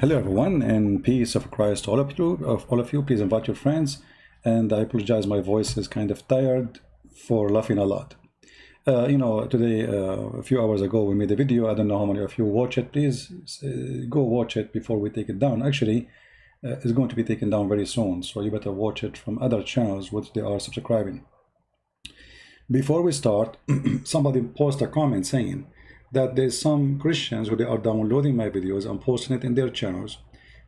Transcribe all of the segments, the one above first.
Hello everyone, and peace of Christ to all of you. Please invite your friends, and I apologize, my voice is kind of tired for laughing a lot. Today, a few hours ago, we made a video. I don't know how many of you watch it. Please go watch it before we take it down. Actually, it's going to be taken down very soon, so you better watch it from other channels which they are subscribing. Before we start, somebody posted a comment saying that there's some Christians who they are downloading my videos and posting it in their channels.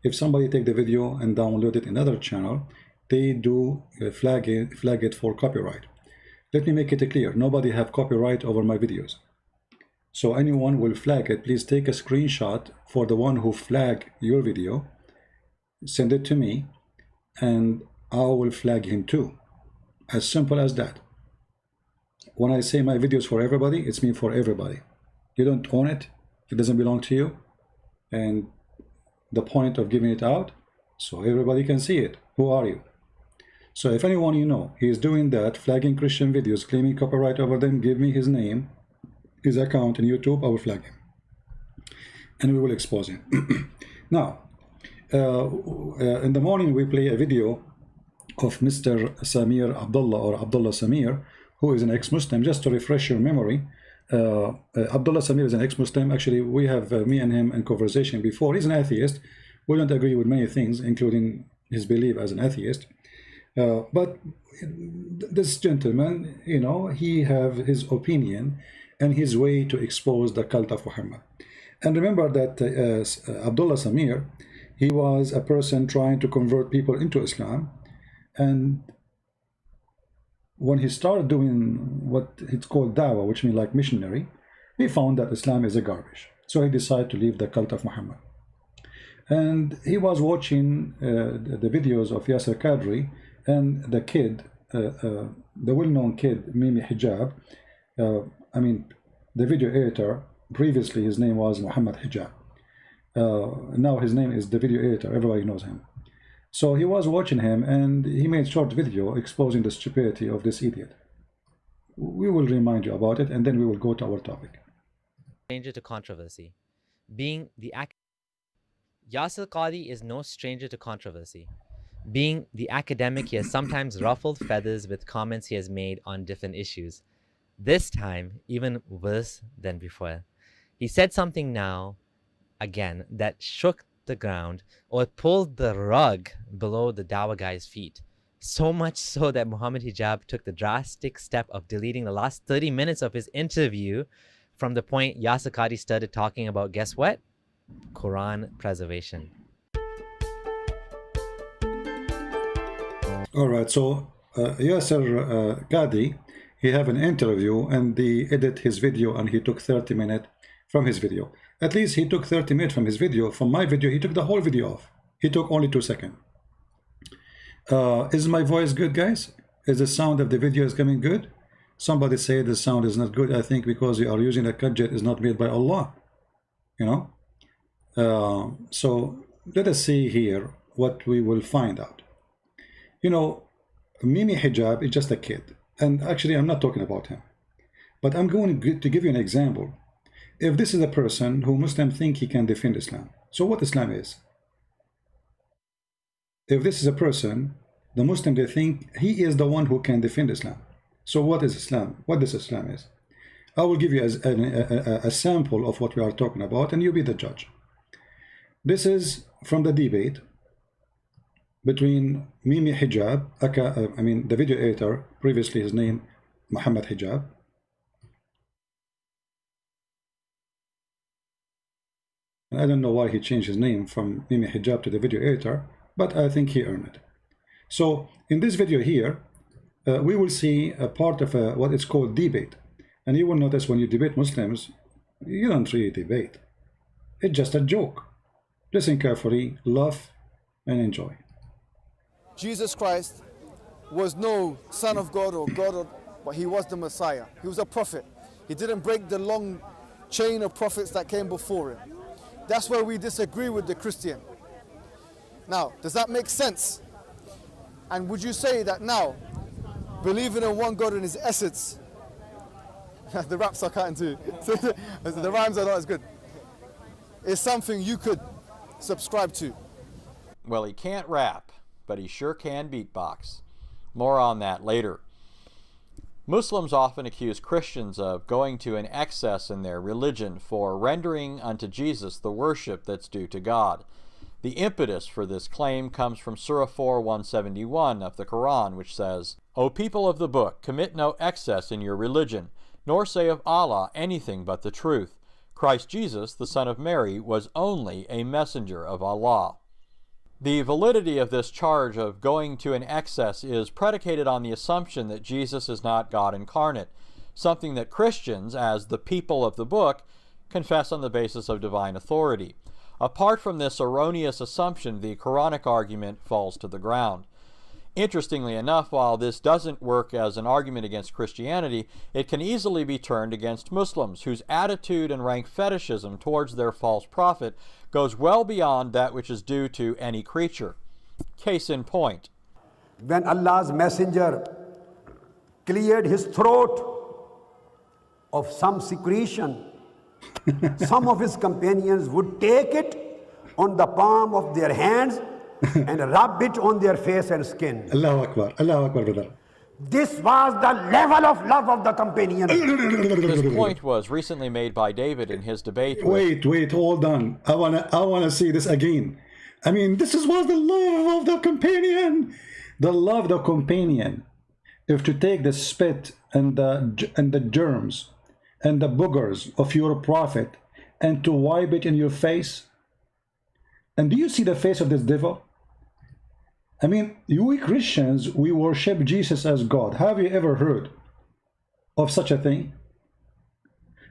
If somebody take the video and download it in another channel, they do flag it for copyright. Let me make it clear, nobody have copyright over my videos. So anyone will flag it, please take a screenshot for the one who flag your video, send it to me, and I will flag him too. As simple as that. When I say my videos for everybody, it's mean for everybody. You don't own it, it doesn't belong to you, and the point of giving it out so everybody can see it. Who are you? So if anyone you know, he is doing that, flagging Christian videos, claiming copyright over them, give me his name, his account in YouTube, I will flag him. And we will expose him. Now, in the morning we play a video of Mr. Samir Abdullah, or Abdullah Samir, who is an ex-Muslim. Just to refresh your memory, Abdullah Samir is an ex-Muslim. Actually, we have me and him in conversation before. He's an atheist. We don't agree with many things, including his belief as an atheist. But this gentleman, you know, he have his opinion and his way to expose the cult of Muhammad. And remember that Abdullah Samir, he was a person trying to convert people into Islam. And when he started doing what it's called dawah, which means like missionary, he found that Islam is a garbage. So he decided to leave the cult of Muhammad. And he was watching the videos of Yasser Qadri and the kid, the well-known kid, Mimi Hijab. The video editor, previously his name was Muhammad Hijab. Now his name is the video editor, everybody knows him. So he was watching him and he made short video exposing the stupidity of this idiot. We will remind you about it and then we will go to our topic. Stranger to controversy. Being the Yasser Qadhi is no stranger to controversy. Being the academic, he has sometimes ruffled feathers with comments he has made on different issues. This time, even worse than before. He said something now, again, that shook the ground or pulled the rug below the Dawah guy's feet. So much so that Muhammad Hijab took the drastic step of deleting the last 30 minutes of his interview from the point Yasser Qadhi started talking about, guess what? Quran preservation. All right, so Yasser Qadhi, he have an interview and they edit his video and he took 30 minutes from his video. At least he took 30 minutes from his video. From my video, he took the whole video off. He took only 2 seconds. Is my voice good, guys? Is the sound of the video is coming good? Somebody say the sound is not good. I think because you are using a gadget is not made by Allah. You know? So let us see here what we will find out. You know, Mimi Hijab is just a kid. And actually, I'm not talking about him. But I'm going to give you an example. If this is a person who Muslims think he can defend Islam, so what Islam is? If this is a person, the Muslim, they think he is the one who can defend Islam. So what is Islam? What this Islam is? I will give you a sample of what we are talking about, and you be the judge. This is from the debate between Mimi Hijab, the video editor, previously his name Muhammad Hijab, I don't know why he changed his name from Mimi Hijab to the video editor, but I think he earned it. So in this video here, we will see a part of what is called debate. And you will notice when you debate Muslims, you don't really debate. It's just a joke. Listen carefully, laugh, and enjoy. Jesus Christ was no son of God or God, but he was the Messiah. He was a prophet. He didn't break the long chain of prophets that came before him. That's where we disagree with the Christian. Now, does that make sense? And would you say that now, believing in one God in his essence, the raps I can't do, the rhymes are not as good, is something you could subscribe to. Well, he can't rap, but he sure can beatbox. More on that later. Muslims often accuse Christians of going to an excess in their religion for rendering unto Jesus the worship that's due to God. The impetus for this claim comes from Surah 4:171 of the Quran, which says, O people of the book, commit no excess in your religion, nor say of Allah anything but the truth. Christ Jesus, the Son of Mary, was only a messenger of Allah. The validity of this charge of going to an excess is predicated on the assumption that Jesus is not God incarnate, something that Christians, as the people of the book, confess on the basis of divine authority. Apart from this erroneous assumption, the Quranic argument falls to the ground. Interestingly enough, while this doesn't work as an argument against Christianity, it can easily be turned against Muslims, whose attitude and rank fetishism towards their false prophet goes well beyond that which is due to any creature. Case in point. When Allah's messenger cleared his throat of some secretion, some of his companions would take it on the palm of their hands and rub it on their face and skin. Allahu Akbar, Allahu Akbar, brother. This was the level of love of the companions. This point was recently made by David in his debate with... Wait, hold on. I wanna see this again. I mean, this was the love of the companion. The love of the companion. If to take the spit and the germs and the boogers of your prophet and to wipe it in your face. And do you see the face of this devil? I mean, we Christians, we worship Jesus as God. Have you ever heard of such a thing?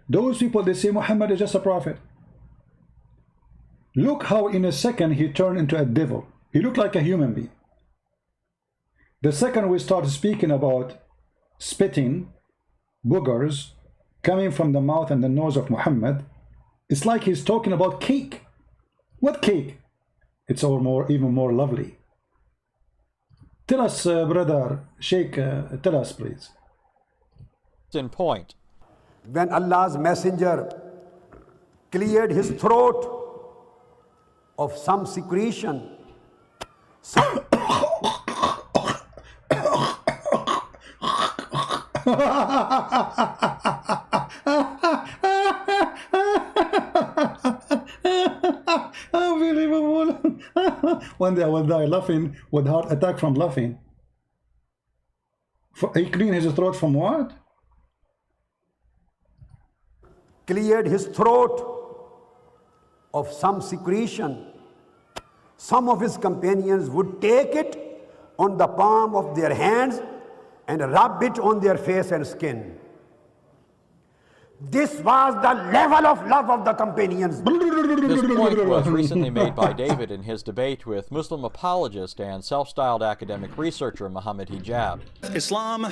Those people, they say Muhammad is just a prophet. Look how in a second he turned into a devil. He looked like a human being. The second we start speaking about spitting, boogers, coming from the mouth and the nose of Muhammad, it's like he's talking about cake. What cake? It's even more lovely. Tell us, brother Sheikh, tell us, please. In point. When Allah's messenger cleared his throat of some secretion, Unbelievable. One day I will die laughing with heart attack from laughing. He cleaned his throat from what? cleared his throat of some secretion. Some of his companions would take it on the palm of their hands and rub it on their face and skin. This was the level of love of the companions. This point was recently made by David in his debate with Muslim apologist and self-styled academic researcher Muhammad Hijab. Islam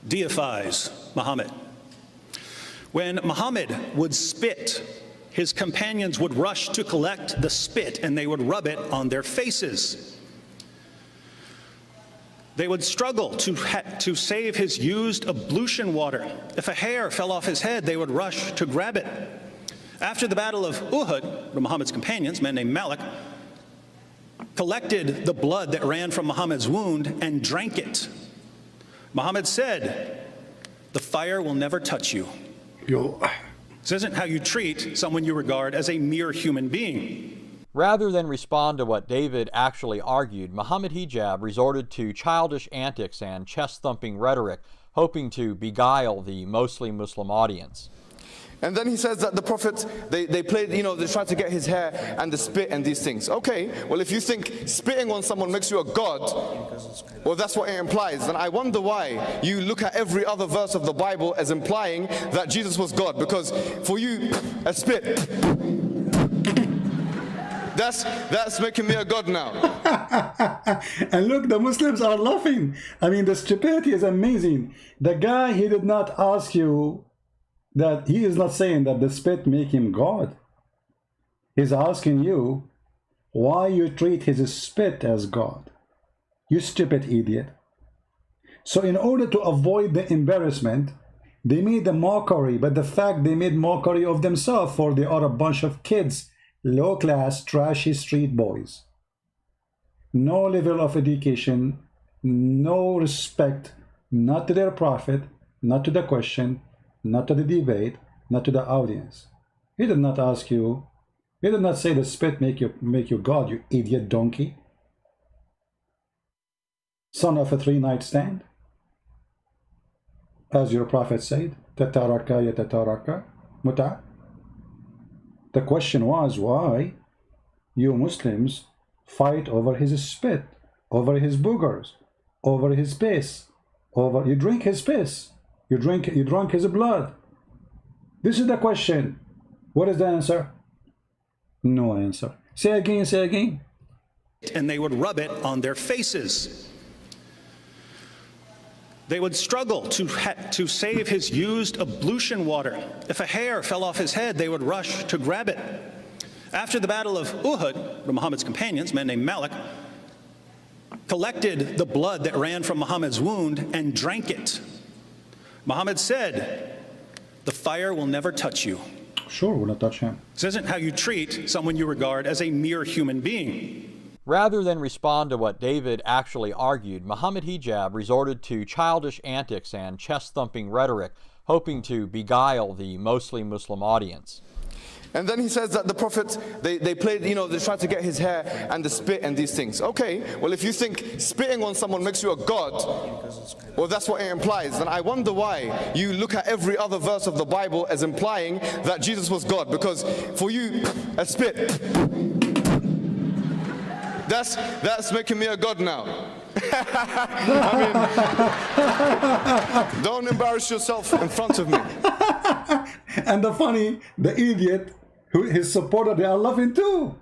deifies Muhammad. When Muhammad would spit, his companions would rush to collect the spit and they would rub it on their faces. They would struggle to save his used ablution water. If a hair fell off his head, they would rush to grab it. After the Battle of Uhud, Muhammad's companions, men named Malik, collected the blood that ran from Muhammad's wound and drank it. Muhammad said, "The fire will never touch you." This isn't how you treat someone you regard as a mere human being. Rather than respond to what David actually argued, Muhammad Hijab resorted to childish antics and chest-thumping rhetoric, hoping to beguile the mostly Muslim audience. And then he says that the prophets, they played, they tried to get his hair and the spit and these things. Okay, well, if you think spitting on someone makes you a god, well, that's what it implies. Then I wonder why you look at every other verse of the Bible as implying that Jesus was God. Because for you, a spit, that's making me a god now. And look, the Muslims are laughing. I mean, the stupidity is amazing. The guy, he did not ask you that, he is not saying that the spit make him God. He's asking you why you treat his spit as God. You stupid idiot. So in order to avoid the embarrassment, they made a mockery, but the fact they made mockery of themselves, for they are a bunch of kids low-class, trashy street boys. No level of education, no respect, not to their prophet, not to the question, not to the debate, not to the audience. He did not ask you, he did not say the spit make you God, you idiot donkey. Son of a three-night stand. As your prophet said, tataraka ya tataraka, muta. The question was why you Muslims fight over his spit, over his boogers, over his piss, over you drink his piss, you drunk his blood. This is the question. What is the answer? No answer. Say again, say again. And they would rub it on their faces. They would struggle to save his used ablution water. If a hair fell off his head, they would rush to grab it. After the Battle of Uhud, Muhammad's companions, a man named Malik, collected the blood that ran from Muhammad's wound and drank it. Muhammad said, "The fire will never touch you." Sure, will not touch him. This isn't how you treat someone you regard as a mere human being. Rather than respond to what David actually argued, Muhammad Hijab resorted to childish antics and chest-thumping rhetoric, hoping to beguile the mostly Muslim audience. And then he says that the prophets, they played, you know, they tried to get his hair and the spit and these things. Okay, well, if you think spitting on someone makes you a god, well, that's what it implies. Then I wonder why you look at every other verse of the Bible as implying that Jesus was God. Because for you, a spit, that's making me a god now. I mean, don't embarrass yourself in front of me. And the idiot, his supporter, they are laughing too.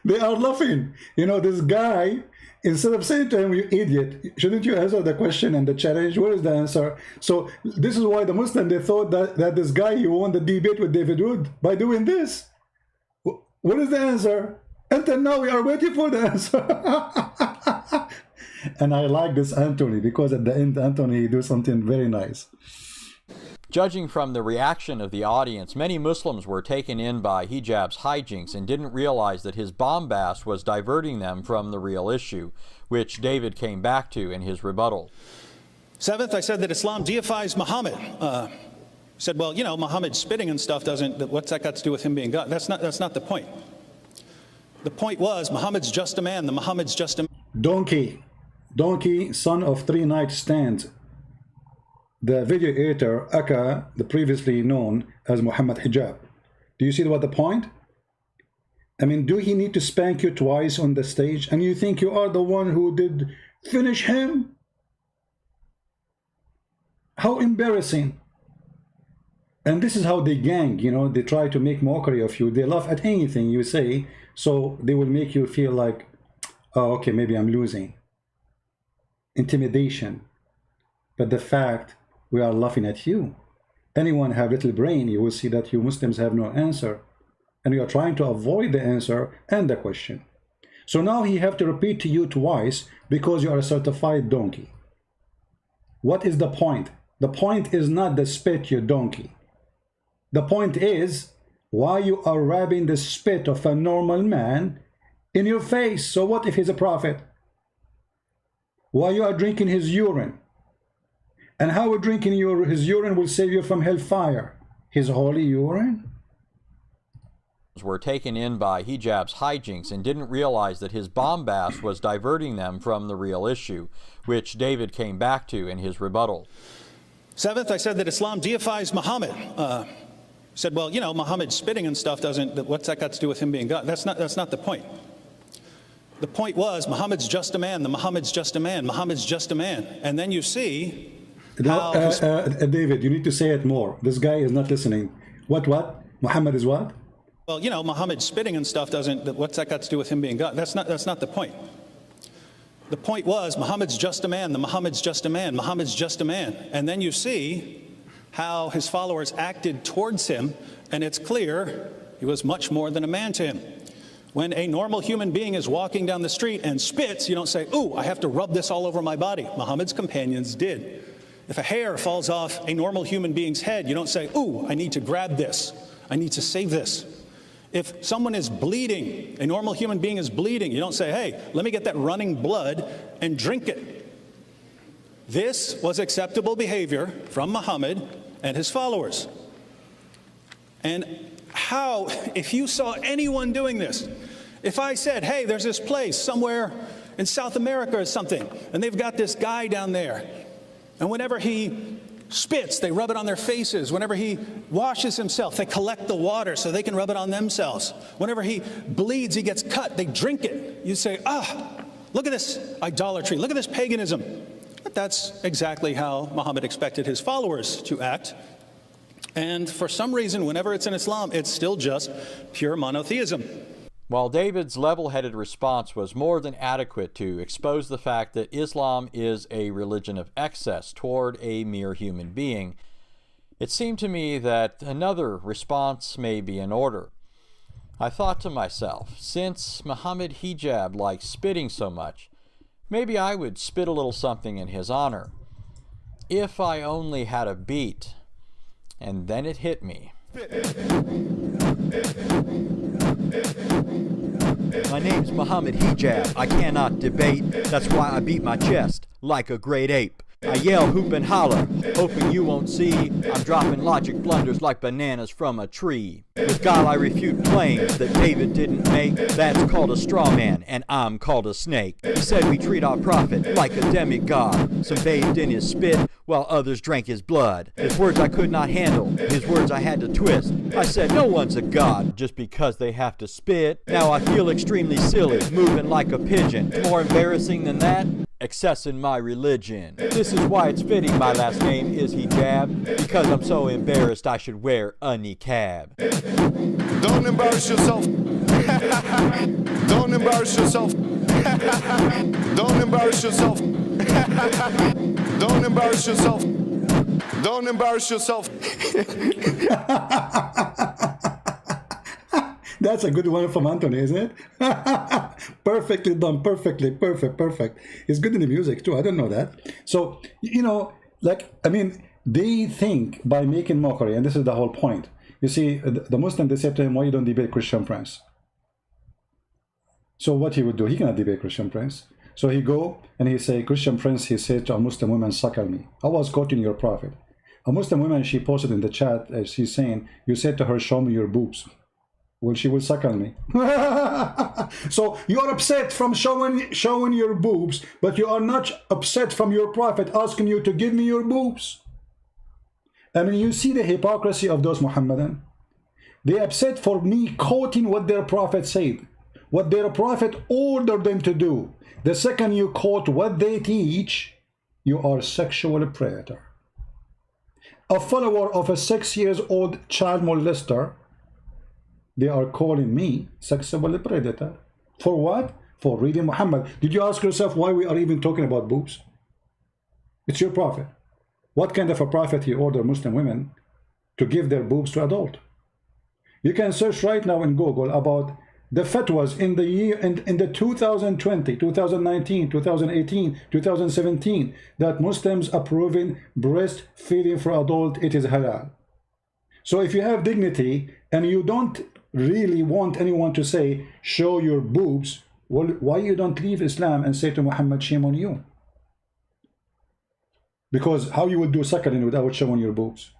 They are laughing. You know, this guy, instead of saying to him, "You idiot, shouldn't you answer the question and the challenge? Where is the answer?" So this is why the Muslim, they thought that this guy, he won the debate with David Wood by doing this. What is the answer? Until now we are waiting for the answer. And I like this Anthony, because at the end Anthony, he do something very nice. Judging from the reaction of the audience, many Muslims were taken in by Hijab's hijinks and didn't realize that his bombast was diverting them from the real issue, which David came back to in his rebuttal. Seventh, I said that Islam deifies Muhammad. Said, well, you know, Muhammad spitting and stuff what's that got to do with him being God? That's not the point. The point was, Muhammad's just a man. Muhammad's just a Donkey, son of three-night stands. The video editor, Aka, the previously known as Muhammad Hijab. Do you see what the point? I mean, do he need to spank you twice on the stage? And you think you are the one who did finish him? How embarrassing. And this is how they gang, you know, they try to make mockery of you. They laugh at anything you say, so they will make you feel like, oh, okay, maybe I'm losing. Intimidation. But the fact, we are laughing at you. Anyone have little brain, you will see that you Muslims have no answer. And you are trying to avoid the answer and the question. So now he have to repeat to you twice because you are a certified donkey. What is the point? The point is not the spit, you donkey. The point is why you are rubbing the spit of a normal man in your face. So what if he's a prophet? Why you are drinking his urine? And how drinking his urine will save you from hellfire? His holy urine? Were taken in by Hijab's hijinks and didn't realize that his bombast was diverting them from the real issue, which David came back to in his rebuttal. Seventh, I said that Islam deifies Muhammad. Said, well, you know, Muhammad spitting and stuff what's that got to do with him being God? That's not the point. The point was, Muhammad's just a man. Muhammad's just a man. Muhammad's just a man. And then you see how... David, you need to say it more. This guy is not listening. What? Muhammad is what? Well, you know, Muhammad spitting and stuff what's that got to do with him being God? That's not the point. The point was, Muhammad's just a man. Muhammad's just a man. Muhammad's just a man. And then you see how his followers acted towards him, and it's clear he was much more than a man to him. When a normal human being is walking down the street and spits, you don't say, ooh, I have to rub this all over my body. Muhammad's companions did. If a hair falls off a normal human being's head, you don't say, ooh, I need to grab this. I need to save this. If someone is bleeding, a normal human being is bleeding, you don't say, hey, let me get that running blood and drink it. This was acceptable behavior from Muhammad and his followers. And how, if you saw anyone doing this, if I said, hey, there's this place somewhere in South America or something, and they've got this guy down there, and whenever he spits, they rub it on their faces. Whenever he washes himself, they collect the water so they can rub it on themselves. Whenever he bleeds, he gets cut, they drink it. You say, look at this idolatry, look at this paganism. But that's exactly how Muhammad expected his followers to act. And for some reason, whenever it's in Islam, it's still just pure monotheism. While David's level-headed response was more than adequate to expose the fact that Islam is a religion of excess toward a mere human being, it seemed to me that another response may be in order. I thought to myself, since Muhammad Hijab likes spitting so much, maybe I would spit a little something in his honor. If I only had a beat. And then it hit me. My name's Muhammad Hijab. I cannot debate. That's why I beat my chest like a great ape. I yell, hoop and holler, hoping you won't see. I'm dropping logic blunders like bananas from a tree. With God I refute claims that David didn't make. That's called a straw man, and I'm called a snake. He said we treat our prophet like a demigod. Some bathed in his spit, while others drank his blood. His words I could not handle, his words I had to twist. I said no one's a god just because they have to spit. Now I feel extremely silly, moving like a pigeon. More embarrassing than that? Excess in my religion. This is why it's fitting my last name is Hijab, because I'm so embarrassed I should wear a niqab. Don't embarrass yourself. Don't embarrass yourself. Don't embarrass yourself. Don't embarrass yourself. Don't embarrass yourself. That's a good one from Anthony, isn't it? Perfectly done, perfect. He's good in the music too, I don't know that. So, they think by making mockery, and this is the whole point. You see, the Muslim, they said to him, why you don't debate Christian Prince? So what he would do, he cannot debate Christian Prince. So he go and he say, Christian Prince, he said to a Muslim woman, suckle me. I was quoting your prophet. A Muslim woman, she posted in the chat, she's saying, you said to her, show me your boobs. Well, she will suckle me. So you are upset from showing your boobs, but you are not upset from your prophet asking you to give me your boobs. I mean, you see the hypocrisy of those Muhammadan. They upset for me quoting what their prophet said, what their prophet ordered them to do. The second you quote what they teach, you are a sexual predator. A follower of a 6-year-old child molester, they are calling me sexual predator. For what? For reading Muhammad. Did you ask yourself why we are even talking about boobs? It's your prophet. What kind of a prophet he ordered Muslim women to give their boobs to adult? You can search right now in Google about the fatwas in the year in the 2020, 2019, 2018, 2017 that Muslims approving breastfeeding for adult, it is halal. So if you have dignity and you don't really want anyone to say show your boobs, well, why you don't leave Islam and say to Muhammad, shame on you? Because how you would do suckling without showing your boobs?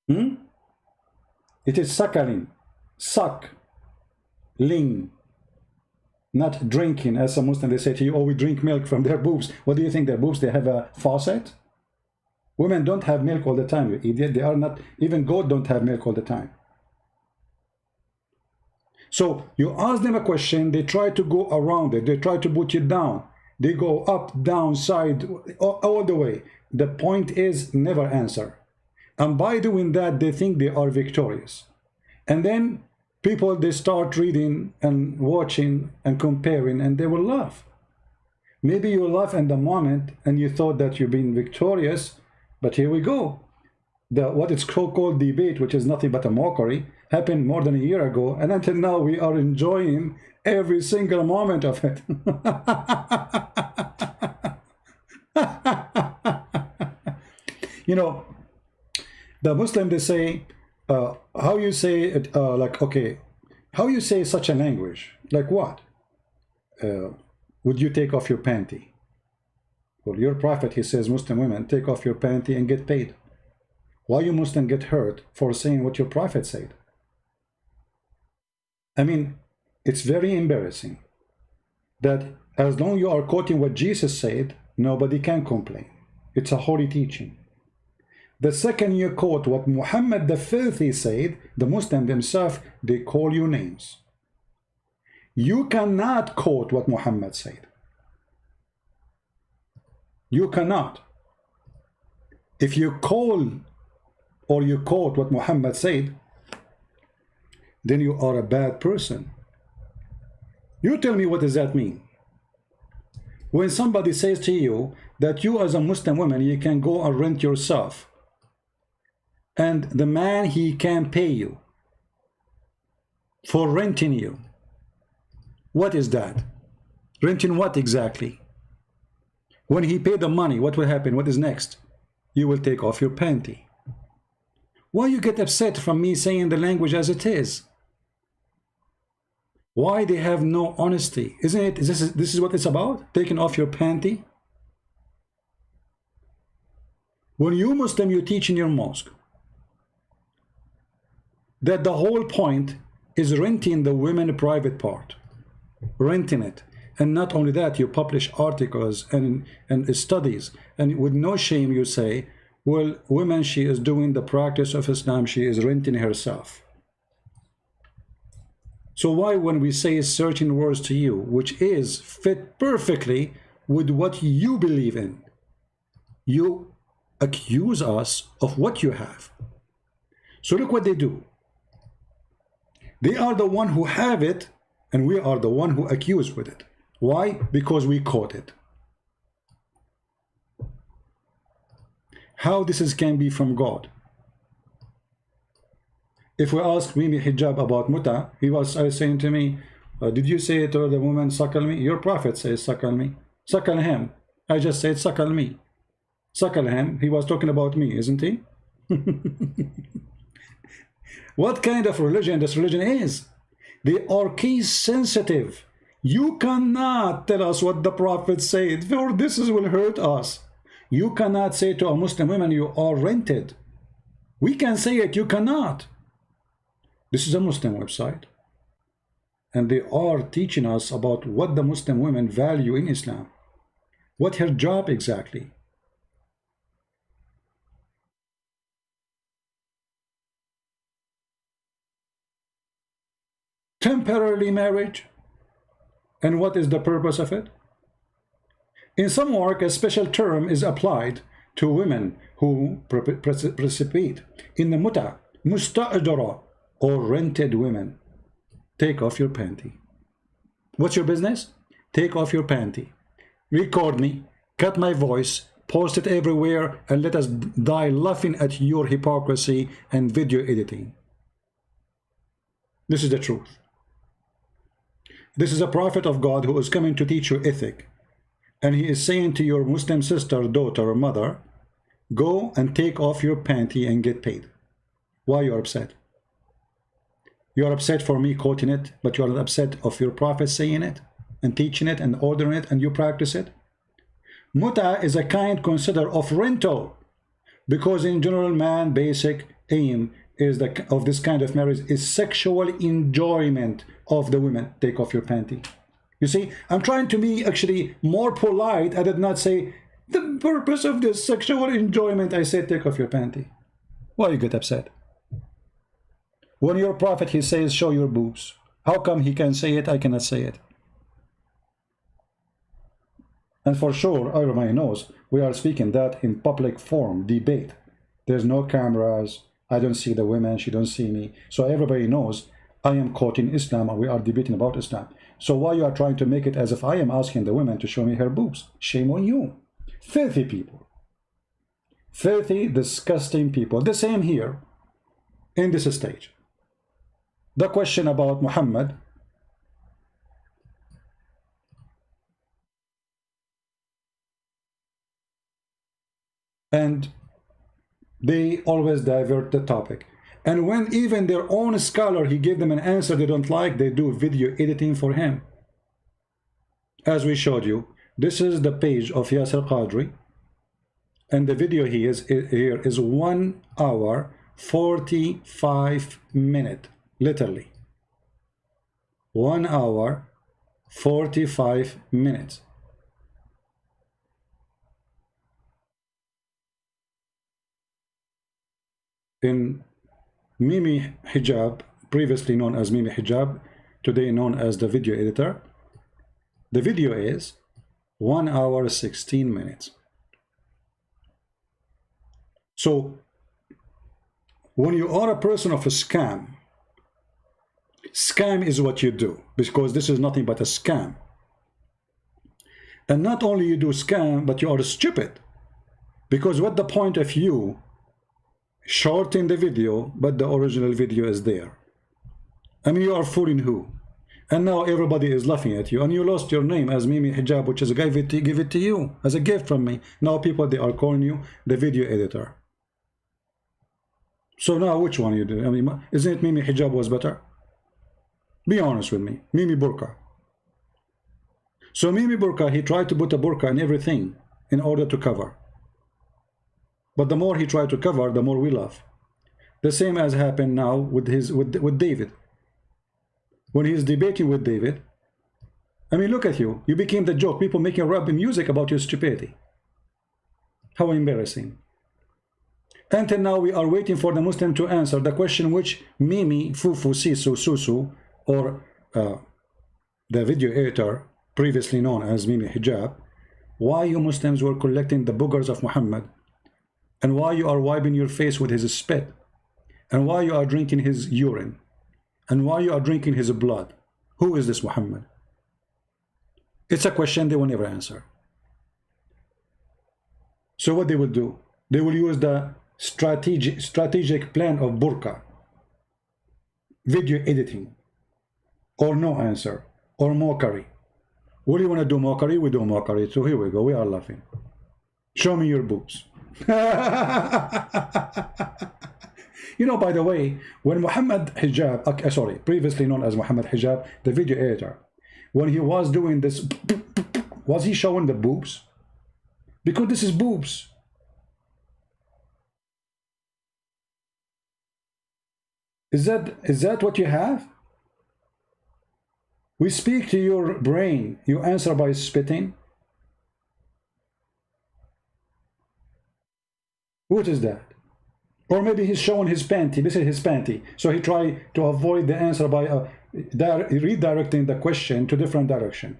It is suckling, suck-ling, not drinking. As a Muslim, they say to you, oh, we drink milk from their boobs. What do you think, their boobs, they have a faucet? Women don't have milk all the time, you idiot. They are not, even goat don't have milk all the time. So you ask them a question, they try to go around it, they try to put you down. They go up, down, side, all the way. The point is never answer. And by doing that, they think they are victorious. And then people, they start reading and watching and comparing, and they will laugh. Maybe you laugh in the moment and you thought that you've been victorious. But here we go. What it's called debate, which is nothing but a mockery, happened more than a year ago, and until now we are enjoying every single moment of it. You know, the Muslim, they say, how you say it, like, okay, how you say such a language? Like what? Would you take off your panty? Well, your prophet, he says, Muslim women, take off your panty and get paid. Why you Muslim get hurt for saying what your prophet said? I mean, it's very embarrassing that as long you are quoting what Jesus said, nobody can complain. It's a holy teaching. The second you quote what Muhammad the filthy said, the Muslim themselves, they call you names. You cannot quote what Muhammad said. You cannot. If you call or you quote what Muhammad said, then you are a bad person. You tell me, what does that mean? When somebody says to you that you as a Muslim woman, you can go and rent yourself, and the man, he can pay you for renting you. What is that? Renting what exactly? When he paid the money, what will happen? What is next? You will take off your panty. Why you get upset from me saying the language as it is? Why they have no honesty? Isn't it? This is what it's about? Taking off your panty? When you Muslim, you teach in your mosque that the whole point is renting the women private part, renting it. And not only that, you publish articles and studies, and with no shame you say, well, women, she is doing the practice of Islam, she is renting herself. So why, when we say certain words to you, which is fit perfectly with what you believe in, you accuse us of what you have? So look what they do. They are the one who have it, and we are the one who accuse with it. Why? Because we caught it. How this can be from God? If we ask Mimi Hijab about muta, he was saying to me, did you say to the woman, suckle me? Your prophet says, suckle me. Suckle him. I just said, suckle me. Suckle him. He was talking about me, isn't he? What kind of religion this religion is? They are case sensitive. You cannot tell us what the prophet said, for this will hurt us. You cannot say to a Muslim woman, you are rented. We can say it, you cannot. This is a Muslim website, and they are teaching us about what the Muslim women value in Islam. What her job exactly? Temporarily marriage. And what is the purpose of it? In some work, a special term is applied to women who participate in the muta, musta'jara, or rented women. Take off your panty. What's your business? Take off your panty. Record me, cut my voice, post it everywhere, and let us die laughing at your hypocrisy and video editing. This is the truth. This is a prophet of God who is coming to teach you ethic. And he is saying to your Muslim sister, daughter, or mother, go and take off your panty and get paid. Why you are upset? You are upset for me quoting it, but you are not upset of your prophet saying it and teaching it and ordering it, and you practice it. Muta is a kind consider of rental, because in general, man basic aim is of this kind of marriage is sexual enjoyment of the women. Take off your panty. You see, I'm trying to be actually more polite. I did not say the purpose of this sexual enjoyment. I said take off your panty. Why you get upset? When your prophet, he says show your boobs. How come he can say it, I cannot say it? And for sure, everybody knows we are speaking that in public forum, debate. There's no cameras. I don't see the women, she don't see me. So everybody knows I am quoting Islam and we are debating about Islam. So why you are trying to make it as if I am asking the women to show me her boobs? Shame on you. Filthy people. Filthy, disgusting people. The same here in this stage. the question about Muhammad, and they always divert the topic. And when even their own scholar, he gave them an answer they don't like, they do video editing for him. As we showed you, this is the page of Yasir Qadri, and the video here is 1 hour 45 minutes, literally 1 hour 45 minutes. In Mimi Hijab, previously known as Mimi Hijab, today known as the video editor, the video is 1 hour 16 minutes. So when you are a person of a scam, scam is what you do, because this is nothing but a scam. And not only you do scam, but you are stupid, because what the point of you shorten the video, but the original video is there? I mean, you are fooling who? And now everybody is laughing at you, and you lost your name as Mimi Hijab, which is give it to you as a gift from me. Now people, they are calling you the video editor. So now which one you do? I mean, isn't it Mimi Hijab was better? Be honest with me. Mimi Burqa. So Mimi Burqa, he tried to put a burqa in everything in order to cover. But the more he tried to cover, the more we laugh. The same as happened now with David. When he's debating with David, I mean, look at you. You became the joke. People making rap music about your stupidity. How embarrassing. Until now, we are waiting for the Muslim to answer the question which Mimi, Fufu, Sisu, Susu, or the video editor, previously known as Mimi Hijab, why you Muslims were collecting the boogers of Muhammad, and why you are wiping your face with his spit, and why you are drinking his urine, and why you are drinking his blood. Who is this Muhammad? It's a question they will never answer. So what they will do? They will use the strategic plan of burqa, video editing, or no answer, or mockery. What do you want to do, mockery? We do mockery. So here we go. We are laughing. Show me your boobs. You know, by the way, when Muhammad Hijab, sorry, previously known as Muhammad Hijab, the video editor, when he was doing this, was he showing the boobs? Because this is boobs. Is that what you have? We speak to your brain, you answer by spitting. What is that? Or maybe he's showing his panty. This is his panty. So he tried to avoid the answer by redirecting the question to different direction.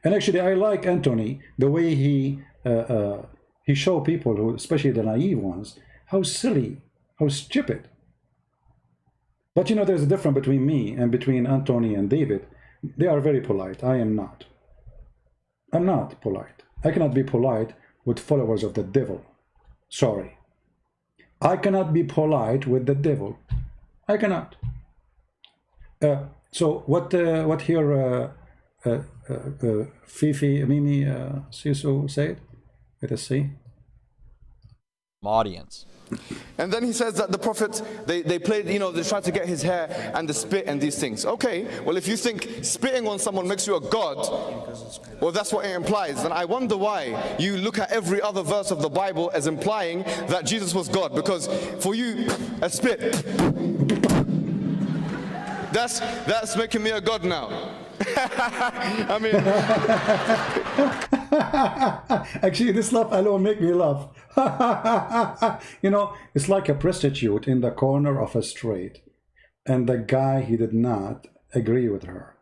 And actually, I like Anthony, the way he show people, who, especially the naive ones, how silly, how stupid. But you know, there's a difference between me and between Anthony and David. They are very polite. I am not. I'm not polite. I cannot be polite with followers of the devil. Sorry. I cannot be polite with the devil. I cannot. So what here Fifi, Mimi, Sisu said? Let us see. Audience. And then he says that the Prophet, they played, you know, they tried to get his hair and the spit and these things. Okay, well, if you think spitting on someone makes you a god, well, that's what it implies. Then I wonder why you look at every other verse of the Bible as implying that Jesus was God. Because for you, a spit, that's making me a god now. I mean, actually, this laugh alone make me laugh. You know, it's like a prostitute in the corner of a street, and the guy, he did not agree with her,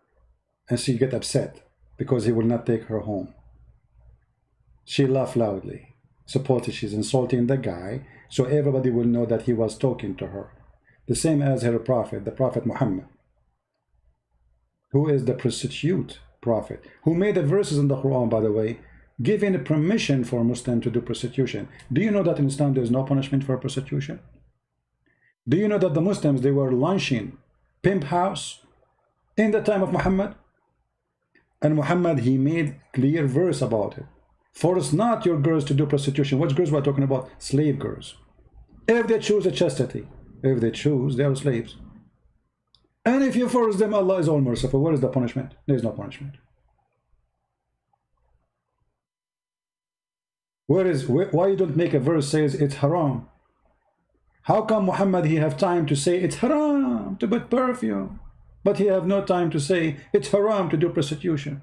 and she get upset because he will not take her home. She laughed loudly. Supposedly she's insulting the guy, so everybody will know that he was talking to her. The same as her prophet, the Prophet Muhammad, who is the prostitute prophet, who made the verses in the Quran, by the way, giving permission for a Muslim to do prostitution. Do you know that in Islam there is no punishment for prostitution? Do you know that the Muslims, they were launching pimp house in the time of Muhammad. And Muhammad, he made clear verse about it. Force not your girls to do prostitution. What girls we're talking about? Slave girls. If they choose a chastity, if they choose, they are slaves. And if you force them, Allah is all merciful. Where is the punishment? There is no punishment. Why you don't make a verse says it's haram? How come Muhammad, he have time to say it's haram to put perfume, but he have no time to say it's haram to do prostitution?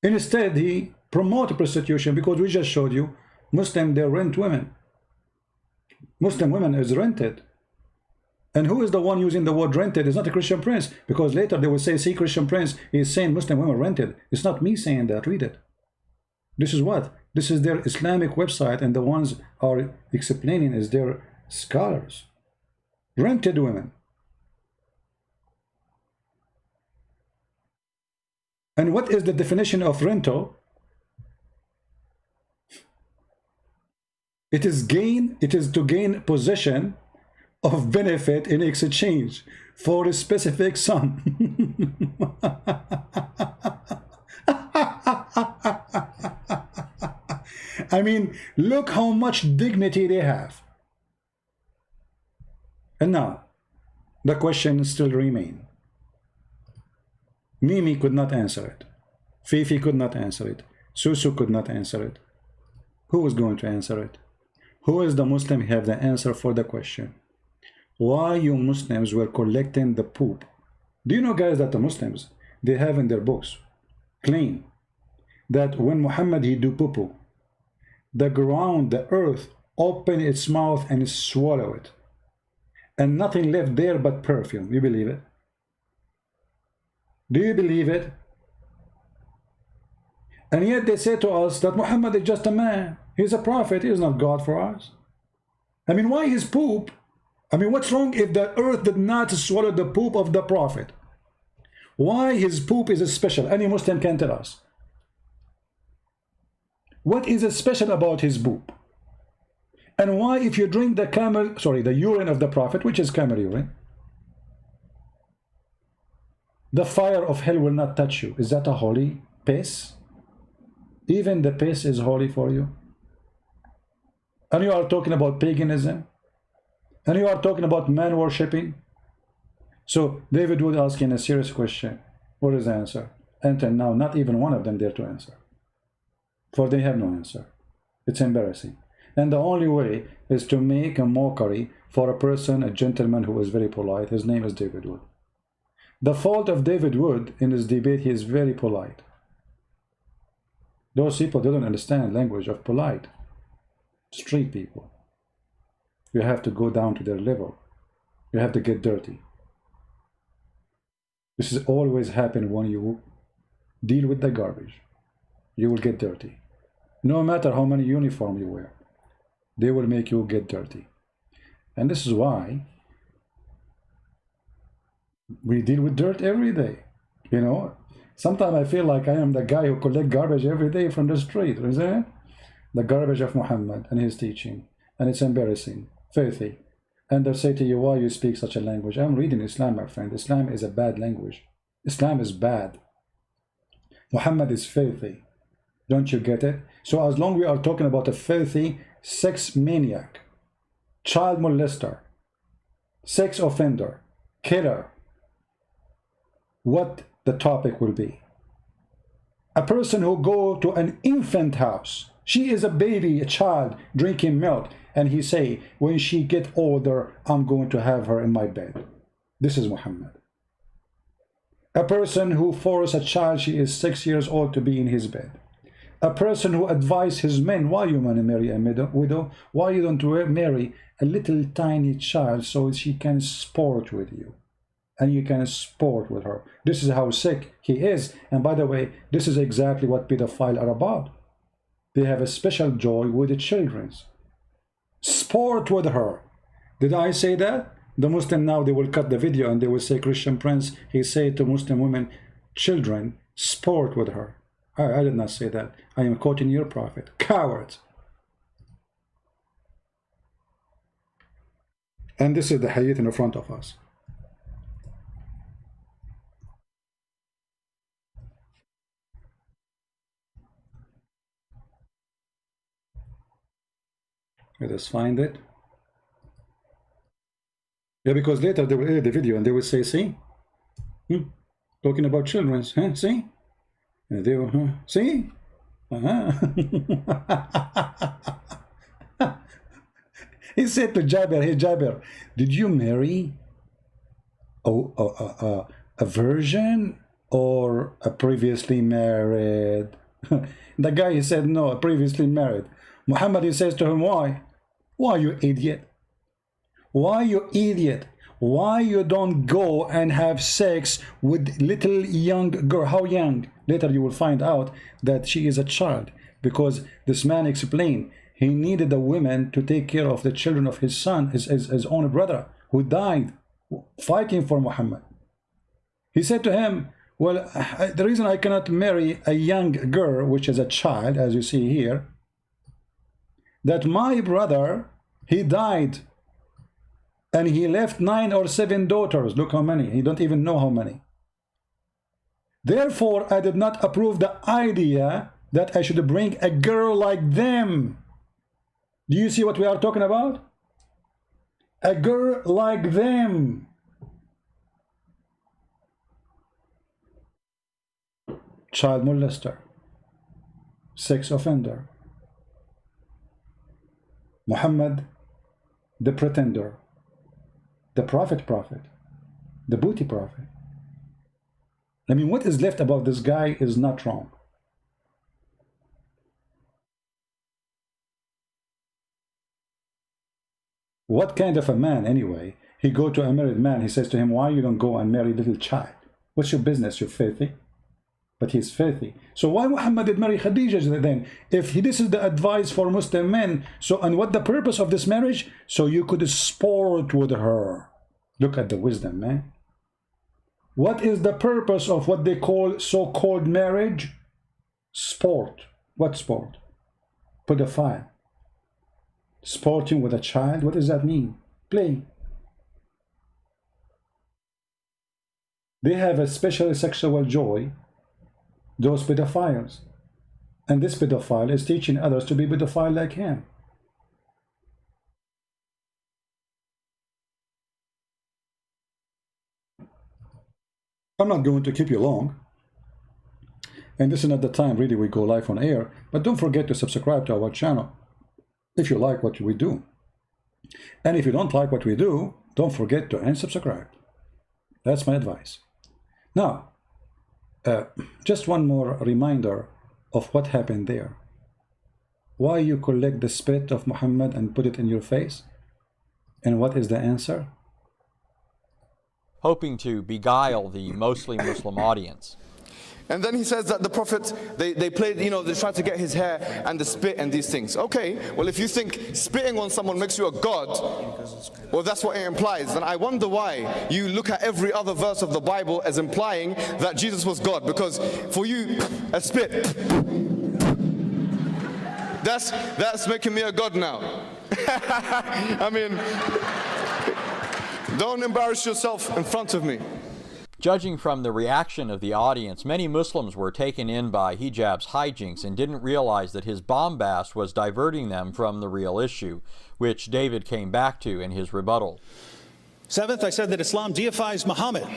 Instead, he promoted prostitution because we just showed you Muslim, they rent women. Muslim women is rented. And who is the one using the word rented? It's not a Christian prince, because later they will say, see, Christian prince is saying Muslim women rented. It's not me saying that. Read it. This is what? This is their Islamic website, and the ones are explaining is their scholars. Rented women. And what is the definition of rental? It is to gain possession of benefit in exchange for a specific sum. I mean, look how much dignity they have. And now, the question still remains. Mimi could not answer it. Fifi could not answer it. Susu could not answer it. Who is going to answer it? Who is the Muslim who have the answer for the question? Why you Muslims were collecting the poop? Do you know, guys, that the Muslims, they have in their books claim that when Muhammad he do poo-poo, the ground, the earth, open its mouth and swallow it, and nothing left there but perfume. You believe it? Do you believe it? And yet they say to us that Muhammad is just a man. He's a prophet. He is not God for us. I mean, why his poop? I mean, what's wrong if the earth did not swallow the poop of the prophet? Why his poop is special? Any Muslim can tell us. What is special about his poop? And why, if you drink the urine of the prophet, which is camel urine, the fire of hell will not touch you? Is that a holy piss? Even the piss is holy for you? And you are talking about paganism? And you are talking about man worshipping? So David Wood asking a serious question. What is the answer? Until now, not even one of them dare to answer. For they have no answer. It's embarrassing. And the only way is to make a mockery for a person, a gentleman who is very polite. His name is David Wood. The fault of David Wood in this debate, he is very polite. Those people, they don't understand language of polite. Street people. You have to go down to their level. You have to get dirty. This is always happen when you deal with the garbage. You will get dirty. No matter how many uniform you wear, they will make you get dirty. And this is why we deal with dirt every day. You know, sometimes I feel like I am the guy who collect garbage every day from the street, isn't it? The garbage of Muhammad and his teaching. And it's embarrassing, filthy. And they'll say to you, why you speak such a language? I'm reading Islam, my friend. Islam is a bad language. Islam is bad. Muhammad is filthy. Don't you get it? So as long as we are talking about a filthy sex maniac, child molester, sex offender, killer, what the topic will be. A person who go to an infant house, she is a baby, a child, drinking milk, and he say, when she get older, I'm going to have her in my bed. This is Muhammad. A person who force a child, she is 6 years old, to be in his bed. A person who advise his men, why you want to marry a widow? Why you don't marry a little tiny child so she can sport with you? And you can sport with her. This is how sick he is. And by the way, this is exactly what pedophiles are about. They have a special joy with the children. Sport with her. Did I say that? The Muslim now, they will cut the video and they will say, Christian Prince, he said to Muslim women, children, sport with her. I did not say that. I am quoting your prophet. Cowards. And this is the hadith in front of us. Let us find it. Yeah, because later they will edit the video and they will say, see? Talking about children, huh? See? And they will, see? He said to Jabir, hey Jabir, did you marry a virgin or a previously married? The guy, he said, no, previously married. Muhammad, he says to him, why? Why, you idiot? Why, you idiot? Why you don't go and have sex with little young girl? How young? Later you will find out that she is a child, because this man explained he needed a woman to take care of the children of his son, his own brother, who died fighting for Muhammad. He said to him, well, the reason I cannot marry a young girl, which is a child, as you see here, that my brother, he died and he left 9 or 7 daughters. Look how many. He don't even know how many. Therefore, I did not approve the idea that I should bring a girl like them. Do you see what we are talking about? A girl like them. Child molester, sex offender. Muhammad, the pretender, the prophet, the booty prophet. I mean, what is left about this guy is not wrong. What kind of a man, anyway? He go to a married man, he says to him, why you don't go and marry a little child? What's your business, you're filthy? But he's filthy. So why Muhammad did marry Khadija then? If this is the advice for Muslim men, so, and what the purpose of this marriage? So you could sport with her. Look at the wisdom, man. What is the purpose of what they call so-called marriage? Sport. What sport? Pedophile. Sporting with a child, what does that mean? Play. They have a special sexual joy, those pedophiles. And this pedophile is teaching others to be pedophile like him. I'm not going to keep you long. And this is not the time really we go live on air. But don't forget to subscribe to our channel if you like what we do. And if you don't like what we do, don't forget to unsubscribe. That's my advice. Now, just one more reminder of what happened there. Why you collect the spit of Muhammad and put it in your face? And what is the answer? Hoping to beguile the mostly Muslim audience. And then he says that the Prophet, they played, you know, they tried to get his hair and the spit and these things. Okay, well, if you think spitting on someone makes you a god, well, that's what it implies. And I wonder why you look at every other verse of the Bible as implying that Jesus was God. Because for you, a spit, that's making me a god now. I mean, don't embarrass yourself in front of me. Judging from the reaction of the audience, many Muslims were taken in by Hijab's hijinks and didn't realize that his bombast was diverting them from the real issue, which David came back to in his rebuttal. Seventh, I said that Islam deifies Muhammad.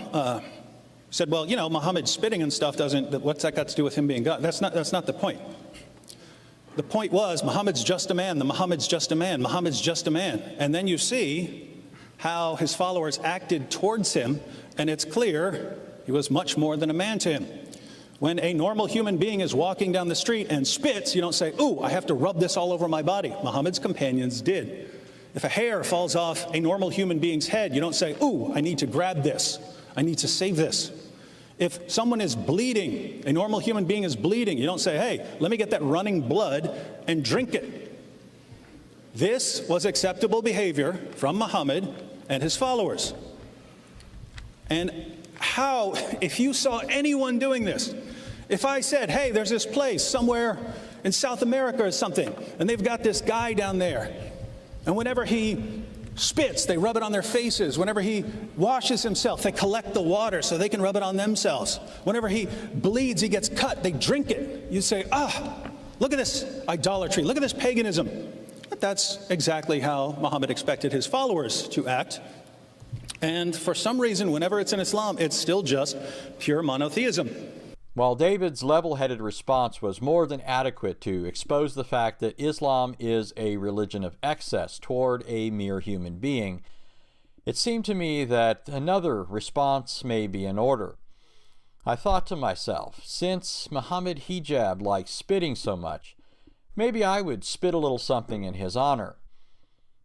Said, well, you know, Muhammad spitting and stuff doesn't, what's that got to do with him being God? That's not the point. The point was, Muhammad's just a man, Muhammad's just a man, Muhammad's just a man. And then you see how his followers acted towards him, and it's clear he was much more than a man to him. When a normal human being is walking down the street and spits, you don't say, ooh, I have to rub this all over my body. Muhammad's companions did. If a hair falls off a normal human being's head, you don't say, ooh, I need to grab this. I need to save this. If someone is bleeding, a normal human being is bleeding, you don't say, hey, let me get that running blood and drink it. This was acceptable behavior from Muhammad and his followers. And how, if you saw anyone doing this, if I said, hey, there's this place somewhere in South America or something, and they've got this guy down there, and whenever he spits, they rub it on their faces. Whenever he washes himself, they collect the water so they can rub it on themselves. Whenever he bleeds, he gets cut, they drink it. You say, look at this idolatry, look at this paganism. But that's exactly how Muhammad expected his followers to act. And for some reason, whenever it's in Islam, it's still just pure monotheism. While David's level-headed response was more than adequate to expose the fact that Islam is a religion of excess toward a mere human being, it seemed to me that another response may be in order. I thought to myself, since Muhammad Hijab likes spitting so much, maybe I would spit a little something in his honor.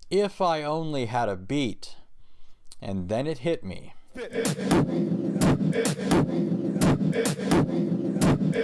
If I only had a beat. And then it hit me.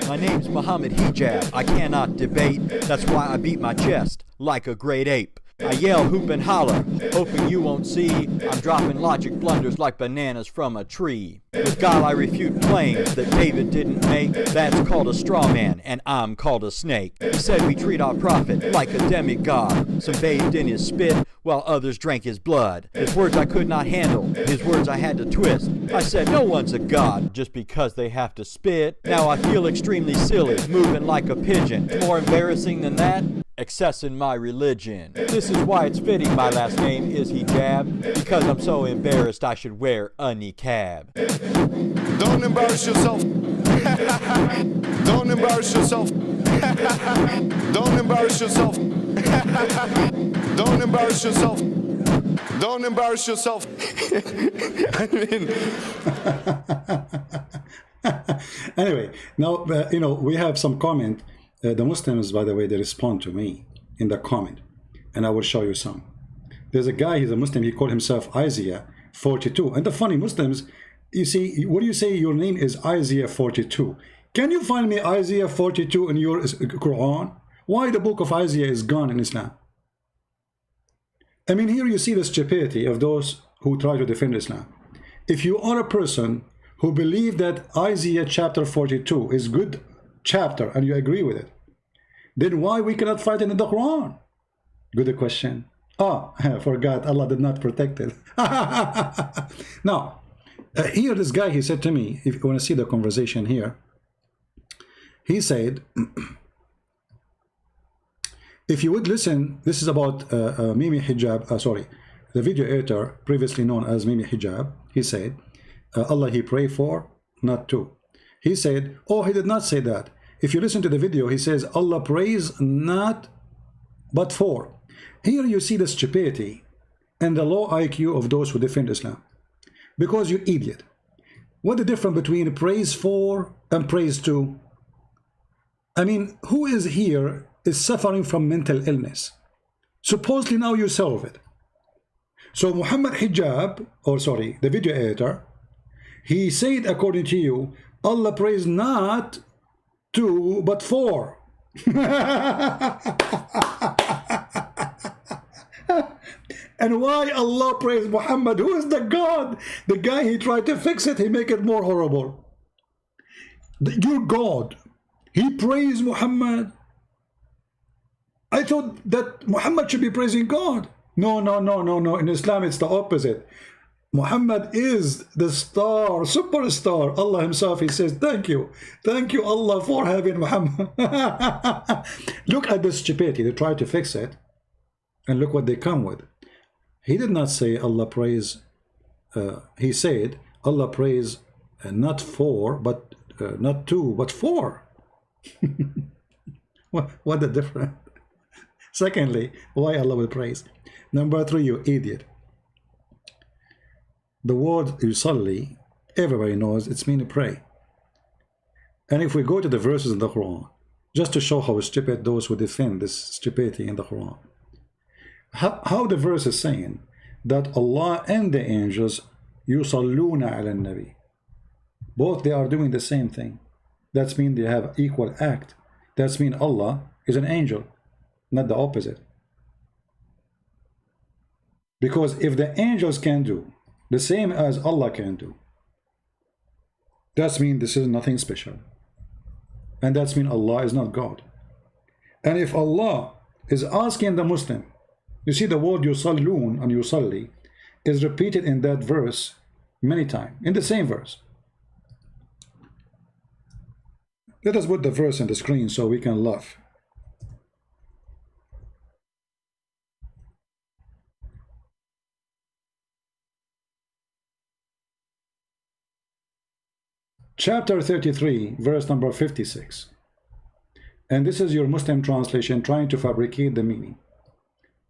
My name's Muhammad Hijab. I cannot debate. That's why I beat my chest like a great ape. I yell, hoop and holler, hoping you won't see. I'm dropping logic blunders like bananas from a tree. With God I refute claims that David didn't make. That's called a straw man, and I'm called a snake. He said we treat our prophet like a demigod. Some bathed in his spit, while others drank his blood. His words I could not handle, his words I had to twist. I said no one's a god just because they have to spit. Now I feel extremely silly, moving like a pigeon. More embarrassing than that? Excess in my religion. This is why it's fitting my last name is Hijab, because I'm so embarrassed I should wear a niqab. Don't embarrass yourself. Don't embarrass yourself. Don't embarrass yourself. Don't embarrass yourself. Don't embarrass yourself. I mean... Anyway, now, we have some comment. The Muslims, by the way, they respond to me in the comment, and I will show you some. There's a guy, he's a Muslim, he called himself Isaiah 42. And the funny Muslims, you see, what do you say your name is Isaiah 42? Can you find me Isaiah 42 in your Quran? Why the book of Isaiah is gone in Islam? I mean, here you see the stupidity of those who try to defend Islam. If you are a person who believe that Isaiah chapter 42 is good chapter and you agree with it, then why we cannot find it in the Quran? Good question. I forgot, Allah did not protect it. Now, here this guy, he said to me, if you want to see the conversation here, he said, if you would listen, this is about Mimi Hijab, the video editor, previously known as Mimi Hijab. He said, Allah he pray for, not to. He said, oh, he did not say that. If you listen to the video, he says, Allah prays not, but for. Here you see the stupidity and the low IQ of those who defend Islam. Because you idiot. What the difference between praise for and praise to? I mean, who is here is suffering from mental illness? Supposedly now you solve it. So Muhammad Hijab, the video editor, he said according to you, Allah prays not to, but for. And why Allah praise Muhammad? Who is the God? The guy, he tried to fix it, he make it more horrible. Your God, he praised Muhammad. I thought that Muhammad should be praising God. No. In Islam, it's the opposite. Muhammad is the star, superstar. Allah himself, he says, thank you, Allah, for having Muhammad. Look at the stupidity. They try to fix it, and look what they come with. He did not say Allah praise. He said Allah praise not for, but not to, but for. What the difference? Secondly, why Allah will praise? Number 3, you idiot. The word yusalli, everybody knows it's meaning pray. And if we go to the verses in the Quran, just to show how stupid those who defend this stupidity in the Quran, how the verse is saying that Allah and the angels yusalluna ala nabi, both they are doing the same thing. That's mean they have equal act. That's mean Allah is an angel, not the opposite. Because if the angels can do the same as Allah can do, that's mean this is nothing special, and that's mean Allah is not God. And if Allah is asking the Muslim You see the word yusallun and yusalli is repeated in that verse many times, in the same verse. Let us put the verse on the screen so we can laugh. Chapter 33, verse number 56. And this is your Muslim translation trying to fabricate the meaning.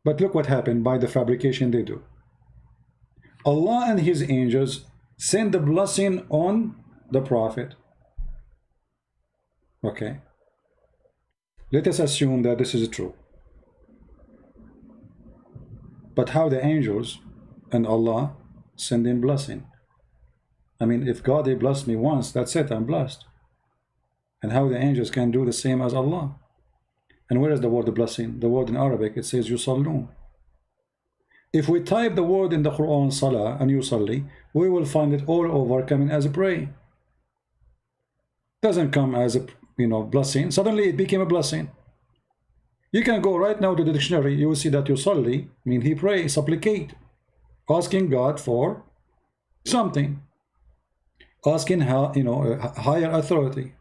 But look what happened by the fabrication they do. Allah and His angels send the blessing on the Prophet. Okay. Let us assume that this is true. But how the angels and Allah send in blessing? I mean, if God, He blessed me once, that's it, I'm blessed. And how the angels can do the same as Allah? And where is the word blessing? The word in Arabic, it says yusallun. If we type the word in the Quran, salah and yusalli, we will find it all over coming as a pray. Doesn't come as a blessing. Suddenly it became a blessing. You can go right now to the dictionary, you will see that yusalli mean he pray, supplicate, asking God for something, asking how, a higher authority.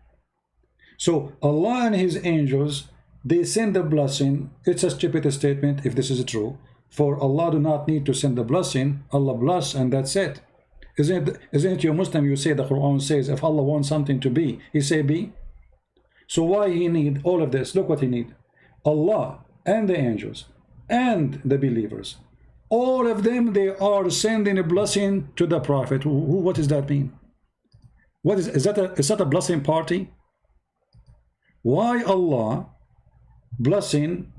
So Allah and His angels, they send the blessing. It's a stupid statement if this is true. For Allah do not need to send the blessing. Allah bless and that's it. Isn't it you Muslim, you say the Quran says if Allah wants something to be, He say be. So why He need all of this? Look what He need. Allah and the angels and the believers, all of them, they are sending a blessing to the Prophet. What does that mean? Is that a blessing party? Why Allah blessing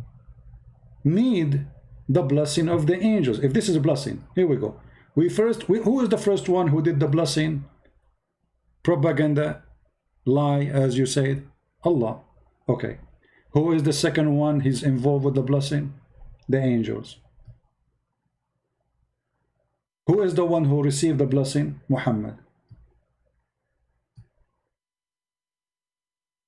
need the blessing of the angels? If this is a blessing, here we go. Who is the first one who did the blessing? Propaganda, lie, as you said, Allah. Okay. Who is the second one? He's involved with the blessing? The angels. Who is the one who received the blessing? Muhammad.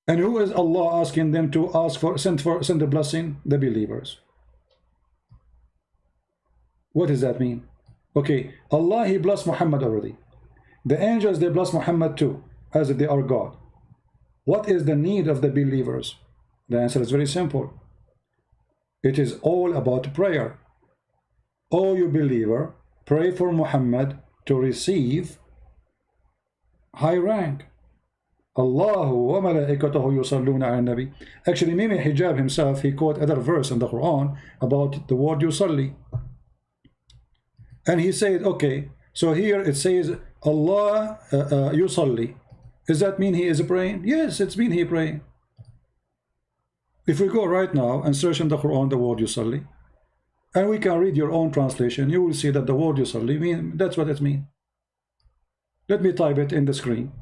And who is Allah asking them to send the blessing? The believers. What does that mean? Okay, Allah, He blessed Muhammad already. The angels, they bless Muhammad too, as if they are God. What is the need of the believers? The answer is very simple. It is all about prayer. Oh, you believer, pray for Muhammad to receive high rank. Allahu wa malaikatahu yusalluna ala nabi. Actually, Mimi Hijab himself, he quote other verse in the Quran about the word yusalli. And he said, okay, so here it says Allah yusalli. Does that mean He is praying? Yes, it's mean He praying. If we go right now and search in the Quran the word yusalli, and we can read your own translation, you will see that the word yusalli that's what it means. Let me type it in the screen.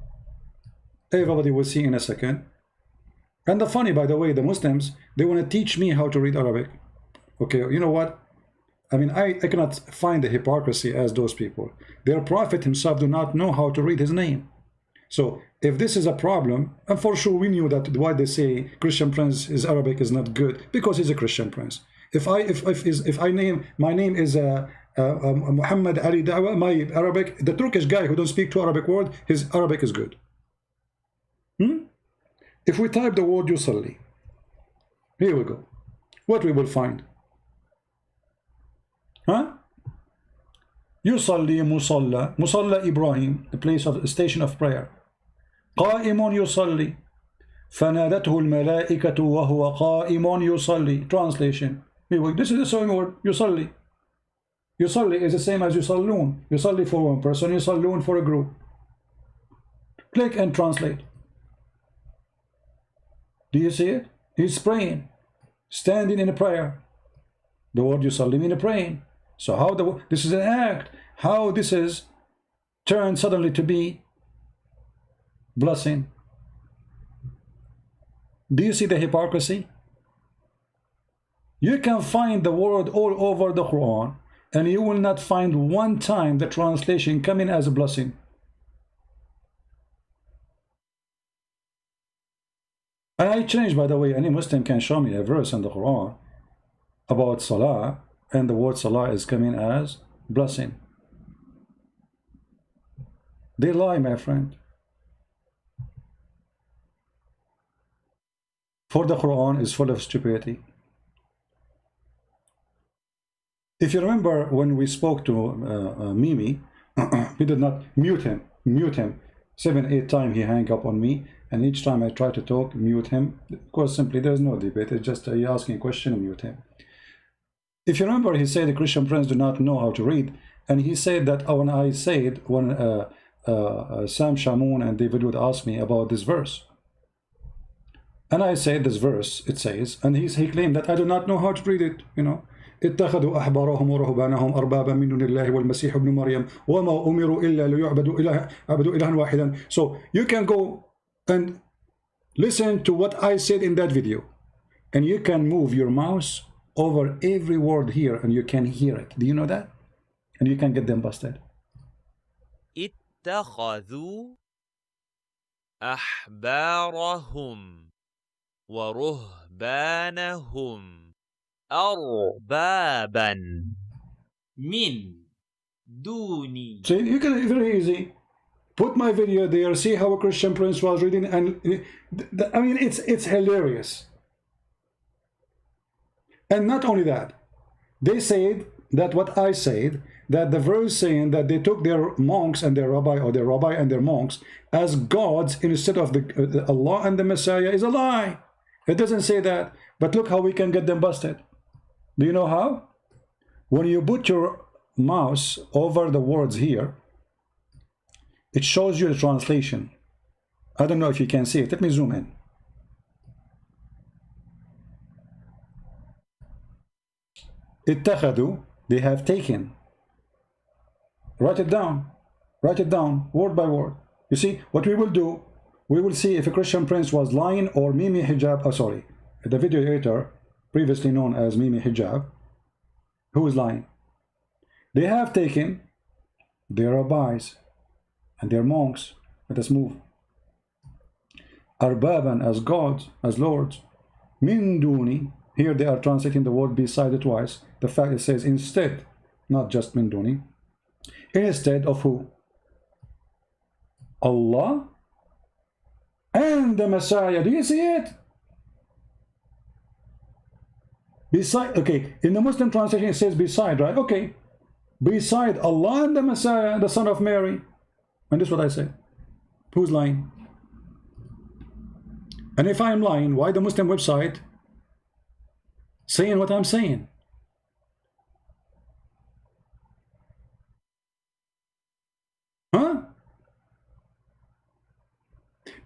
Everybody will see in a second. And the funny, by the way, the Muslims, they want to teach me how to read Arabic. Okay, you know what? I mean, I cannot find the hypocrisy as those people. Their Prophet himself do not know how to read his name. So if this is a problem, and for sure we knew that why they say Christian Prince, his Arabic is not good, because he's a Christian Prince. If my name is Muhammad Ali Dawa, my Arabic, the Turkish guy who don't speak two Arabic word, his Arabic is good. If we type the word yusalli, here we go. What we will find? Yusalli musalla, musalla Ibrahim, the place of station of prayer. قائم يصلي فنادته الملائكة وهو قائم يصلي. Translation. This is the same word, yusalli. Yusalli is the same as yusallun. Yusalli for one person, yusallun for a group. Click and translate. Do you see it? He's praying, standing in a prayer. The word yusalli means praying. So how this is an act. How this is turned suddenly to be blessing. Do you see the hypocrisy? You can find the word all over the Quran, and you will not find one time the translation coming as a blessing. And I changed, by the way, any Muslim can show me a verse in the Quran about Salah, and the word salah is coming as blessing. They lie, my friend. For the Quran is full of stupidity. If you remember when we spoke to Mimi, we did not mute him. 7-8 times he hang up on me, and each time I try to talk, mute him. Of course, simply there's no debate. It's just you asking a question and mute him. If you remember, he said the Christian friends do not know how to read, and he said that when I said when Sam Shamoun and David would ask me about this verse, and I said this verse, it says, and he claimed that I do not know how to read it, you know. اتخذوا أحبارهم ورهبانهم أربابا من دون الله والمسيح ابن مريم وما أمروا إلا ليعبدوا إلها واحدا. So you can go and listen to what I said in that video, and you can move your mouse over every word here and you can hear it. Do you know that? And you can get them busted. اتخذوا أحبارهم ورهبانهم أربابا من دوني. So you can, very easy, put my video there, see how a Christian prince was reading, and I mean it's hilarious. And not only that, they said that what I said, that the verse saying that they took their monks and their rabbi, or their rabbi and their monks, as gods instead of the Allah and the Messiah, is a lie. It doesn't say that. But look how we can get them busted. Do you know how? When you put your mouse over the words here, it shows you the translation. I don't know if you can see it. Let me zoom in. اتخذوا, they have taken. Write it down. Write it down, word by word. You see, what we will do, we will see if a Christian prince was lying or Mimi Hijab, the video editor, previously known as Mimi Hijab, who is lying. They have taken their rabbis and their monks. Let us move. Arbaban, as gods, as lords. Min duni, here they are translating the word beside it twice. The fact it says instead, not just min duni. Instead of who? Allah and the Messiah. Do you see it? Beside, okay, in the Muslim translation it says beside, right? Okay, beside Allah and the Messiah, the son of Mary. And this is what I say. Who's lying? And if I'm lying, why the Muslim website saying what I'm saying? Huh?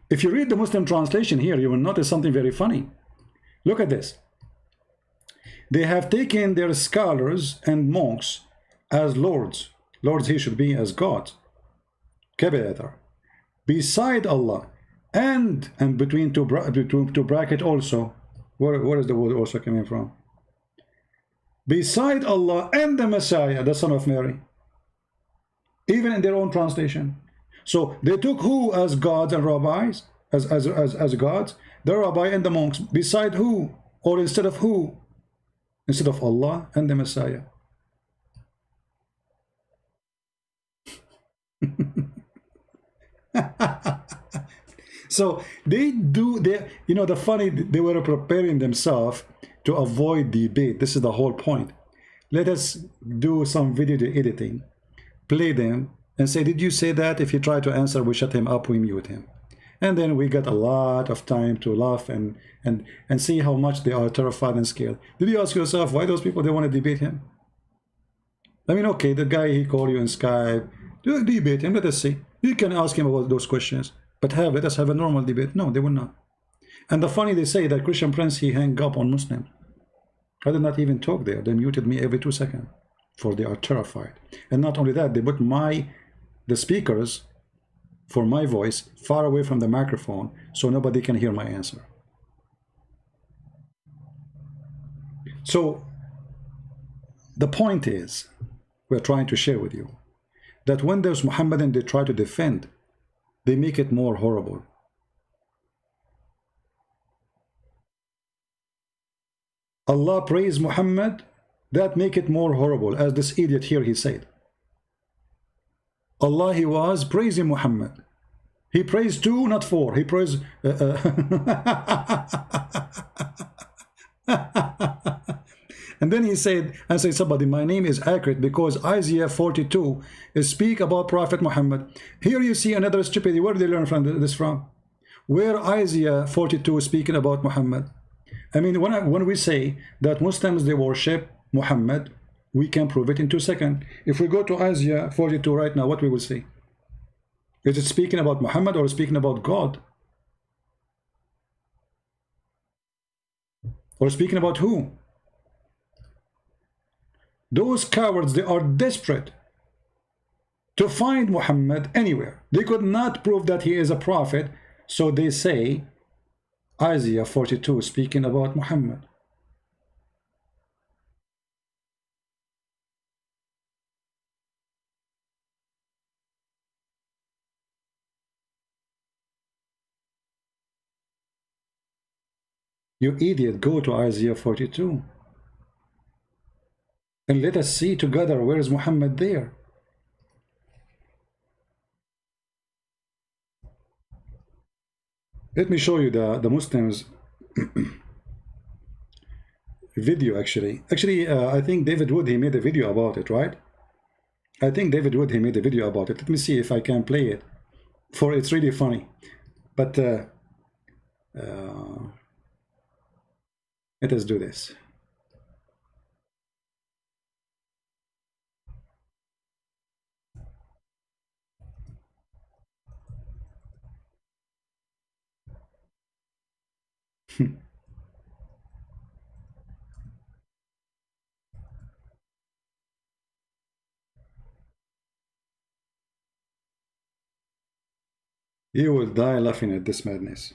If you read the Muslim translation here, you will notice something very funny. Look at this. They have taken their scholars and monks as lords. Lords here should be as gods. Beside Allah, and between two bracket also. Where is the word also coming from? Beside Allah and the Messiah, the son of Mary. Even in their own translation. So they took who as gods and rabbis, as gods? The rabbi and the monks. Beside who? Or instead of who? Instead of Allah and the Messiah. So they do, you know, the funny, they were preparing themselves to avoid debate. This is the whole point. Let us do some video editing, play them, and say, did you say that? If he tried to answer, we shut him up, we mute him. And then we got a lot of time to laugh and see how much they are terrified and scared. Did you ask yourself why those people, they want to debate him? I mean, okay, the guy, he called you in Skype, debate him, let us see. You can ask him about those questions, but let us have a normal debate. No, they will not. And the funny, they say that Christian Prince, he hang up on Muslim. I did not even talk there. They muted me every 2 seconds, for they are terrified. And not only that, they put the speakers for my voice far away from the microphone so nobody can hear my answer. So the point is, we're trying to share with you that when those Muhammadan, they try to defend, they make it more horrible. Allah praised Muhammad that make it more horrible, as this idiot here he said. Allah, he was praising Muhammad. He praised 2, not 4. He praised and then he said, and say somebody, my name is accurate because Isaiah 42 is speak about Prophet Muhammad. Here you see another stupidity. Where did they learn from this from? Where Isaiah 42 is speaking about Muhammad? I mean, when we say that Muslims, they worship Muhammad, we can prove it in 2 seconds. If we go to Isaiah 42 right now, what we will see? Is it speaking about Muhammad or speaking about God? Or speaking about who? Those cowards, they are desperate to find Muhammad anywhere. They could not prove that he is a prophet, so they say Isaiah 42 speaking about Muhammad. You idiot, go to Isaiah 42 and let us see together where is Muhammad there. Let me show you the Muslims video. Actually, I think David Wood, he made a video about it, right? I think David Wood, he made a video about it. Let me see if I can play it, for it's really funny. But let us do this. You will die laughing at this madness.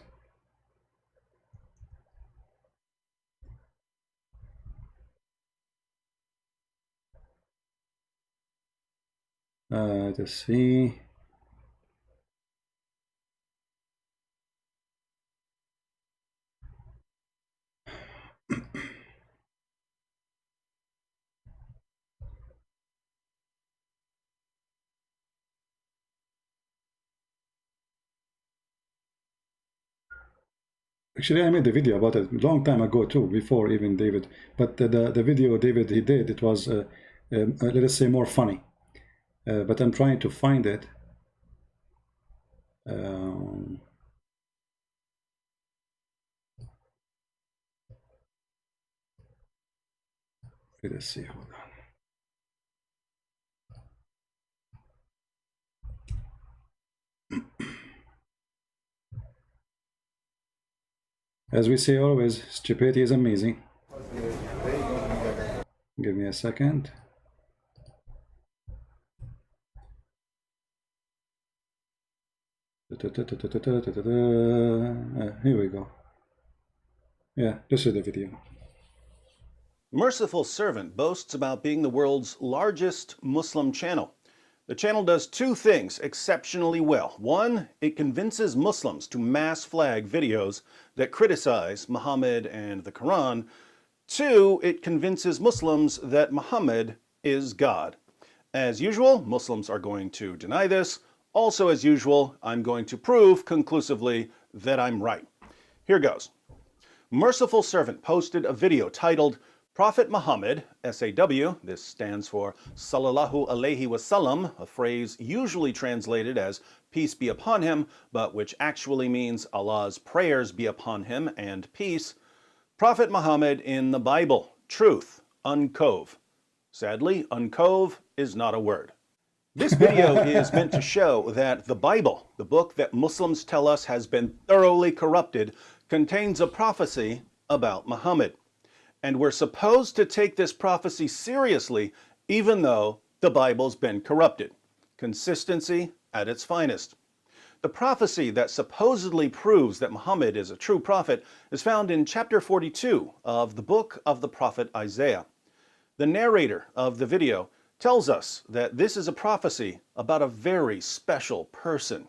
Let's see. Actually, I made a video about it a long time ago too, before even David. But the video David he did, it was let us say more funny. But I'm trying to find it. Let us see. Hold on. As we say always, stupidity is amazing. Give me a second. Here we go. Yeah, this is the video. Merciful Servant boasts about being the world's largest Muslim channel. The channel does 2 things exceptionally well. 1, it convinces Muslims to mass flag videos that criticize Muhammad and the Quran. 2, it convinces Muslims that Muhammad is God. As usual, Muslims are going to deny this. Also, as usual, I'm going to prove conclusively that I'm right. Here goes. Merciful Servant posted a video titled Prophet Muhammad, SAW, this stands for Sallallahu Alaihi Wasallam, a phrase usually translated as peace be upon him, but which actually means Allah's prayers be upon him and peace. Prophet Muhammad in the Bible, truth, uncove. Sadly, uncove is not a word. This video is meant to show that the Bible, the book that Muslims tell us has been thoroughly corrupted, contains a prophecy about Muhammad. And we're supposed to take this prophecy seriously, even though the Bible's been corrupted. Consistency at its finest. The prophecy that supposedly proves that Muhammad is a true prophet is found in chapter 42 of the book of the prophet Isaiah. The narrator of the video tells us that this is a prophecy about a very special person.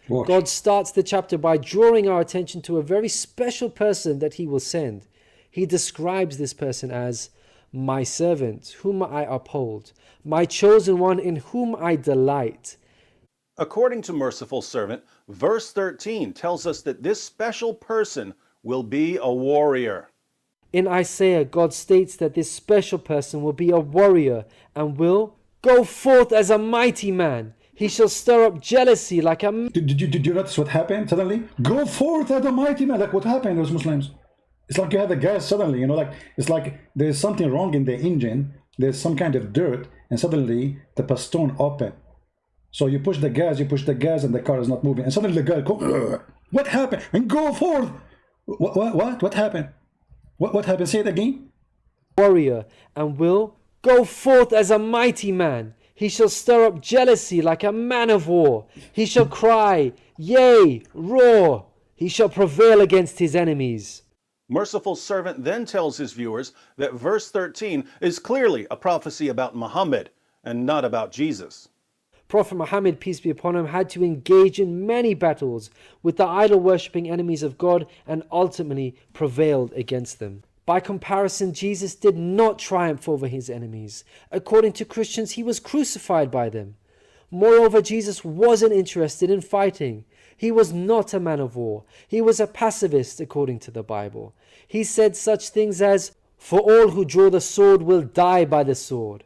Watch. God starts the chapter by drawing our attention to a very special person that he will send. He describes this person as my servant, whom I uphold, my chosen one in whom I delight. According to Merciful Servant, verse 13 tells us that this special person will be a warrior. In Isaiah, God states that this special person will be a warrior and will go forth as a mighty man. He shall stir up jealousy like a... Did you notice what happened suddenly? Go forth as a mighty man. Like what happened, those Muslims? It's like you have a gas suddenly, you know, like it's like there's something wrong in the engine. There's some kind of dirt, and suddenly the piston open. So you push the gas, and the car is not moving. And suddenly the guy goes, what happened? And go forth. What happened? What happened? Say it again. Warrior and will go forth as a mighty man. He shall stir up jealousy like a man of war. He shall cry, yea, roar. He shall prevail against his enemies. Merciful Servant then tells his viewers that verse 13 is clearly a prophecy about Muhammad and not about Jesus. Prophet Muhammad, peace be upon him, had to engage in many battles with the idol-worshipping enemies of God and ultimately prevailed against them. By comparison, Jesus did not triumph over his enemies. According to Christians, he was crucified by them. Moreover, Jesus wasn't interested in fighting. He was not a man of war. He was a pacifist, according to the Bible. He said such things as, "For all who draw the sword will die by the sword,"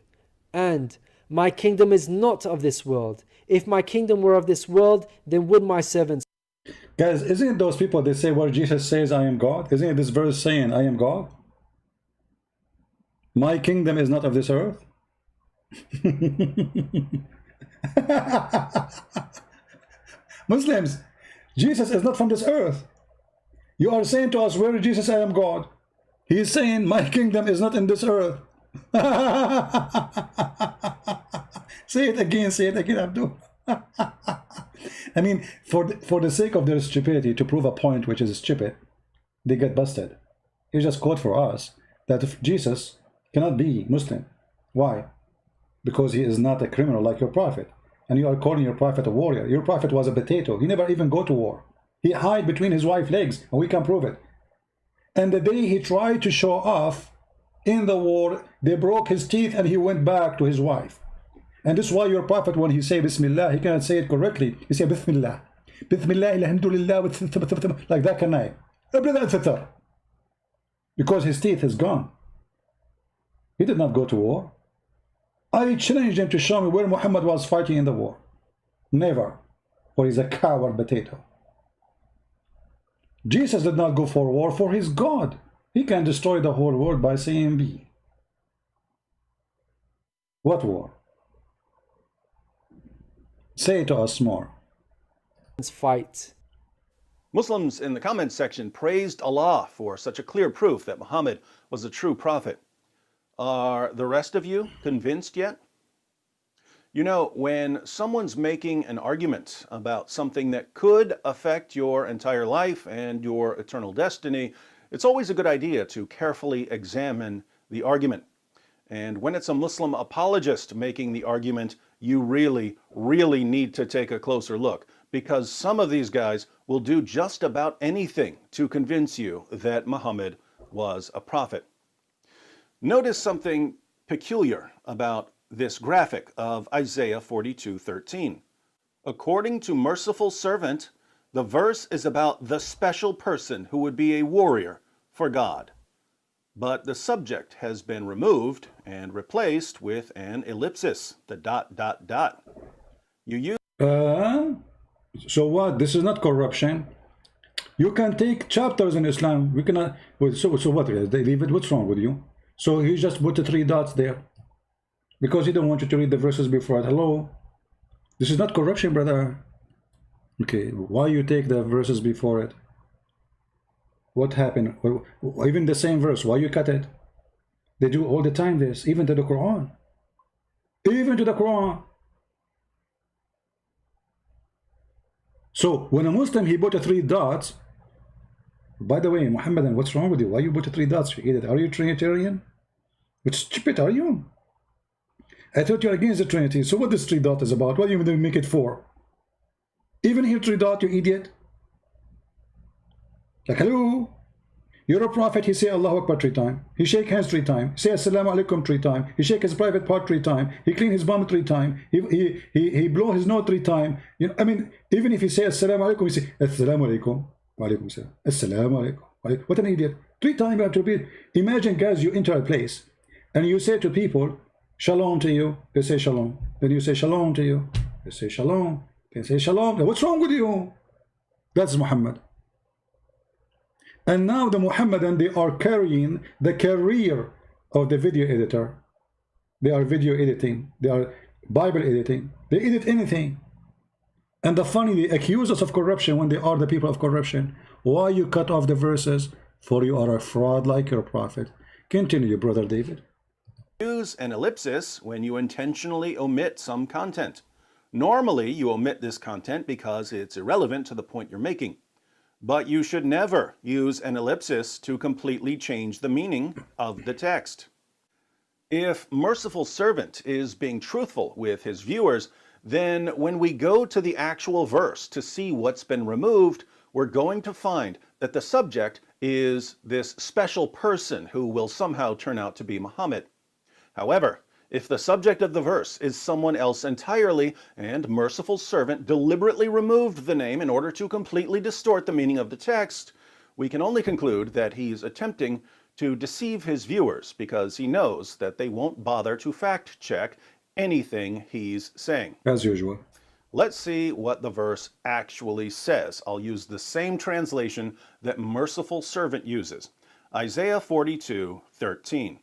and "My kingdom is not of this world. If my kingdom were of this world, then would my servants..." Guys, isn't it those people that say where Jesus says, I am God? Isn't it this verse saying, I am God? My kingdom is not of this earth. Muslims, Jesus is not from this earth. You are saying to us, where is Jesus, I am God? He is saying, my kingdom is not in this earth. Say it again, Abdul. I mean, for the sake of their stupidity, to prove a point which is stupid, they get busted. He just quote for us that if Jesus cannot be Muslim. Why? Because he is not a criminal like your prophet. And you are calling your prophet a warrior. Your prophet was a potato. He never even go to war. He hide between his wife's legs, and we can prove it. And the day he tried to show off in the war, they broke his teeth and he went back to his wife. And this is why your prophet, when he say Bismillah, he cannot say it correctly. He say Bismillah. Bismillah, alhamdulillah, like that can I. Because his teeth is gone. He did not go to war. I challenged him to show me where Muhammad was fighting in the war. Never. For he's a coward potato. Jesus did not go for war, for his God. He can destroy the whole world by saying be. What war? Say it to us more. Fight. Muslims in the comments section praised Allah for such a clear proof that Muhammad was a true prophet. Are the rest of you convinced yet? You know, when someone's making an argument about something that could affect your entire life and your eternal destiny, it's always a good idea to carefully examine the argument. And when it's a Muslim apologist making the argument, you really, really need to take a closer look, because some of these guys will do just about anything to convince you that Muhammad was a prophet. Notice something peculiar about this graphic of Isaiah 42:13. According to Merciful Servant, the verse is about the special person who would be a warrior for God. But the subject has been removed and replaced with an ellipsis, the ... You use... So what? This is not corruption. You can take chapters in Islam. We cannot... So what? They leave it? What's wrong with you? So he just put the 3 dots there. Because he don't want you to read the verses before it. Hello? This is not corruption, brother. Okay, why you take the verses before it? What happened? Even the same verse, why you cut it? They do all the time this, even to the Quran. Even to the Quran. So when a Muslim, he put the 3 dots. By the way, Muhammadan, what's wrong with you? Why you put the 3 dots? Are you Trinitarian? What stupid are you? I thought you're against the Trinity. So what this 3 dot is about? What do you make it for? Even here 3 dot, you idiot. Like, hello? You're a prophet, he say Allahu Akbar 3 times. He shake hands 3 times. He say Assalamu alaikum 3 times. He shake his private part 3 times. He clean his bum 3 times. He blow his nose 3 times. You know, I mean, even if he say Assalamu alaikum, he say Assalamu alaikum. Wa alaikum salam. Assalamu alaikum. What an idiot. 3 times you have to repeat. Imagine, guys, you enter a place and you say to people, Shalom to you. They say Shalom. Then you say Shalom to you. They say Shalom. They say Shalom. What's wrong with you? That's Muhammad. And now the Muhammadan, they are carrying the career of the video editor. They are video editing. They are Bible editing. They edit anything. And the funny, they accuse us of corruption when they are the people of corruption. Why you cut off the verses? For you are a fraud like your prophet. Continue, brother David. Use an ellipsis when you intentionally omit some content. Normally, you omit this content because it's irrelevant to the point you're making. But you should never use an ellipsis to completely change the meaning of the text. If Merciful Servant is being truthful with his viewers, then when we go to the actual verse to see what's been removed, we're going to find that the subject is this special person who will somehow turn out to be Muhammad. However, if the subject of the verse is someone else entirely, and Merciful Servant deliberately removed the name in order to completely distort the meaning of the text, we can only conclude that he's attempting to deceive his viewers because he knows that they won't bother to fact-check anything he's saying. As usual. Let's see what the verse actually says. I'll use the same translation that Merciful Servant uses. Isaiah 42:13.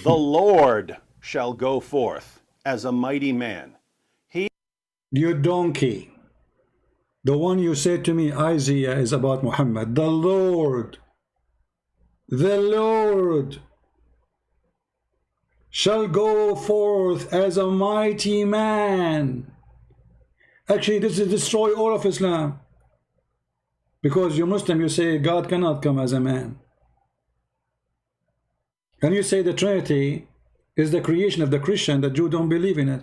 The Lord shall go forth as a mighty man. You donkey. The one you said to me, Isaiah, is about Muhammad. The Lord shall go forth as a mighty man. Actually, this is destroy all of Islam. Because you're Muslim, you say God cannot come as a man. And you say the Trinity is the creation of the Christian, the Jew don't believe in it.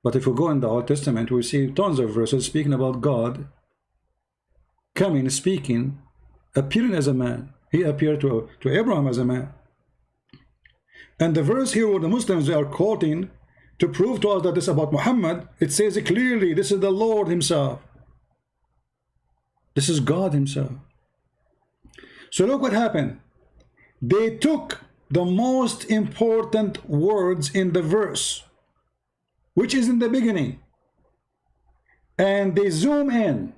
But if we go in the Old Testament, we see tons of verses speaking about God coming, speaking, appearing as a man. He appeared to Abraham as a man. And the verse here where the Muslims are quoting to prove to us that this is about Muhammad, it says it clearly, this is the Lord himself. This is God himself. So look what happened. They took the most important words in the verse, which is in the beginning, and they zoom in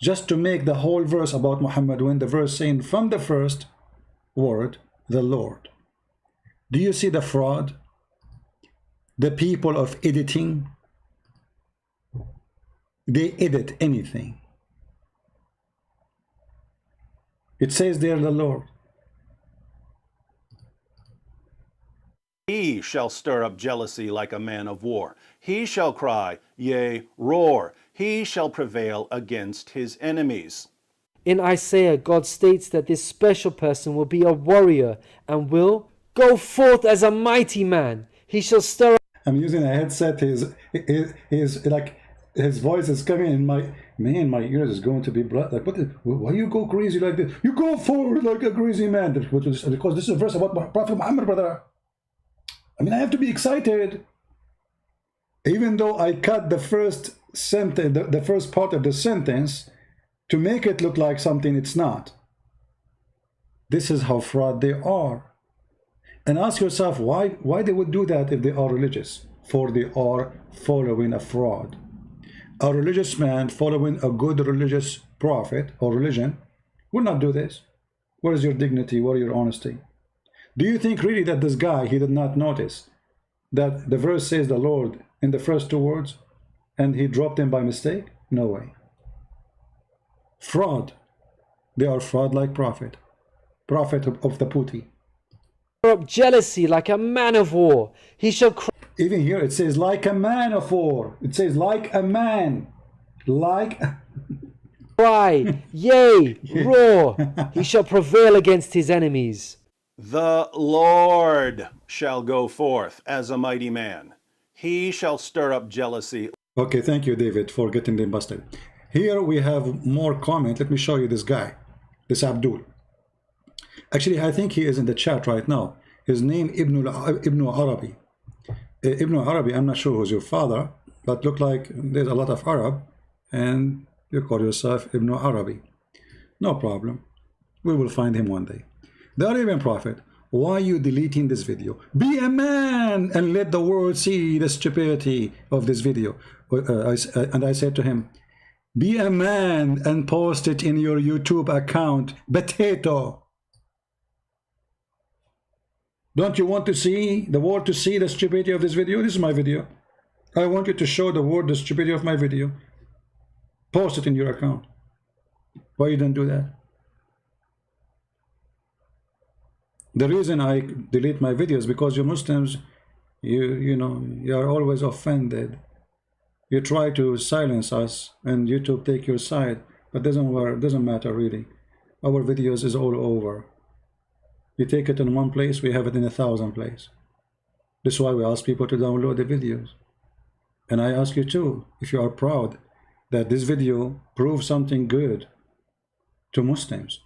just to make the whole verse about Muhammad, when the verse saying from the first word, the Lord. Do you see the fraud? The people of editing, they edit anything. It says there the Lord. He shall stir up jealousy like a man of war. He shall cry, yea, roar. He shall prevail against his enemies. In Isaiah, God states that this special person will be a warrior and will go forth as a mighty man. He shall stir up. I'm using a headset. His like his voice is coming in my my ears is going to be blood. Like why you go crazy like this? You go forward like a crazy man. Because this is a verse about Prophet Muhammad, brother. I mean, I have to be excited. Even though I cut the first sentence, the first part of the sentence, to make it look like something it's not. This is how fraud they are. And ask yourself why they would do that if they are religious. For they are following a fraud. A religious man following a good religious prophet or religion will not do this. Where is your dignity? Where is your honesty? Do you think really that this guy, he did not notice that the verse says the Lord in the first two words and he dropped them by mistake? No way. Fraud. They are fraud like prophet. Prophet of the Puti. Up jealousy like a man of war. He shall cry. Even here it says like a man of war. It says like a man. Like Cry, yea, roar. He shall prevail against his enemies. The Lord shall go forth as a mighty man. He shall stir up jealousy. Okay, thank you, David, for getting them busted. Here we have more comment. Let me show you this guy. this Abdul. Actually, I think he is in the chat right now. His name Ibn Arabi. Ibn Arabi, I'm not sure who's your father, but look like there's a lot of Arab, and you call yourself Ibn Arabi. No problem. We will find him one day. The Arabian Prophet, why are you deleting this video? Be a man and let the world see the stupidity of this video. And I said to him, be a man and post it in your YouTube account, potato. Don't you want to see the world to see the stupidity of this video? This is my video. I want you to show the world the stupidity of my video. Post it in your account. Why you don't do that? The reason I delete my videos because you Muslims, you know, you are always offended. You try to silence us and YouTube take your side, but doesn't work, doesn't matter really. Our videos is all over. We take it in one place, we have it in 1,000 places. This is why we ask people to download the videos. And I ask you too, if you are proud that this video proves something good to Muslims.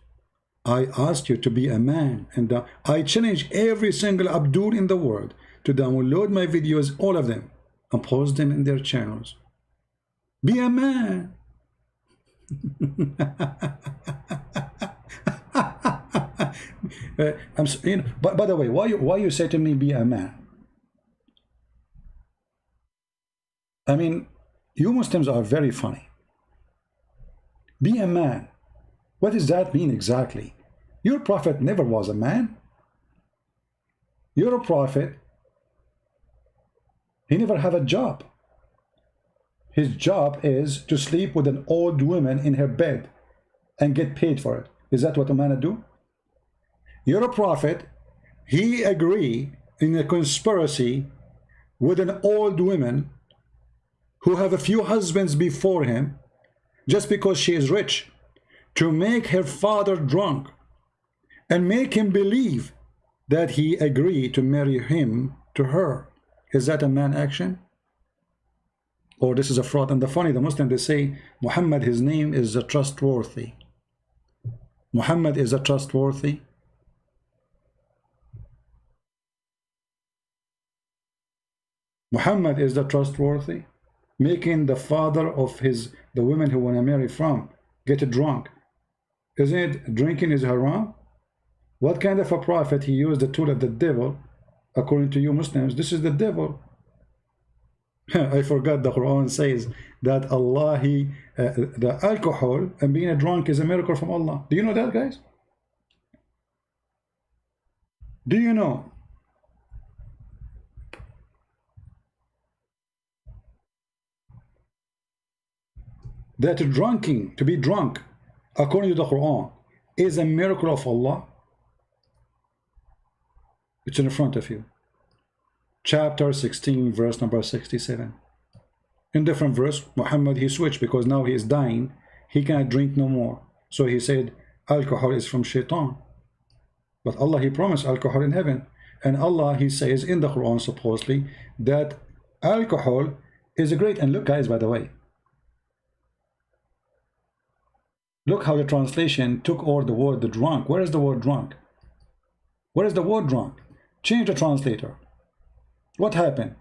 I asked you to be a man, and I challenge every single Abdul in the world to download my videos, all of them, and post them in their channels. Be a man. You know, by the way, why you say to me, be a man? I mean, you Muslims are very funny. Be a man. What does that mean exactly? Your prophet never was a man. Your prophet, he never had a job. His job is to sleep with an old woman in her bed and get paid for it. Is that what a man do? Your prophet, he agree in a conspiracy with an old woman who have a few husbands before him just because she is rich, to make her father drunk and make him believe that he agreed to marry him to her. Is that a man action? Or this is a fraud? And the funny, the Muslim, they say Muhammad, his name is a trustworthy. Muhammad is a trustworthy. Muhammad is the trustworthy, making the father of the women who want to marry from get drunk. Isn't it drinking is haram? What kind of a prophet he used the tool of the devil? According to you Muslims, this is the devil. I forgot the Quran says that Allah, the alcohol and being a drunk is a miracle from Allah. Do you know that, guys? Do you know that drinking, to be drunk, according to the Quran, is a miracle of Allah? It's in front of you. Chapter 16, verse number 67. In different verse, Muhammad, he switched because now he is dying. He cannot drink no more. So he said, alcohol is from shaitan. But Allah, he promised alcohol in heaven. And Allah, he says in the Quran, supposedly, that alcohol is a great... And look, guys, by the way, look how the translation took all the word the drunk. Where is the word drunk? Where is the word drunk? Change the translator. What happened?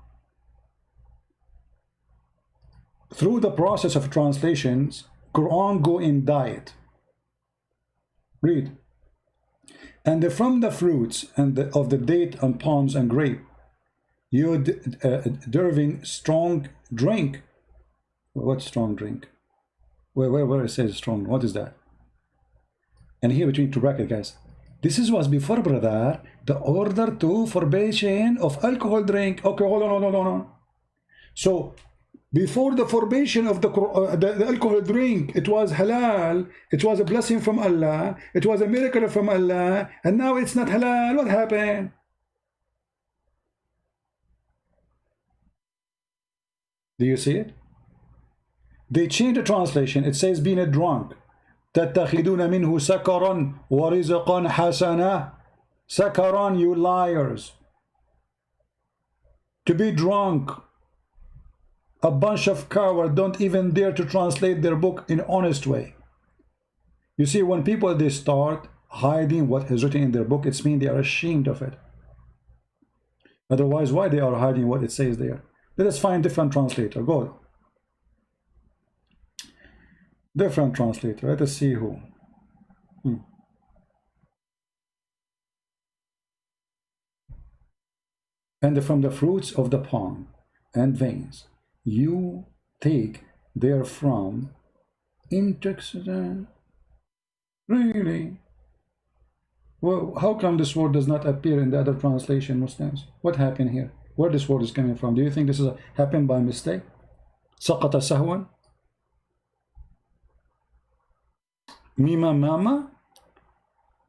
Through the process of translations, Quran go in diet. Read. And from the fruits and of the date and palms and grape, you derving strong drink. What strong drink? Where it says strong, what is that? And here between two brackets, guys, this was before, brother, the order to forbidden of alcohol drink. Okay, hold on. So before the forbidden of the alcohol drink, it was halal, it was a blessing from Allah, it was a miracle from Allah, and now it's not halal. What happened? Do you see it? They changed the translation. It says being a drunk. تَتَّخِذُونَ مِنْهُ سَكَرًا وَرِزْقًا حَسَنًا. Sakaran, you liars. To be drunk. A bunch of cowards don't even dare to translate their book in honest way. You see, when people, they start hiding what is written in their book, it's mean they are ashamed of it. Otherwise, why they are hiding what it says there? Let us find different translator. Go. Different translator. Let us see who. And from the fruits of the palm and veins, you take therefrom intoxicant. Really? Well, how come this word does not appear in the other translation, Muslims? What happened here? Where this word is coming from? Do you think this is happened by mistake? سقط سهوا? Nima mama?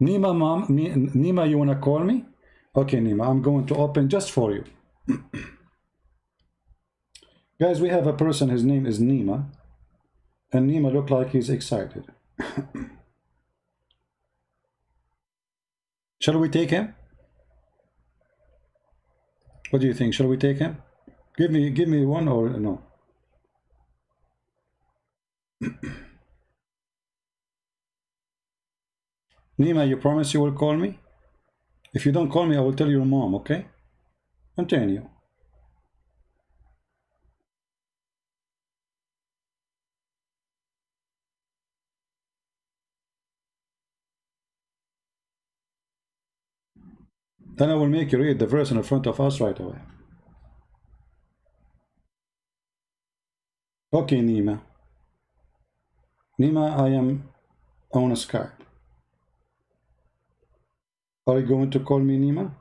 Nima mama? Nima, you wanna call me? Okay, Nima, I'm going to open just for you. Guys, we have a person, his name is Nima, and Nima look like he's excited. Shall we take him? What do you think? Shall we take him? Give me one or no? Nima, you promise you will call me? If you don't call me, I will tell your mom, okay? I'm telling you. Then I will make you read the verse in front of us right away. Okay, Nima. Nima, I am on Skype. Are you going to call me, Nima?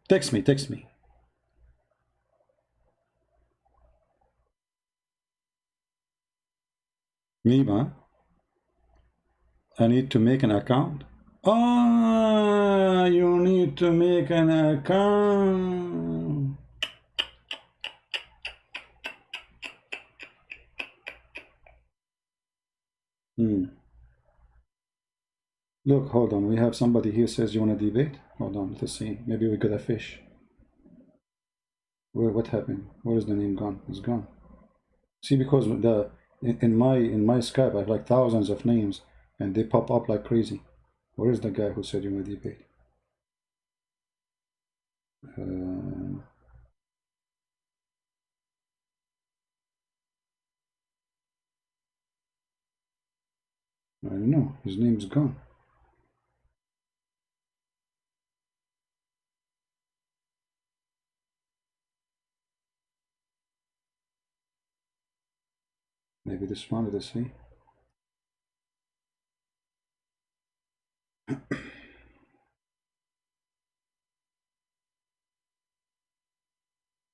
Text me, text me. Nima, I need to make an account. Ah, you need to make an account. Look, hold on. We have somebody here says you want to debate. Hold on, let's see. Maybe we got a fish. Where? What happened? Where is the name gone? It's gone. See, because the in my Skype I have like thousands of names and they pop up like crazy. Where is the guy who said you want to debate? I don't know. His name's gone. Maybe this one, let's see.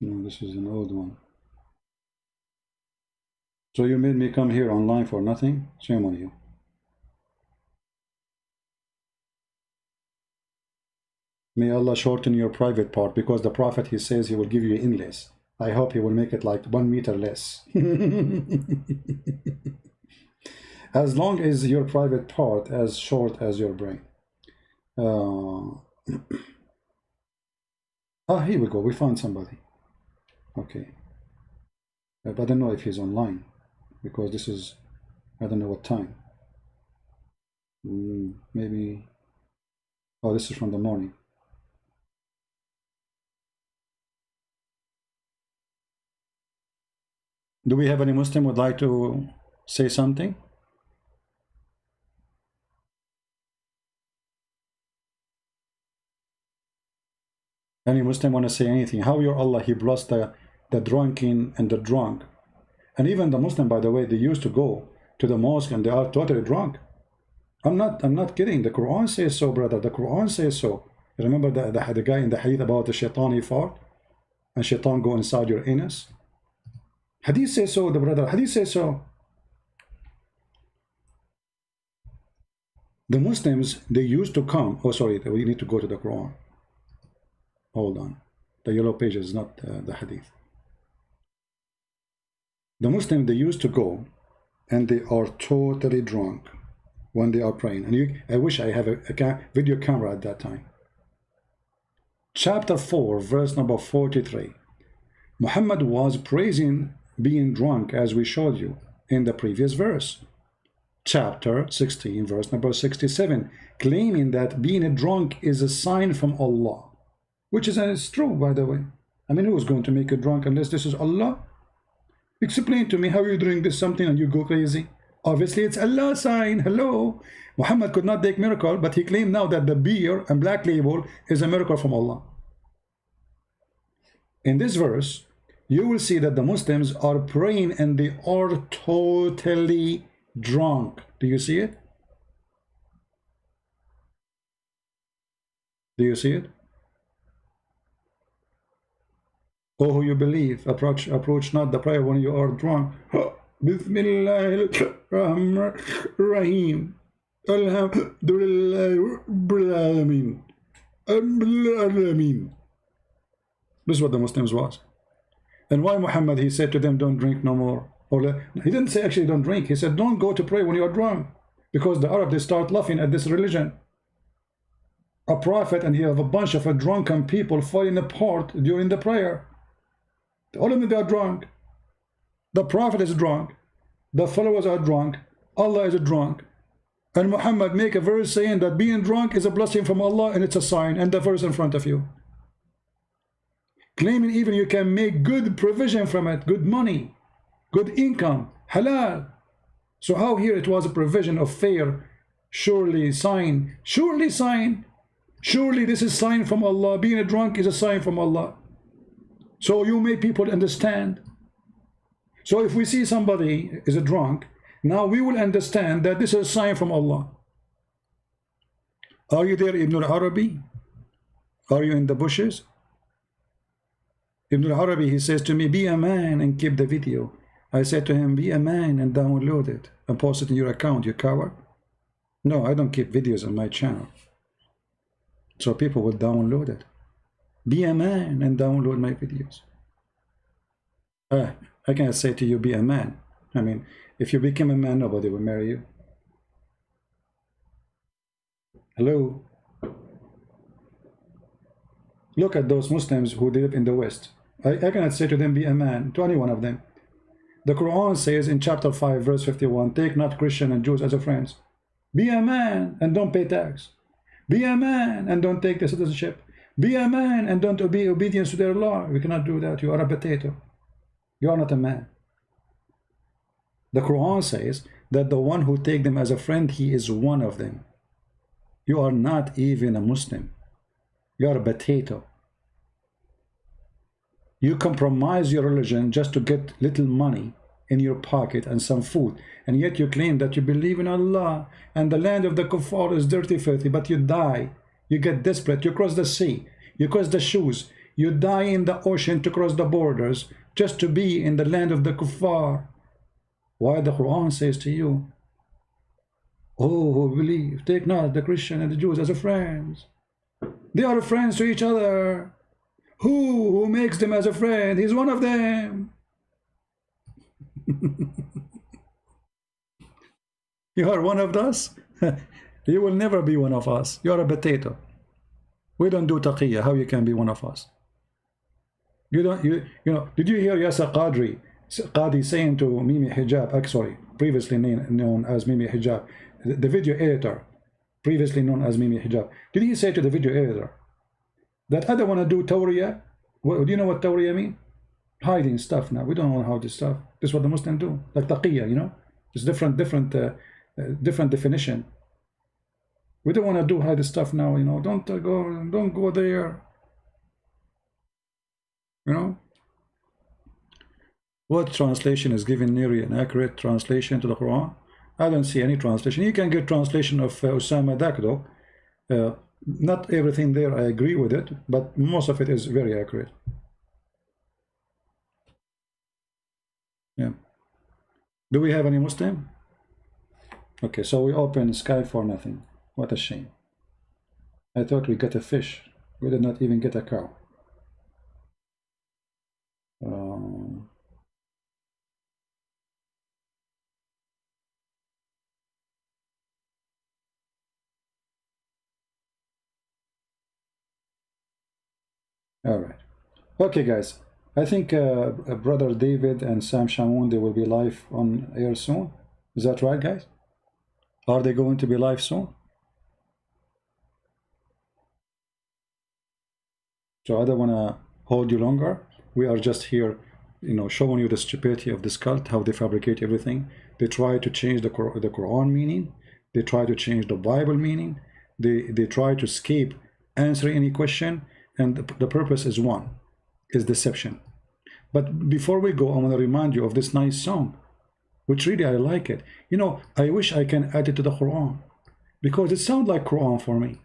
No, this is an old one. So you made me come here online for nothing? Shame on you. May Allah shorten your private part, because the Prophet, he says he will give you English. I hope he will make it like 1 meter less. As long as your private part as short as your brain. Here we go. We found somebody. Okay. But I don't know if he's online, because this is, I don't know what time. Maybe, oh, this is from the morning. Do we have any Muslim would like to say something? Any Muslim want to say anything? How your Allah, he blessed the drunken and the drunk. And even the Muslim, by the way, they used to go to the mosque and they are totally drunk. I'm not kidding. The Quran says so, brother. The Quran says so. You remember the guy in the hadith about the shaitan, he fought? And shaitan go inside your anus? Hadith says so, the brother. Hadith says so. The Muslims, they used to come. Oh, sorry, we need to go to the Quran. Hold on. The yellow page is not the hadith. The Muslims, they used to go and they are totally drunk when they are praying. And I wish I have a video camera at that time. Chapter 4, verse number 43. Muhammad was praising being drunk, as we showed you in the previous verse. chapter 16, verse number 67, claiming that being drunk is a sign from Allah, which is true, by the way. I mean, who's going to make you drunk unless this is Allah? Explain to me how you drink this something and you go crazy. Obviously, it's Allah's sign. Hello. Muhammad could not take miracle, but he claimed now that the beer and black label is a miracle from Allah. In this verse, you will see that the Muslims are praying and they are totally drunk. Do you see it? Do you see it? Oh, who you believe, approach not the prayer when you are drunk. Bismillahirrahmanirrahim. Alhamdulillah Rabbil Alameen. This is what the Muslims was. And why Muhammad, he said to them, don't drink no more. Or he didn't say actually don't drink. He said don't go to pray when you are drunk. Because the Arabs, they start laughing at this religion. A prophet and he have a bunch of drunken people falling apart during the prayer. All of them, they are drunk. The prophet is drunk. The followers are drunk. Allah is drunk. And Muhammad make a verse saying that being drunk is a blessing from Allah and it's a sign. And the verse in front of you. Claiming even you can make good provision from it, good money, good income, halal. So how here it was a provision of fair, surely sign, surely sign, surely this is sign from Allah. Being a drunk is a sign from Allah. So you make people understand. So if we see somebody is a drunk, now we will understand that this is a sign from Allah. Are you there, Ibn al-Arabi? Are you in the bushes? Ibn al-Arabi, he says to me, be a man and keep the video. I said to him, be a man and download it and post it in your account, you coward. No, I don't keep videos on my channel. So people will download it. Be a man and download my videos. I cannot say to you, be a man. I mean, if you become a man, nobody will marry you. Hello? Look at those Muslims who live in the West. I cannot say to them, be a man, to any one of them. The Quran says in chapter 5, verse 51, take not Christian and Jews as your friends. Be a man and don't pay tax. Be a man and don't take the citizenship. Be a man and don't obey obedience to their law. We cannot do that. You are a potato. You are not a man. The Quran says that the one who take them as a friend, he is one of them. You are not even a Muslim. You are a potato. You compromise your religion just to get little money in your pocket and some food, and yet you claim that you believe in Allah and the land of the kuffar is dirty, filthy, but you die. You get desperate, you cross the sea, you cross the shoes, you die in the ocean to cross the borders just to be in the land of the kuffar. Why the Quran says to you, oh, who believe, take not the Christian and the Jews as a friends. They are friends to each other. Who makes them as a friend? He's one of them. You are one of us? You will never be one of us. You are a potato. We don't do taqiyya. How you can be one of us? You don't. You know. Did you hear Yasser Qadi saying to Mimi Hijab? Sorry, previously known as Mimi Hijab, the video editor, previously known as Mimi Hijab. Did he say to the video editor that I don't want to do tawriya? Do you know what tawriya mean? Hiding stuff now. We don't know how this stuff. This is what the Muslims do. Like taqiyya, you know. It's different definition. We don't want to do hide stuff now, you know. Don't go there. You know. What translation is given nearly an accurate translation to the Quran? I don't see any translation. You can get translation of Osama Dakdo. Not everything there I agree with it, but most of it is very accurate. Yeah. Do we have any Muslim? Okay, so we open sky for nothing. What a shame. I thought we got a fish. We did not even get a cow. All right. Okay, guys. I think Brother David and Sam Shamoun, they will be live on air soon. Is that right, guys? Are they going to be live soon? So I don't want to hold you longer. We are just here, you know, showing you the stupidity of this cult, how they fabricate everything. They try to change the Quran meaning. They try to change the Bible meaning. They try to escape answering any question. And the purpose is one, is deception. But before we go, I want to remind you of this nice song, which really I like it. You know, I wish I can add it to the Quran, because it sounds like Quran for me.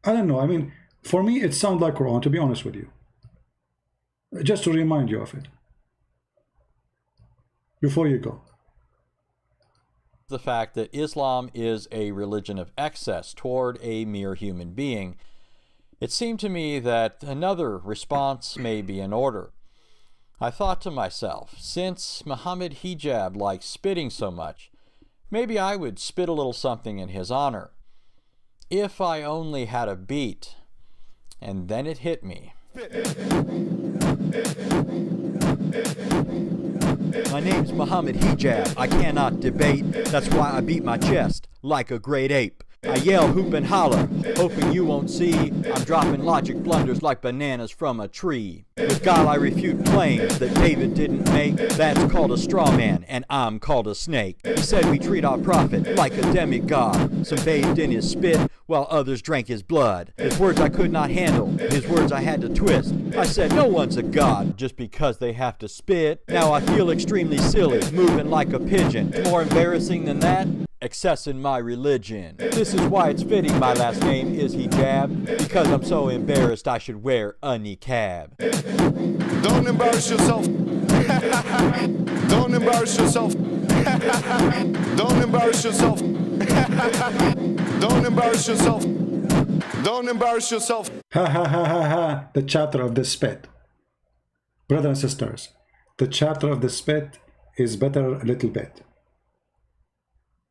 I don't know. I mean, for me, it sounds like Quran, to be honest with you. Just to remind you of it. Before you go. The fact that Islam is a religion of excess toward a mere human being, it seemed to me that another response may be in order. I thought to myself, since Muhammad Hijab likes spitting so much, maybe I would spit a little something in his honor. If I only had a beat. And then it hit me. My name's Muhammad Hijab. I cannot debate. That's why I beat my chest like a great ape. I yell, hoop and holler, hoping you won't see. I'm dropping logic blunders like bananas from a tree. With God I refute claims that David didn't make. That's called a straw man, and I'm called a snake. He said we treat our prophet like a demigod. Some bathed in his spit, while others drank his blood. His words I could not handle, his words I had to twist. I said no one's a god just because they have to spit. Now I feel extremely silly, moving like a pigeon. More embarrassing than that? Excess in my religion. This is why it's fitting my last name is Hijab, because I'm so embarrassed I should wear a niqab. Don't embarrass yourself. Don't embarrass yourself. Don't embarrass yourself. Don't embarrass yourself. Don't embarrass yourself. Ha ha ha ha ha. The chapter of the spit. Brothers and sisters, the chapter of the spit is better a little bit.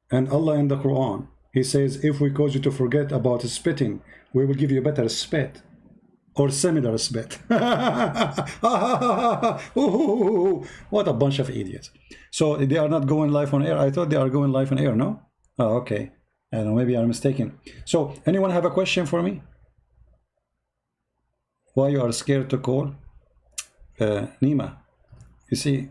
And Allah in the Quran, He says, if we cause you to forget about spitting, we will give you a better spit. Or similar spit. What a bunch of idiots. So they are not going live on air. I thought they are going live on air, no? Oh, okay. I don't know, maybe I'm mistaken. So anyone have a question for me? Why you are scared to call? Nima, you see,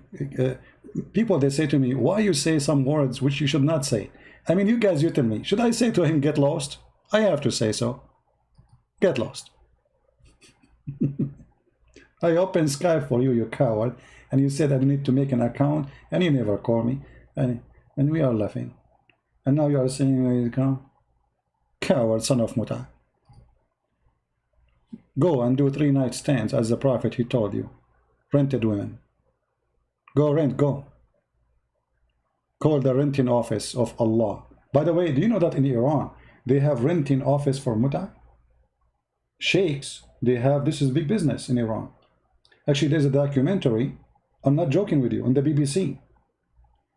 people, they say to me, why you say some words which you should not say? I mean, you guys, you tell me, should I say to him, get lost? I have to say so. Get lost. I opened Skype for you, you coward, and you said I need to make an account, and you never call me, and we are laughing. And now you are saying, coward, son of Muta. Go and do 3 night stands as the prophet he told you. Rented women. Go rent, go. Call the renting office of Allah. By the way, do you know that in Iran, they have renting office for Muta? Sheikhs, they have, this is big business in Iran. Actually, there's a documentary, I'm not joking with you, on the BBC.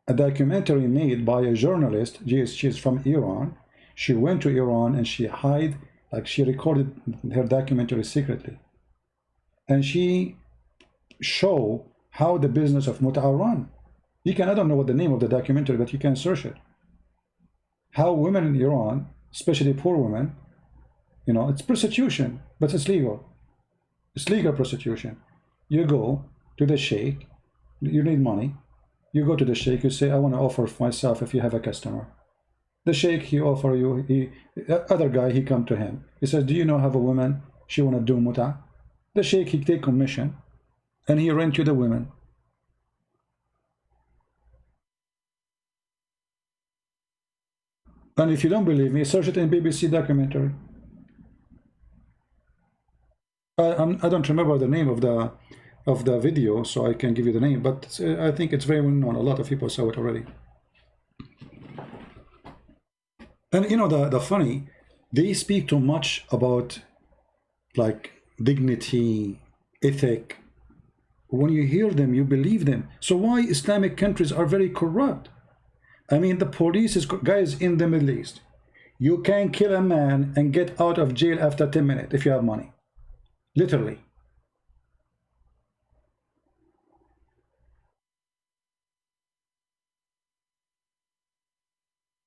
A documentary made by a journalist, she's from Iran. She went to Iran and she she recorded her documentary secretly. And she showed how the business of Muta run. You can, I don't know what the name of the documentary, but you can search it. How women in Iran, especially poor women, you know, it's prostitution, but it's legal. It's legal prostitution. You go to the sheikh, you need money. You go to the sheikh, you say, I want to offer myself if you have a customer. The sheikh, he offer you, other guy, he come to him. He says, do you know have a woman, she want to do muta? The sheikh, he take commission, and he rent you the women. And if you don't believe me, search it in BBC documentary. I don't remember the name of the video, so I can give you the name, but I think it's very well known. A lot of people saw it already. And you know, the funny, they speak too much about like dignity, ethic. When you hear them, you believe them. So why Islamic countries are very corrupt? I mean, the police is, guys, in the Middle East, you can kill a man and get out of jail after 10 minutes if you have money. Literally.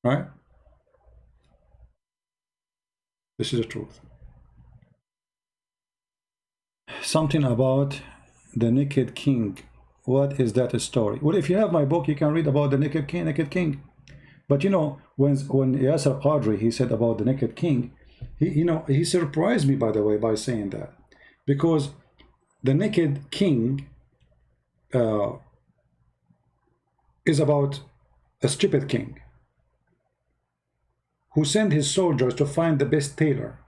Right? This is the truth. Something about the naked king. What is that a story? Well, if you have my book, you can read about the naked king. But you know, when Yasser Qadri, he said about the naked king, he surprised me, by the way, by saying that, because the naked king is about a stupid king who sent his soldiers to find the best tailor,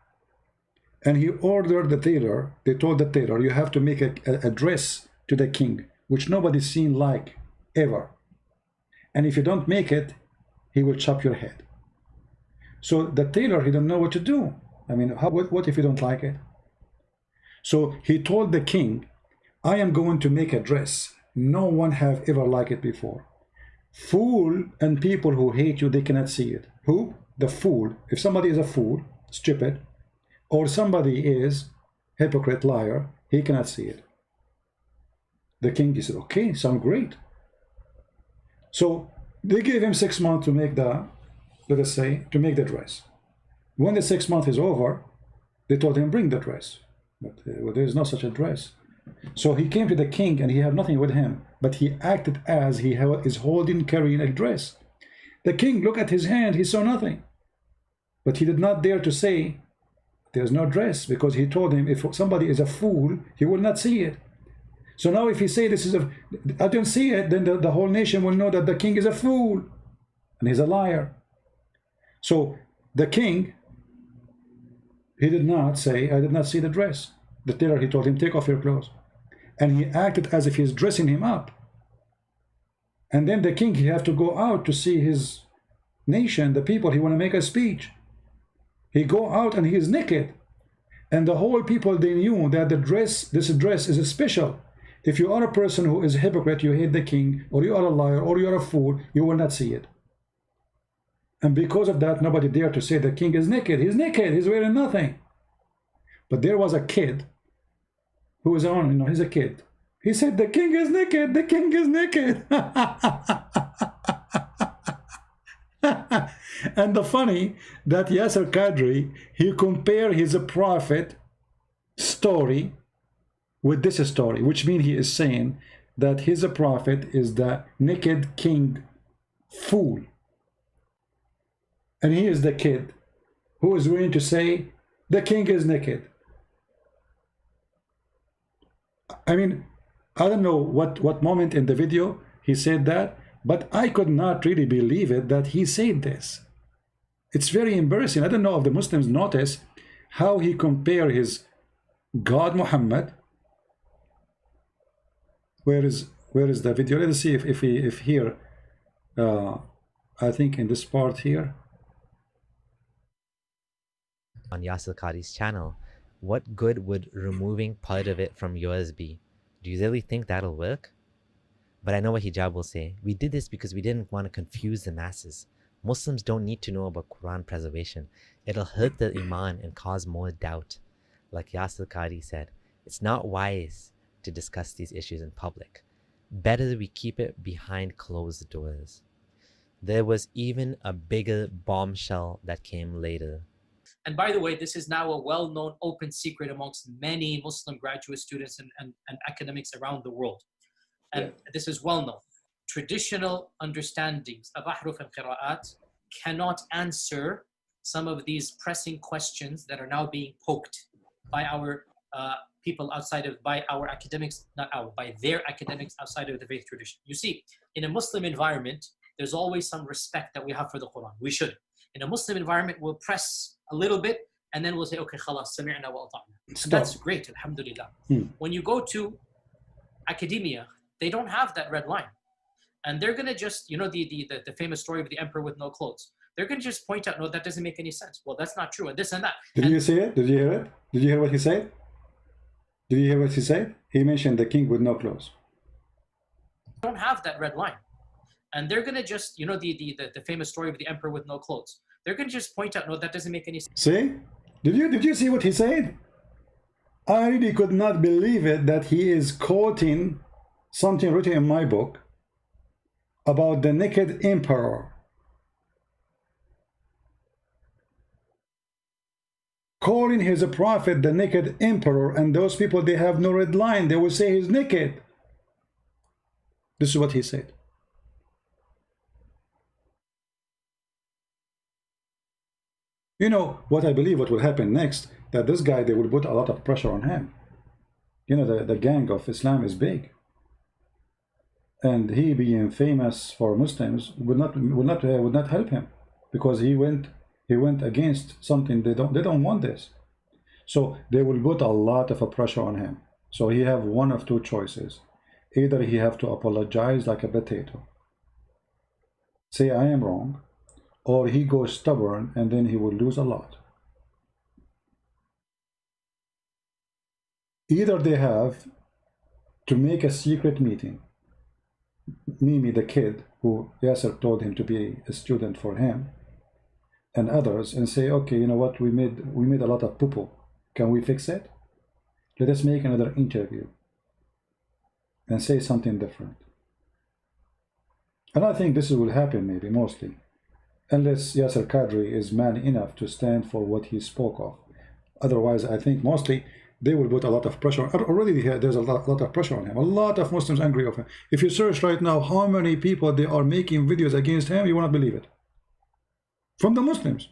and he ordered the tailor. They told the tailor, you have to make a dress to the king which nobody's seen like ever, and if you don't make it, he will chop your head. So the tailor, he don't know what to do. I mean, what if you don't like it? So he told the king, I am going to make a dress no one have ever liked it before. Fool and people who hate you, they cannot see it. Who? The fool. If somebody is a fool, stupid, or somebody is hypocrite, liar, he cannot see it. The king, he said, okay, sound great. So they gave him 6 months to make the, let us say, to make the dress. When the 6 months is over, they told him, bring the dress. But well, there is no such a dress. So he came to the king, and he had nothing with him, but he acted as he is holding, carrying a dress. The king looked at his hand, he saw nothing. But he did not dare to say, there's no dress, because he told him, if somebody is a fool, he will not see it. So now if he say this is I don't see it, then the whole nation will know that the king is a fool and he's a liar. So the king, he did not say, I did not see the dress. The tailor, he told him, take off your clothes. And he acted as if he's dressing him up. And then the king, he have to go out to see his nation, the people. He want to make a speech. He go out and he is naked. And the whole people, they knew that this dress is special. If you are a person who is a hypocrite, you hate the king, or you are a liar, or you are a fool, you will not see it. And because of that, nobody dared to say the king is naked. He's naked, he's wearing nothing. But there was a kid who was on, he's a kid. He said, the king is naked, the king is naked. And the funny that Yasser Qadri, he compared his prophet story with this story, which means he is saying that his prophet is the naked king fool. And he is the kid who is willing to say, the king is naked. I mean, I don't know what moment in the video he said that, but I could not really believe it that he said this. It's very embarrassing. I don't know if the Muslims notice how he compared his God Muhammad. Where is the video? Let's see if here, I think in this part here. On Yasser Qadri's channel, what good would removing part of it from yours be? Do you really think that'll work? But I know what Hijab will say. We did this because we didn't want to confuse the masses. Muslims don't need to know about Quran preservation. It'll hurt their iman and cause more doubt. Like Yasser Qadri said, it's not wise to discuss these issues in public. Better we keep it behind closed doors. There was even a bigger bombshell that came later. And by the way, this is now a well-known open secret amongst many Muslim graduate students and academics around the world. And this is well known. Traditional understandings of ahruf and qira'at cannot answer some of these pressing questions that are now being poked by our people outside of, by our academics, by their academics outside of the faith tradition. You see, in a Muslim environment, there's always some respect that we have for the Quran. We should. In a Muslim environment, we'll press a little bit and then we'll say, okay, khalas, sami'na wa ata'na. And that's great, alhamdulillah. When you go to academia, they don't have that red line. And they're going to just, the famous story of the emperor with no clothes. They're going to just point out, no, that doesn't make any sense. Well, that's not true, and this and that. Did you see it? Did you hear it? Did you hear what he said? Did you hear what he said? He mentioned the king with no clothes. They don't have that red line. And they're going to just, the famous story of the emperor with no clothes. They're going to just point out, no, that doesn't make any sense. See? Did you see what he said? I really could not believe it that he is quoting something written in my book about the naked emperor. calling his prophet the naked emperor, and those people, they have no red line. They will say he's naked. This is what he said. You know what I believe what will happen next, that this guy, they will put a lot of pressure on him. You know, the gang of Islam is big, and he being famous for Muslims would not help him, because he went against something. They don't want this, so they will put a lot of pressure on him. So he have one of two choices: either he have to apologize like a potato, say I am wrong, or he goes stubborn, and then he will lose a lot. Either they have to make a secret meeting, Mimi, the kid who Yasser told him to be a student for him, and others, and say, okay, you know what, we made a lot of poo-poo. Can we fix it? Let us make another interview and say something different. And I think this will happen, maybe, mostly, unless Yasser Qadri is man enough to stand for what he spoke of. Otherwise, I think mostly they will put a lot of pressure. Already there's a lot of pressure on him. A lot of Muslims angry of him. If you search right now how many people they are making videos against him, you will not believe it. From the Muslims.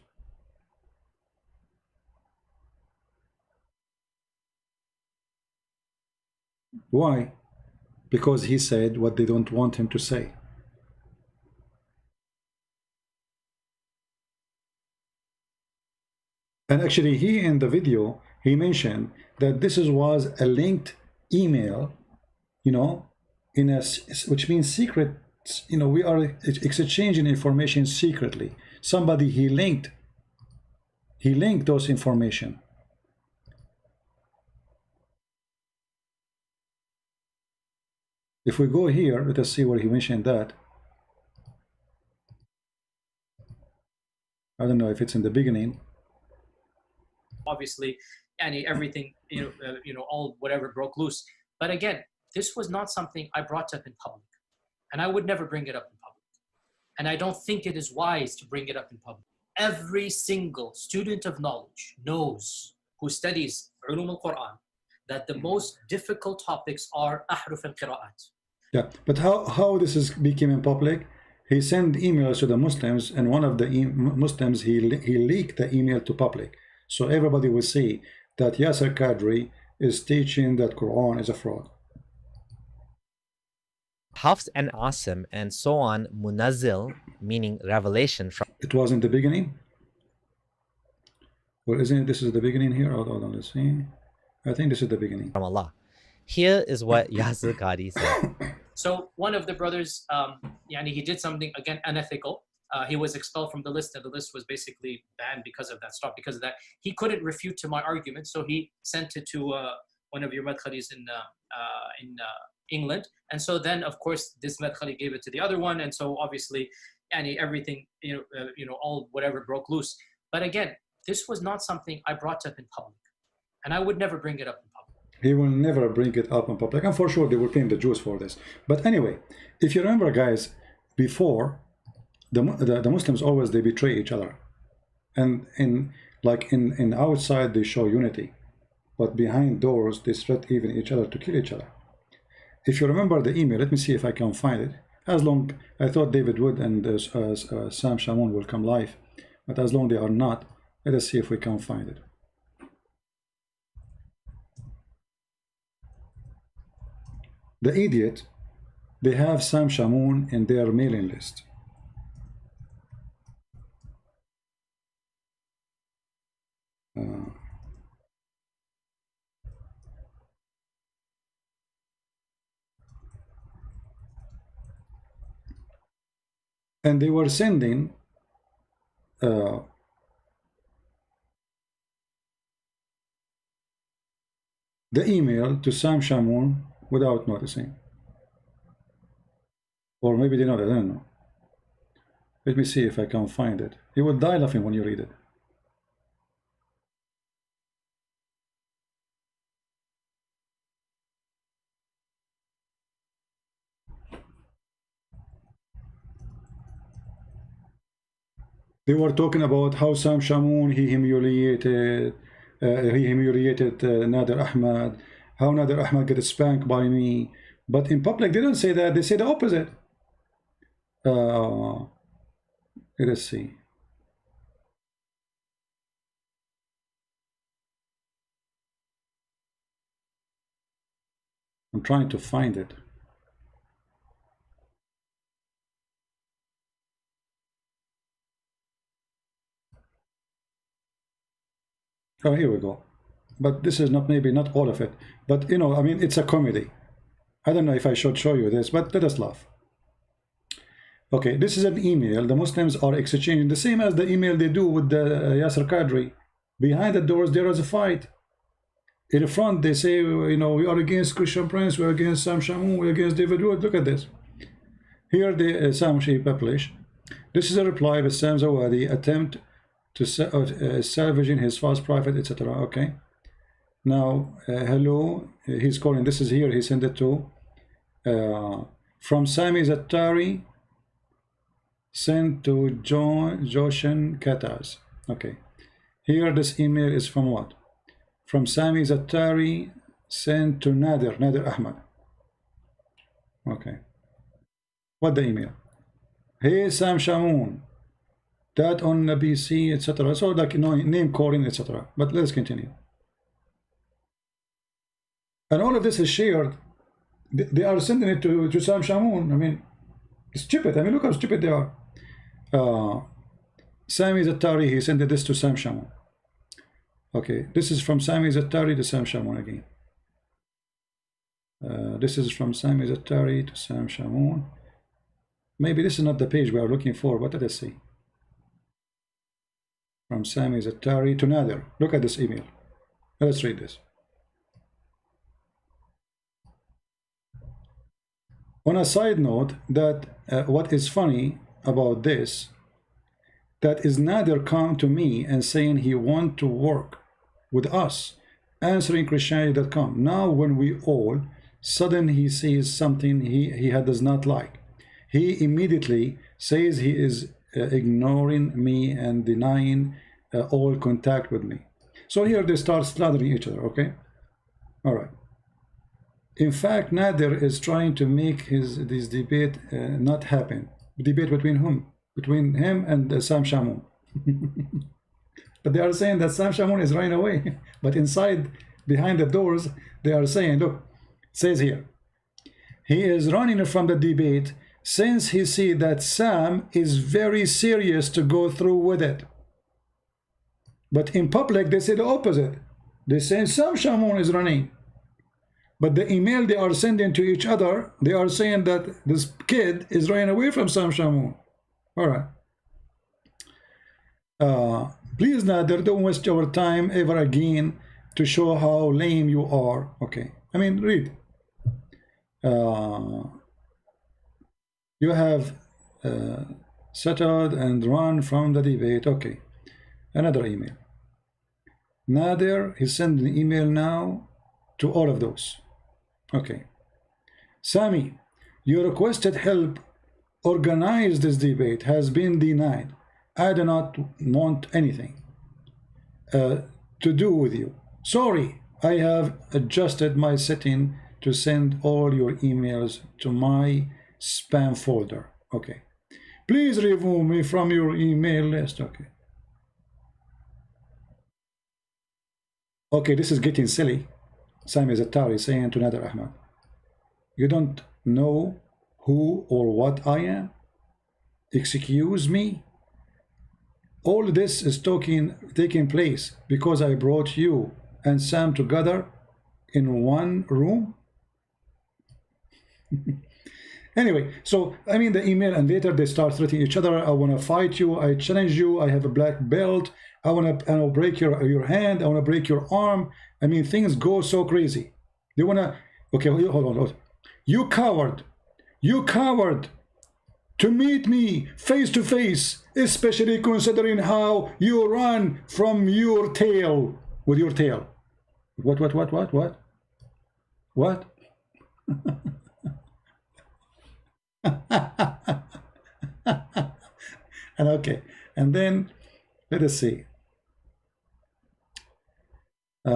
Why? Because he said what they don't want him to say. And actually, he in the video, he mentioned that this was a linked email, you know, which means secret. You know, we are exchanging information secretly. Somebody he linked those information. If we go here, let us see where he mentioned that. I don't know if it's in the beginning. Obviously, and everything, all whatever broke loose. But again, this was not something I brought up in public, and I would never bring it up in public. And I don't think it is wise to bring it up in public. Every single student of knowledge knows, who studies Ulum al-Quran, that the most difficult topics are ahruf al-qira'at. Yeah, but how this is became in public? He sent emails to the Muslims, and one of the Muslims, he leaked the email to public. So everybody will see that Yasser Qadri is teaching that Quran is a fraud. Hafs and Asim and so on, Munazzil, meaning revelation from. It was in the beginning? Well, isn't it, this is the beginning here? Hold on, let's see. I think this is the beginning. From Allah. Here is what Yasser Qadri said. So one of the brothers, he did something, again, unethical. He was expelled from the list, and the list was basically banned because of that, stopped because of that. He couldn't refute to my argument, so he sent it to one of your madkhalis in England. And so then, of course, this madkhali gave it to the other one, and so obviously, everything, all whatever broke loose. But again, this was not something I brought up in public, and I would never bring it up in public. He will never bring it up in public, and for sure they will blame the Jews for this. But anyway, if you remember, guys, before, the Muslims always, they betray each other, and in outside they show unity, but behind doors they threat even each other to kill each other. If you remember the email, let me see if I can find it. I thought David Wood and Sam Shamoun will come live, but as long they are not, let us see if we can find it. The idiot, they have Sam Shamoun in their mailing list. And they were sending the email to Sam Shamoun without noticing. Or maybe they know that, I don't know. Let me see if I can find it. You will die laughing when you read it. They were talking about how Sam Shamoun, he humiliated he humiliated Nader Ahmad, how Nader Ahmad get spanked by me. But in public, they don't say that. They say the opposite. Let us see. I'm trying to find it. Oh, here we go. But this is not, maybe not all of it. But, you know, I mean, it's a comedy. I don't know if I should show you this, but let us laugh. Okay, this is an email. The Muslims are exchanging the same as the email they do with the Yasser Qadri. Behind the doors, there is a fight. In the front, they say, you know, we are against Christian Prince, we are against Sam Shamoun, we are against David Wood. Look at this. Here, the Sam Shi publish. This is a reply with Sam Zawadi attempt to salvaging his false prophet, etc. Okay. Now, hello, he's calling. This is here. He sent it to from Sami Zattari, sent to Joshan Kataz. Okay. Here, this email is from what? From Sami Zattari, sent to Nader Ahmad. Okay. What the email? Hey, Sam Shamoun, that on the BC, etc. So, like, you know, name calling, etc. But let's continue. And all of this is shared. They are sending it to Sam Shamoun. I mean, stupid. I mean, look how stupid they are. Sami Zattari, he sent this to Sam Shamoun. Okay, this is from Sami Zattari to Sam Shamoun again. This is from Sami Zattari to Sam Shamoun. Maybe this is not the page we are looking for, but let us see. From Sami Zattari to Nader. Look at this email. Let's read this. On a side note, that what is funny about this, that is Nader come to me and saying he want to work with us, answering Christianity.com. Now when we all, suddenly he sees something he does not like. He immediately says he is ignoring me and denying all contact with me. So here they start slandering each other, okay? All right. In fact, Nader is trying to make this debate not happen. Debate between whom? Between him and Sam Shamoun. But they are saying that Sam Shamoun is running away. But inside, behind the doors, they are saying, look, it says here, he is running from the debate since he sees that Sam is very serious to go through with it. But in public, they say the opposite. They say Sam Shamoun is running. But the email they are sending to each other, they are saying that this kid is running away from Sam Shamoun. All right. Please, Nader, don't waste your time ever again to show how lame you are. Okay. I mean, read. You have settled and run from the debate. Okay. Another email. Nader, he sent an email now to all of those. Okay. Sami, your requested help organize this debate has been denied. I do not want anything to do with you. Sorry, I have adjusted my setting to send all your emails to my spam folder. Okay. Please remove me from your email list. Okay. Okay, this is getting silly. Sami Zattari saying to Nader Ahmad, you don't know who or what I am? Excuse me? All this is taking place because I brought you and Sam together in one room? Anyway, so I mean the email, and later they start threatening each other. I want to fight you, I challenge you, I have a black belt, I'll break your hand, I want to break your arm. I mean, things go so crazy. They want to, okay, hold on. You coward, to meet me face to face, especially considering how you run from your tail, with your tail. What? And okay, and then let us see. I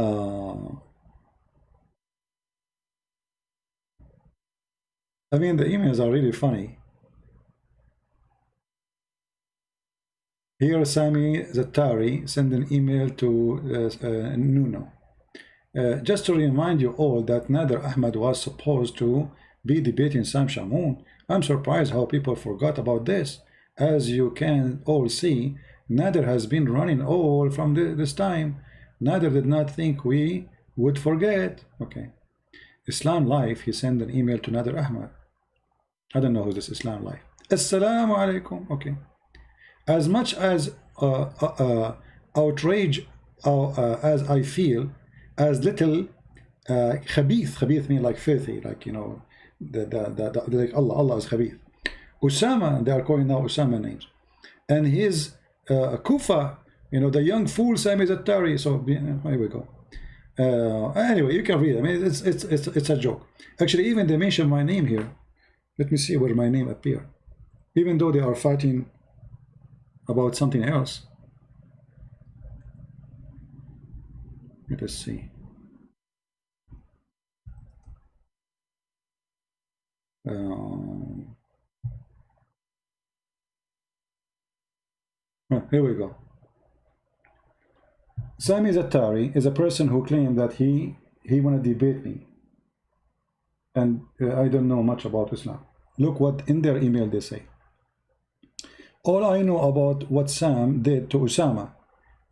mean, the emails are really funny. Here, Sami Zattari sent an email to Nuno. Just to remind you all that Nader Ahmed was supposed to be debating Sam Shamoun. I'm surprised how people forgot about this. As you can all see, Nader has been running all from this time. Nader did not think we would forget. Okay. Islam Life, he sent an email to Nader Ahmed. I don't know who this Islam Life. Assalamu alaikum. Okay. As much as outrage as I feel, as little khabith mean like filthy, like, you know, like Allah is khabith. Usama, they are calling now Usama names, and his Kufa, you know, the young fool Sami Zattari. So here we go. Anyway, you can read it. I mean, it's a joke. Actually, even they mention my name here. Let me see where my name appears. Even though they are fighting about something else. Let us see. Here we go. Sami Zattari is a person who claimed that he want to debate me, and I don't know much about Islam. Look what in their email they say. All I know about what Sam did to Usama,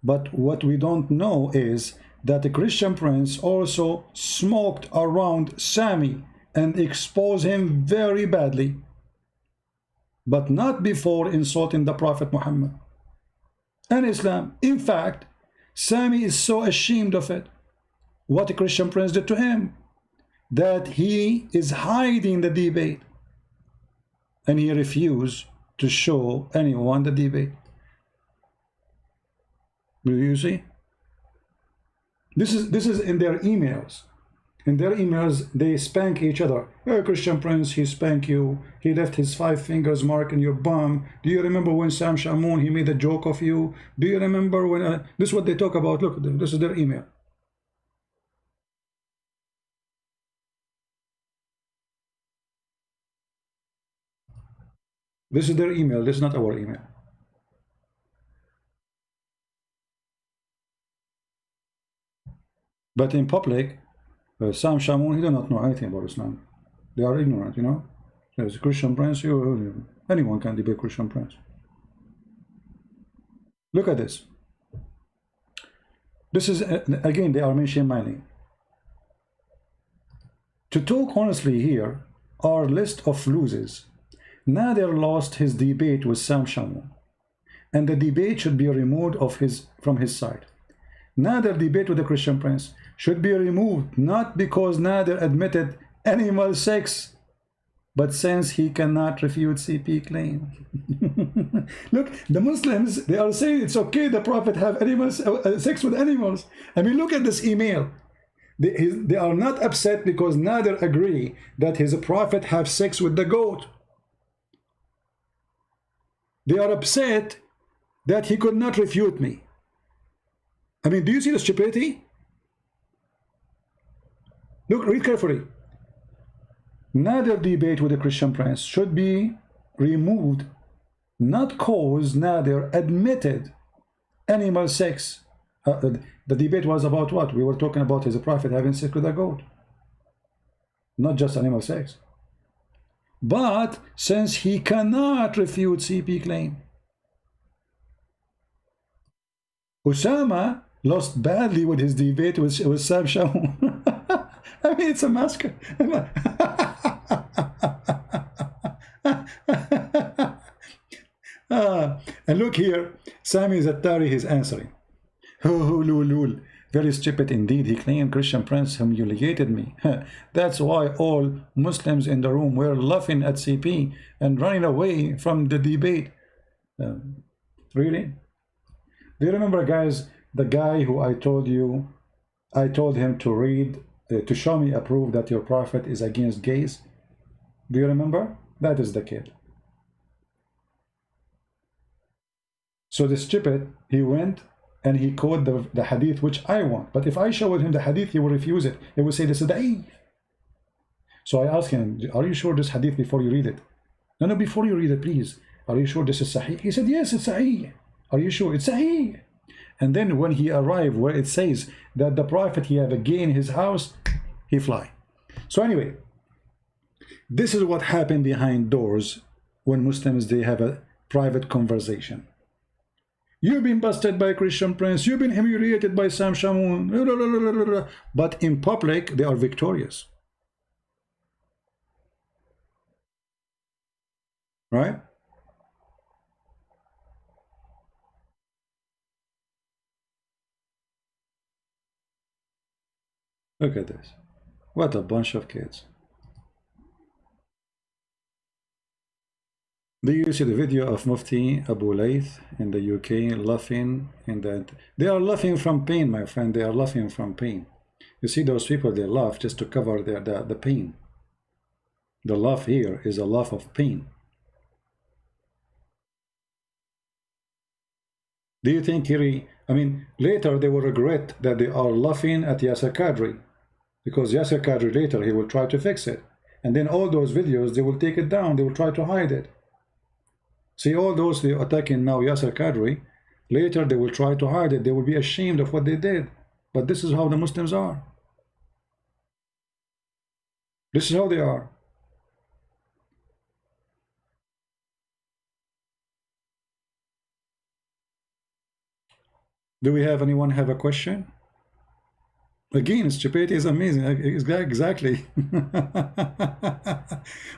but what we don't know is that the Christian prince also smoked around Sami and exposed him very badly, but not before insulting the Prophet Muhammad and Islam. In fact, Sami is so ashamed of it, what the Christian prince did to him, that he is hiding the debate, and he refused to show anyone the debate. Do you see? This is in their emails. In their emails, they spank each other. Oh, Christian prince, he spanked you. He left his 5 fingers mark in your bum. Do you remember when Sam Shamoun, he made a joke of you? Do you remember when... this is what they talk about. Look, this is their email. This is their email. This is not our email. But in public, Sam Shamoun, he does not know anything about Islam. They are ignorant, you know. There's a Christian prince. Anyone can debate Christian prince. Look at this. This is, again, they are mentioning my name. To talk honestly here, our list of losers. Nader lost his debate with Sam Shamoun, and the debate should be removed from his side. Nader debate with the Christian prince should be removed, not because Nader admitted animal sex, but since he cannot refute CP claim. Look, the Muslims, they are saying it's okay the Prophet have animals, sex with animals. I mean, look at this email. They are not upset because Nader agree that his Prophet have sex with the goat. They are upset that he could not refute me. I mean, do you see the stupidity? Look, read carefully. Nader debate with the Christian prince should be removed, not cause Nader admitted animal sex. The debate was about what? We were talking about his prophet having sex with a goat, not just animal sex. But since he cannot refute CP claim, Usama lost badly with his debate with Sam Shamoun. I mean, it's a massacre. And look here, Sami Zattari is answering. Very stupid indeed. He claimed Christian prince humiliated me. That's why all Muslims in the room were laughing at CP and running away from the debate. Really? Do you remember, guys, the guy who I told you, I told him to read, to show me a proof that your prophet is against gays? Do you remember? That is the kid. So the stupid, he went and he quote the hadith which I want. But if I showed him the hadith, he will refuse it. He will say this is da'if. So I asked him, are you sure this hadith before you read it? No, no, before you read it, please. Are you sure this is sahih? He said, yes, it's sahih. Are you sure? It's sahih. And then when he arrived where it says that the Prophet, he have a gay in his house, he fly. So anyway, this is what happened behind doors when Muslims, they have a private conversation. You've been busted by a Christian prince. You've been humiliated by Sam Shamoun. But in public, they are victorious. Right? Look at this. What a bunch of kids. Do you see the video of Mufti Abu Layth in the UK laughing in that? They are laughing from pain, my friend. They are laughing from pain. You see those people, they laugh just to cover the pain. The laugh here is a laugh of pain. Do you think later they will regret that they are laughing at Yasser Qadri, because Yasser Qadri later, he will try to fix it. And then all those videos, they will take it down. They will try to hide it. See, all those they are attacking now Yasser Qadri, later they will try to hide it. They will be ashamed of what they did. But this is how the Muslims are. This is how they are. Do we have anyone have a question? Again, stupidity is amazing. Exactly.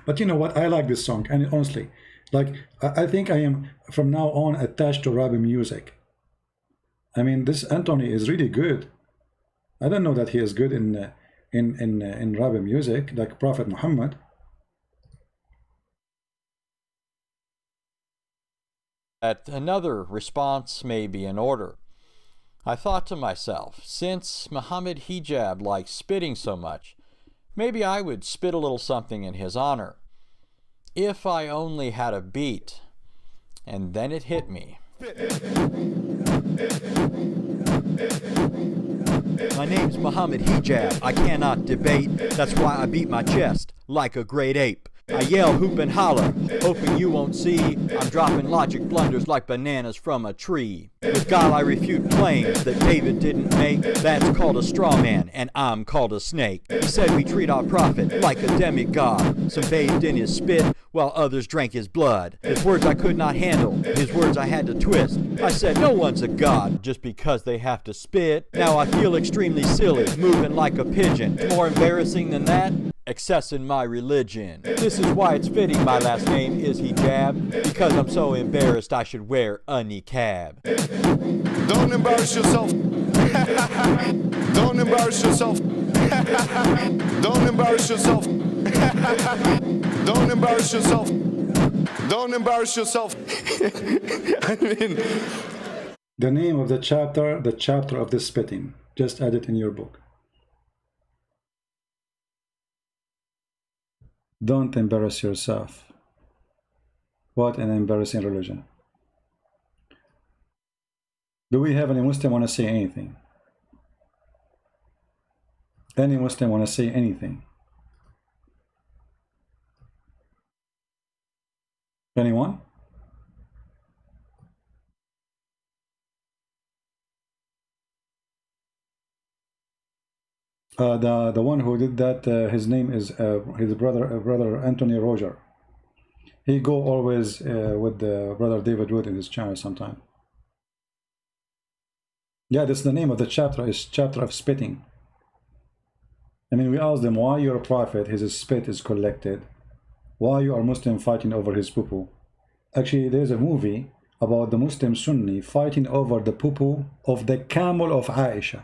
But you know what? I like this song, and honestly, like I think I am from now on attached to Rabbi music. I mean, this Anthony is really good. I don't know that he is good in Rabbi music like Prophet Muhammad. That another response may be in order. I thought to myself, since Muhammad Hijab likes spitting so much, maybe I would spit a little something in his honor. If I only had a beat. And then it hit me. My name's Muhammad Hijab. I cannot debate. That's why I beat my chest like a great ape. I yell, hoop and holler, hoping you won't see. I'm dropping logic blunders like bananas from a tree. With God I refute claims that David didn't make. That's called a straw man, and I'm called a snake. He said we treat our prophet like a demigod. Some bathed in his spit, while others drank his blood. His words I could not handle, his words I had to twist. I said no one's a god just because they have to spit. Now I feel extremely silly, moving like a pigeon. More embarrassing than that? Excess in my religion. This is why it's fitting my last name is Hijab, because I'm so embarrassed I should wear a niqab. Don't embarrass yourself. Don't embarrass yourself. Don't embarrass yourself. Don't embarrass yourself. Don't embarrass yourself. I mean, the name of the chapter of the spitting. Just add it in your book. Don't embarrass yourself. What an embarrassing religion. Do we have any Muslim want to say anything? Any Muslim want to say anything? Anyone? The one who did that, his name is his brother Anthony Roger. He go always with the brother David Wood in his channel sometime. Yeah, that's the name of the chapter, is chapter of spitting. I mean, we asked them why your prophet, his spit is collected. Why you are Muslim fighting over his poo-poo? Actually, there's a movie about the Muslim Sunni fighting over the poo-poo of the camel of Aisha.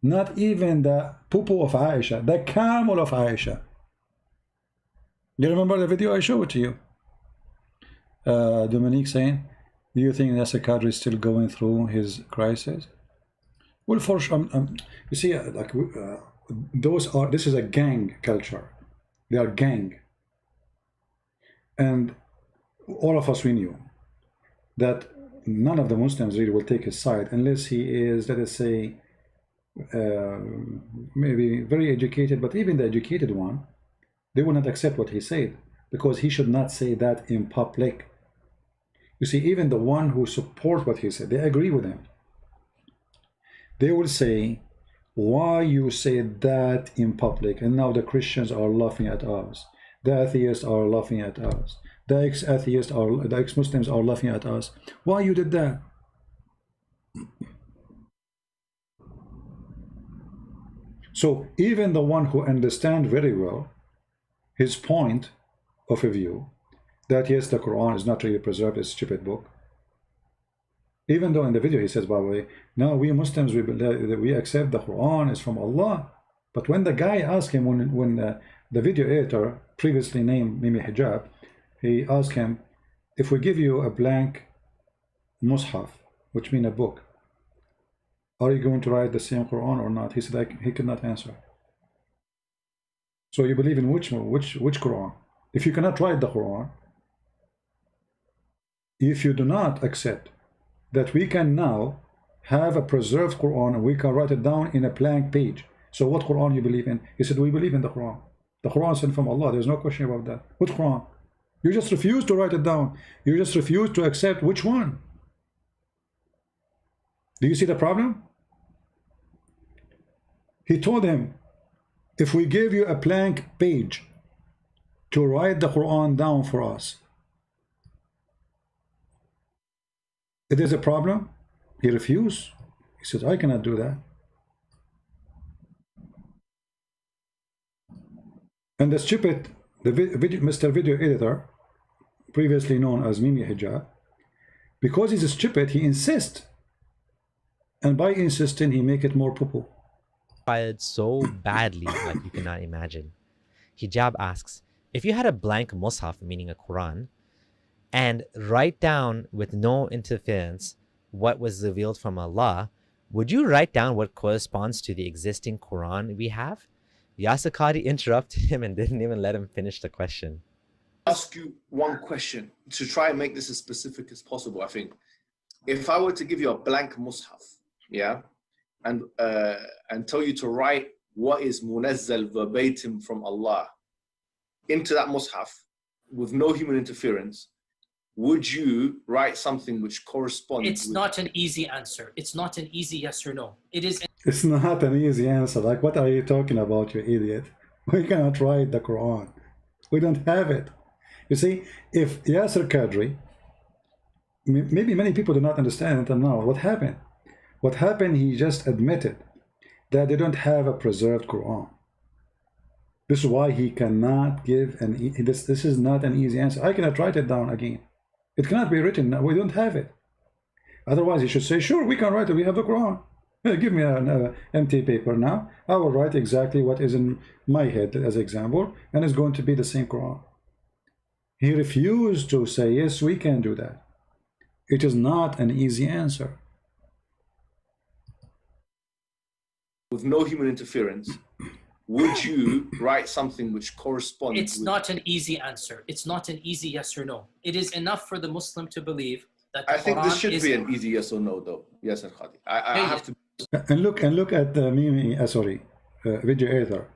Not even the poo-poo of Aisha, the camel of Aisha. You remember the video I showed it to you? Dominique saying, do you think Yasser Qadri is still going through his crisis? Well, for sure. You see, like this is a gang culture. They are gang. And all of us, we knew that none of the Muslims really will take his side unless he is, let us say, maybe very educated, but even the educated one, they will not accept what he said because he should not say that in public. You see, even the one who support what he said, they agree with him. They will say, why you said that in public, and now the Christians are laughing at us, the atheists are laughing at us, the ex-atheists are, the ex-Muslims are laughing at us. Why you did that? So even the one who understands very well his point of view, that yes, the Quran is not really preserved, it's a stupid book. Even though in the video he says, by the way, no, we Muslims, we accept the Quran is from Allah. But when the guy asked him, when the video editor, previously named Mimi Hijab, he asked him, if we give you a blank mushaf, which means a book, are you going to write the same Quran or not? He said he could not answer. So you believe in which Quran? If you cannot write the Quran, if you do not accept that we can now have a preserved Quran and we can write it down in a blank page, so what Quran you believe in? He said, we believe in the Quran. The Quran is sent from Allah. There's no question about that. What Quran? You just refuse to write it down. You just refuse to accept which one. Do you see the problem? He told him, if we give you a blank page to write the Quran down for us, it is a problem. He refused. He said, I cannot do that. And the stupid, Mr. Video Editor, previously known as Mimi Hijab, because he's stupid, he insists. And by insisting, he make it more poo-poo. Fired so badly like you cannot imagine. Hijab asks, if you had a blank mushaf, meaning a Quran, and write down with no interference what was revealed from Allah, would you write down what corresponds to the existing Quran we have? Yasir Qadhi interrupted him and didn't even let him finish the question. Ask you one question to try and make this as specific as possible. I think if I were to give you a blank mushaf, yeah, and tell you to write what is munazzal verbatim from Allah into that mushaf with no human interference, would you write something which corresponds? It's not an easy answer. It's not an easy yes or no. It is. It's not an easy answer. Like, what are you talking about, you idiot? We cannot write the Quran. We don't have it. You see, if Yasir Qadhi, maybe many people do not understand until now, what happened? What happened, he just admitted that they don't have a preserved Quran. This is why he cannot give this is not an easy answer. I cannot write it down again. It cannot be written. We don't have it. Otherwise, he should say, sure, we can write it. We have the Quran. Give me an empty paper now. I will write exactly what is in my head as example, and it's going to be the same Quran. He refused to say, yes, we can do that. It is not an easy answer. With no human interference, would you write something which corresponds? It's not an easy answer. It's not an easy yes or no. It is enough for the Muslim to believe that the I think Quran this should is be an easy yes or no, though. Yes, Khadi. I have to. And look at the Mimi, video editor.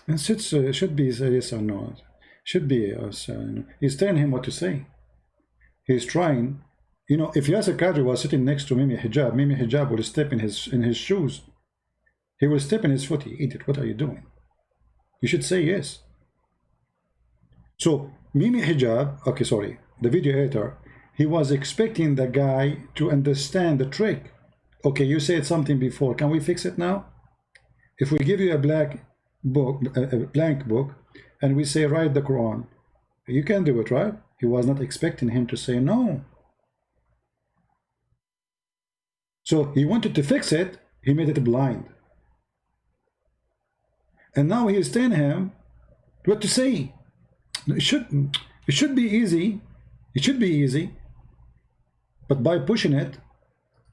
And should be yes or no. Should be yes. He's telling him what to say. He's trying. You know, if Yasir Qadhi was sitting next to Mimi Hijab will step in his shoes. He will step in his foot. Idiot, what are you doing? You should say yes. So Mimi Hijab, okay, sorry, the video editor, he was expecting the guy to understand the trick. Okay, you said something before. Can we fix it now? If we give you a blank book, and we say write the Quran, you can do it, right? He was not expecting him to say no. So he wanted to fix it. He made it blind. And now he is telling him what to say. It should be easy. It should be easy. But by pushing it,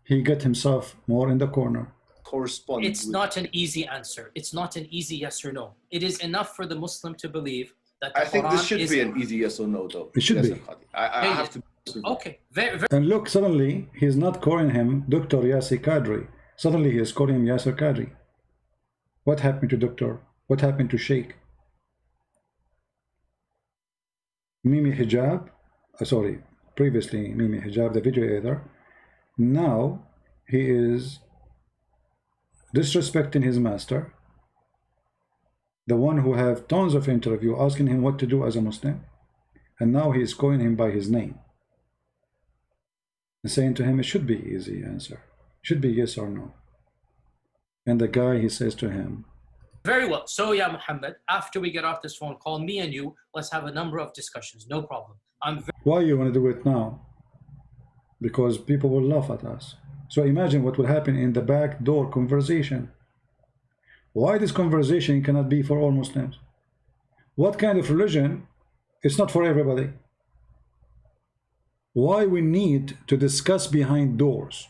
he got himself more in the corner. Correspond. It's not an easy answer. It's not an easy yes or no. It is enough for the Muslim to believe that the I think Quran this should is be an easy yes or no, though. It should yes, be. I have to. Okay, very, very. And look, suddenly he's not calling him Dr. Yasir Qadri. Suddenly he is calling him Yasir Qadri. What happened to Doctor? What happened to Sheikh? Mimi Hijab, sorry, previously Mimi Hijab, the video editor. Now he is disrespecting his master, the one who have tons of interview asking him what to do as a Muslim, and now he is calling him by his name and saying to him it should be easy answer, should be yes or no. And the guy, he says to him, very well. So, yeah, Muhammad, after we get off this phone call, me and you, let's have a number of discussions. No problem. Why you want to do it now? Because people will laugh at us. So imagine what will happen in the back door conversation. Why this conversation cannot be for all Muslims? What kind of religion? It's not for everybody. Why we need to discuss behind doors?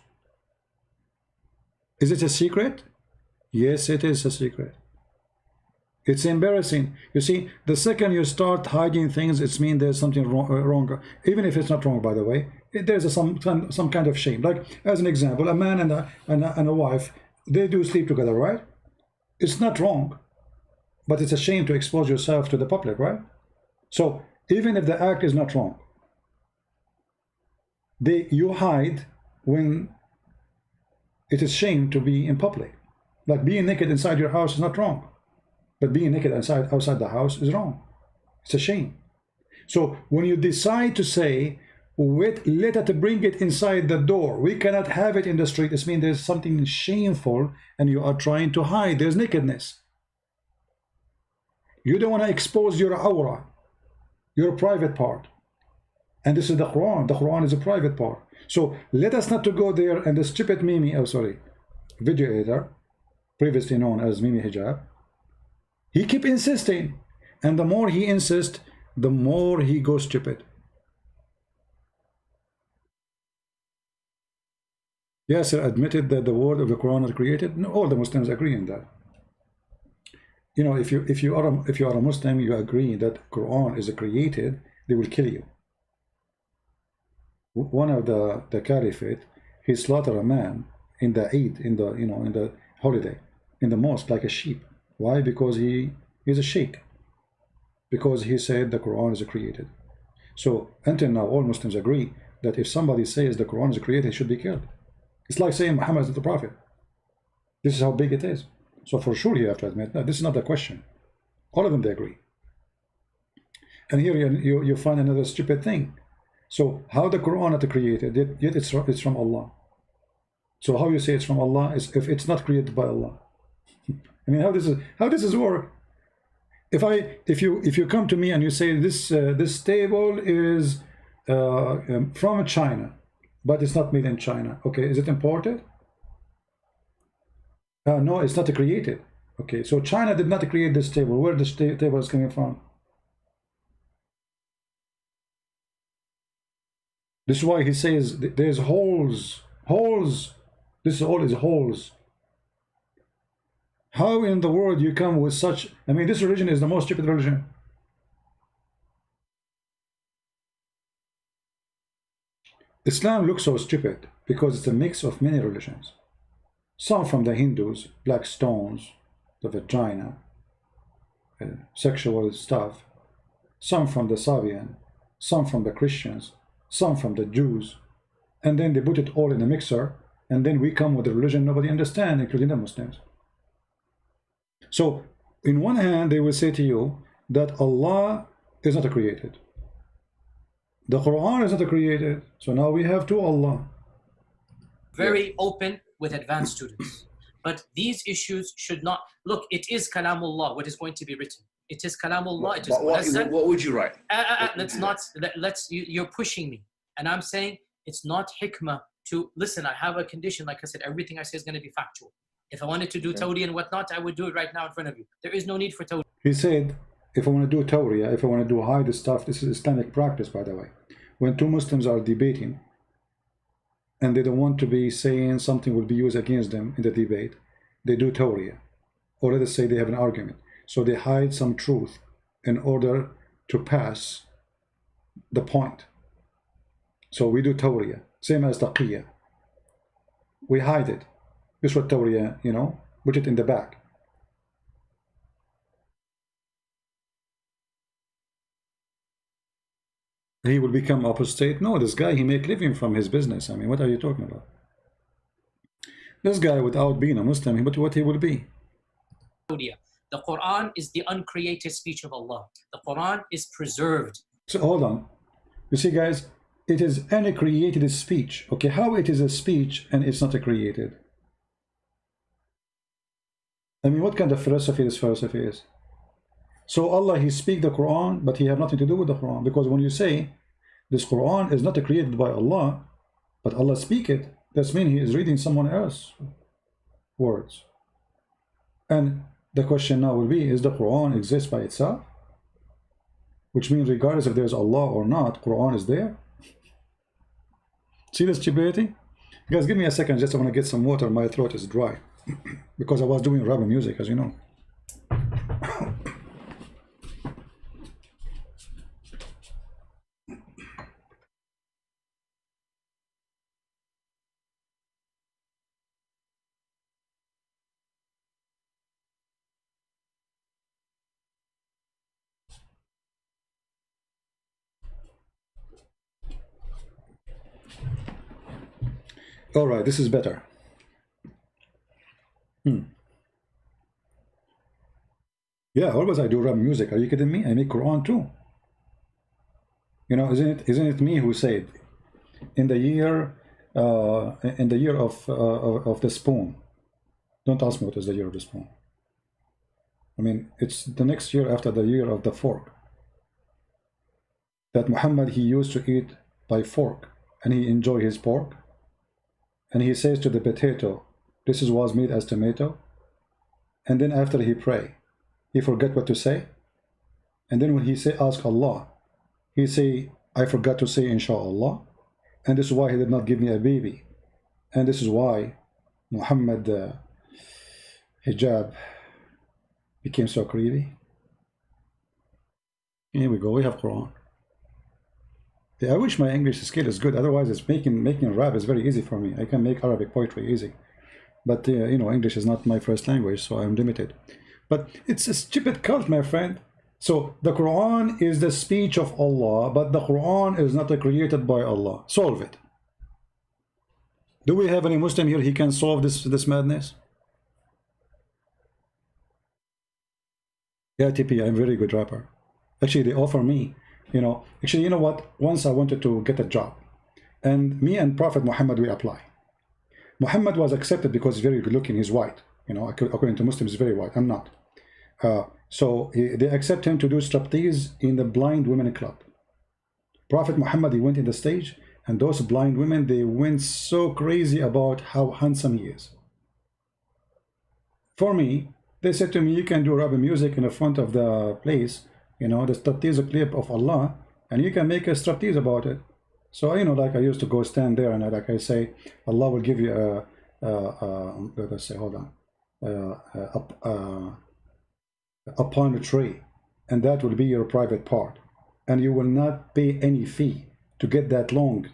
Is it a secret? Yes, it is a secret. It's embarrassing. You see, the second you start hiding things, it means there's something wrong. Even if it's not wrong, by the way, there's some kind of shame. Like, as an example, a man and a wife, they do sleep together, right? It's not wrong, but it's a shame to expose yourself to the public, right? So even if the act is not wrong, you hide when it is shame to be in public. Like being naked inside your house is not wrong, but being naked outside the house is wrong. It's a shame. So when you decide to say, wait, let us bring it inside the door, we cannot have it in the street, it means there's something shameful and you are trying to hide. There's nakedness. You don't want to expose your aura, your private part. And this is the Quran. The Quran is a private part. So let us not to go there. And the stupid Mimi, video editor, previously known as Mimi Hijab, he keep insisting. And the more he insists, the more he goes stupid. Yasser admitted that the word of the Quran is created. No, all the Muslims agree in that. You know, if you are a Muslim, you agree that Quran is created, they will kill you. One of the caliphate, he slaughtered a man in the Eid, in the holiday, in the mosque, like a sheep. Why? Because he is a sheikh. Because he said the Quran is created. So until now, all Muslims agree that if somebody says the Quran is created, he should be killed. It's like saying Muhammad is the prophet. This is how big it is. So for sure you have to admit, no, this is not the question. All of them, they agree. And here you find another stupid thing. So how the Quran is created, yet it's from Allah. So how you say it's from Allah is if it's not created by Allah. I mean, how this is work? If you come to me and you say this table is from China, but it's not made in China, okay, is it imported? No, it's not created. Okay, so China did not create this table. Where this table is coming from? This is why he says there's holes. This all is holes. How in the world you come with such? I mean, this religion is the most stupid religion. Islam looks so stupid because it's a mix of many religions. Some from the Hindus, black stones, the vagina, sexual stuff. Some from the Sabian, some from the Christians, some from the Jews. And then they put it all in a mixer, and then we come with a religion nobody understands, including the Muslims. So, in one hand, they will say to you that Allah is not created. The Quran is not created. So now we have two Allah. Very open with advanced students. But these issues should not... Look, it is Kalamullah, what is going to be written. It is Kalamullah. It is what would you write? You're pushing me. And I'm saying it's not hikmah to... Listen, I have a condition. Like I said, everything I say is going to be factual. If I wanted to do Tawri and whatnot, I would do it right now in front of you. There is no need for Tawri. He said, if I want to do Tawriya, if I want to do hide the stuff, this is Islamic practice, by the way. When two Muslims are debating, and they don't want to be saying something will be used against them in the debate, they do Tawriya. Or let us say they have an argument. So they hide some truth in order to pass the point. So we do tawriyah, same as taqiyya. We hide it. This was tawriyah, you know, put it in the back. He will become apostate? No, this guy, he make living from his business. I mean, what are you talking about? This guy, without being a Muslim, what he will be? The Quran is the uncreated speech of Allah. The Quran is preserved. So hold on. You see, guys, it is any created speech. Okay, how it is a speech and it's not a created? I mean, what kind of philosophy this philosophy is? So Allah, he speak the Quran, but he have nothing to do with the Quran. Because when you say this Quran is not created by Allah, but Allah speak it, that means he is reading someone else's words. And the question now will be, is the Quran exist by itself? Which means regardless if there's Allah or not, Quran is there. See the stupidity? Guys, give me a second, just I want to get some water. My throat is dry because I was doing rap music, as you know. All right, this is better. Yeah, always I do rap music. Are you kidding me? I make Quran too. You know, isn't it me who said in the year of the spoon? Don't ask me what is the year of the spoon. I mean, it's the next year after the year of the fork. That Muhammad, he used to eat by fork and he enjoyed his pork. And he says to the potato, this was made as tomato. And then after he pray, he forget what to say. And then when he say ask Allah, he say, I forgot to say inshallah. And this is why he did not give me a baby. And this is why Muhammad Hijab became so creepy. Here we go, we have Quran. I wish my English skill is good. Otherwise, it's making rap is very easy for me. I can make Arabic poetry easy, but you know, English is not my first language, so I'm limited. But it's a stupid cult, my friend. So the Quran is the speech of Allah, but the Quran is not created by Allah. Solve it. Do we have any Muslim here? He can solve this madness. Yeah, TP, I'm a very good rapper. Actually, they offer me. You know, actually, you know what? Once I wanted to get a job, and me and Prophet Muhammad, we apply. Muhammad was accepted because he's very good looking. He's white. You know, according to Muslims, he's very white. I'm not. So they accept him to do striptease in the blind women club. Prophet Muhammad, he went in the stage, and those blind women, they went so crazy about how handsome he is. For me, they said to me, you can do rap music in the front of the place. You know, the striptease clip of Allah, and you can make a striptease about it. So, you know, like I used to go stand there and like I say, Allah will give you let us say, hold on, upon a tree, and that will be your private part. And you will not pay any fee to get that long,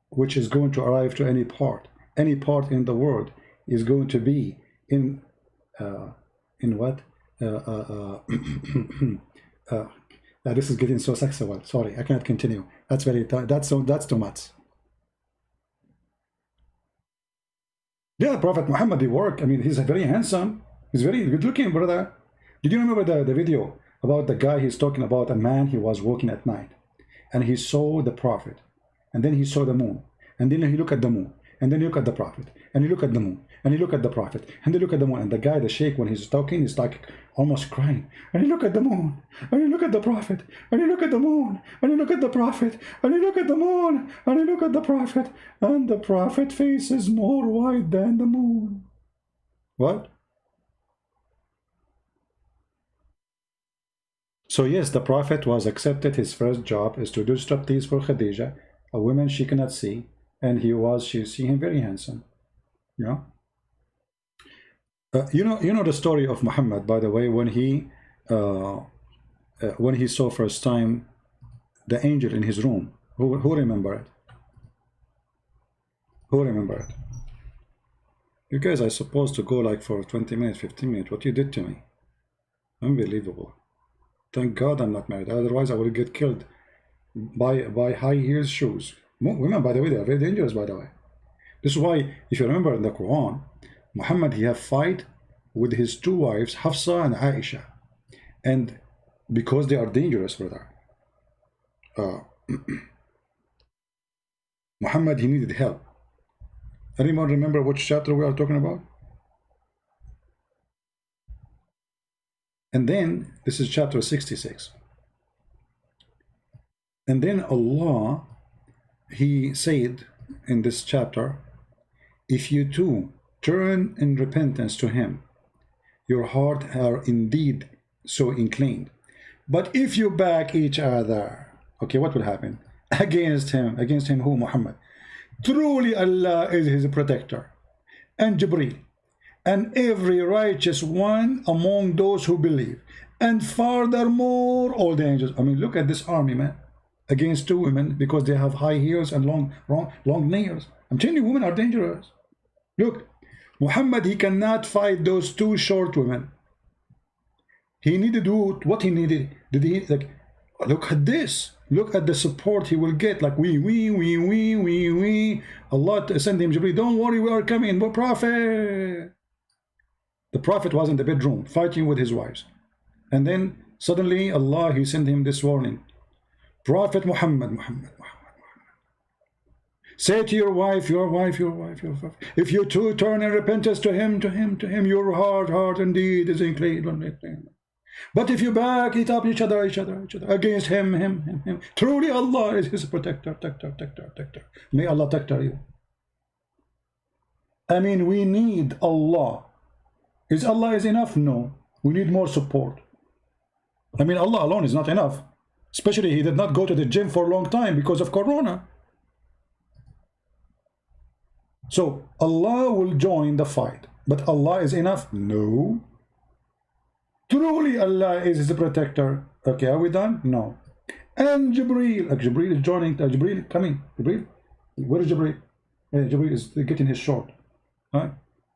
which is going to arrive to any part. Any part in the world is going to be in what? This is getting so sexual. Sorry, I cannot continue. That's too much. Yeah, Prophet Muhammad, he worked. I mean, he's very handsome. He's very good looking, brother. Did you remember the video about the guy? He's talking about a man. He was walking at night, and he saw the Prophet, and then he saw the moon, and then he looked at the moon, and then he looked at the Prophet, and he looked at the moon, and he looked at the Prophet, and he looked at the moon, and the guy, the sheikh, when he's talking, he's like almost crying, and he looked at the moon, and he looked at the Prophet, and he looked at the moon, and he looked at the Prophet, and he looked at the moon, and he looked at the Prophet, and the Prophet face is more white than the moon. What? So yes, the Prophet was accepted. His first job is to do striptease for Khadija, a woman she cannot see, and she see him very handsome. You know, you know the story of Muhammad, by the way, when he saw first time the angel in his room, Who remember it? Who remember it? You guys are supposed to go like for 20 minutes, 15 minutes. What you did to me. Unbelievable. Thank God I'm not married. Otherwise I would get killed by high heels shoes. Women, by the way, they are very dangerous, by the way. This is why, if you remember in the Quran, Muhammad, he have fight with his two wives, Hafsa and Aisha. And because they are dangerous, brother. Muhammad, he needed help. Anyone remember which chapter we are talking about? And then, this is chapter 66. And then Allah, he said in this chapter, if you too turn in repentance to him, your heart are indeed so inclined. But if you back each other, okay, what will happen? Against him who? Muhammad. Truly Allah is his protector, and Jibreel, and every righteous one among those who believe, and furthermore all the angels. I mean, look at this army, man, against two women because they have high heels and long nails. I'm telling you, women are dangerous. Look, Muhammad, he cannot fight those two short women. He needed to do what he needed. Did he, like, look at this. Look at the support he will get. Like, we. Allah send him Jibreel. Don't worry, we are coming. But Prophet. The Prophet was in the bedroom fighting with his wives. And then suddenly Allah, he sent him this warning. Prophet Muhammad. Say to your wife, if you too turn in repentance to him, your heart indeed is inclined. But if you back it up each other, against him, truly Allah is his protector. May Allah protect you. I mean, we need Allah. Is Allah is enough? No. We need more support. I mean, Allah alone is not enough. Especially he did not go to the gym for a long time because of Corona. So Allah will join the fight. But Allah is enough? No. Truly Allah is his protector. Okay, are we done? No. And Jibreel, like Jibreel is joining. Jibreel, coming. Jibreel, where is Jibreel? Jibreel is getting his shot. Huh?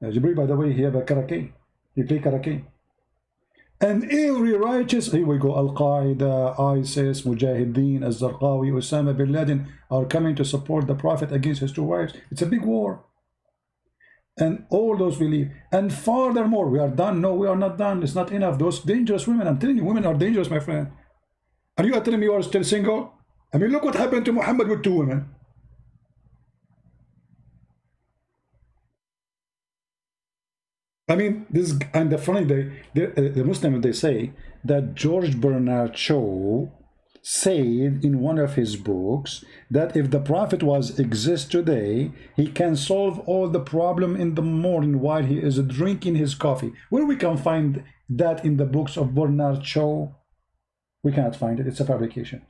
Jibreel, by the way, he have a karate. He play karate. And every righteous, here we go, Al-Qaeda, ISIS, Mujahideen, Al-Zarqawi, Osama bin Laden are coming to support the Prophet against his two wives. It's a big war. And all those believe. And furthermore, we are done. No, we are not done. It's not enough. Those dangerous women, I'm telling you, women are dangerous, my friend. Are you telling me you are still single? I mean, look what happened to Muhammad with two women. I mean, this, and the funny, the Muslims, they say that George Bernard Shaw said in one of his books that if the Prophet was exist today, he can solve all the problem in the morning while he is drinking his coffee. Where we can find that in the books of Bernard Shaw? We cannot find it. It's a fabrication.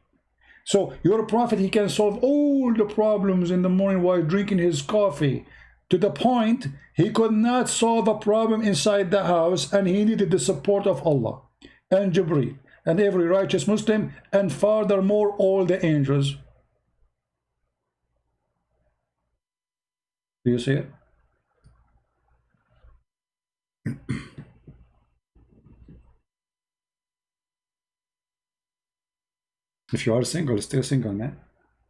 So your Prophet, he can solve all the problems in the morning while drinking his coffee, to the point he could not solve a problem inside the house, and he needed the support of Allah and Jibreel and every righteous Muslim, and furthermore all the angels. Do you see it? If you are single, still single, man,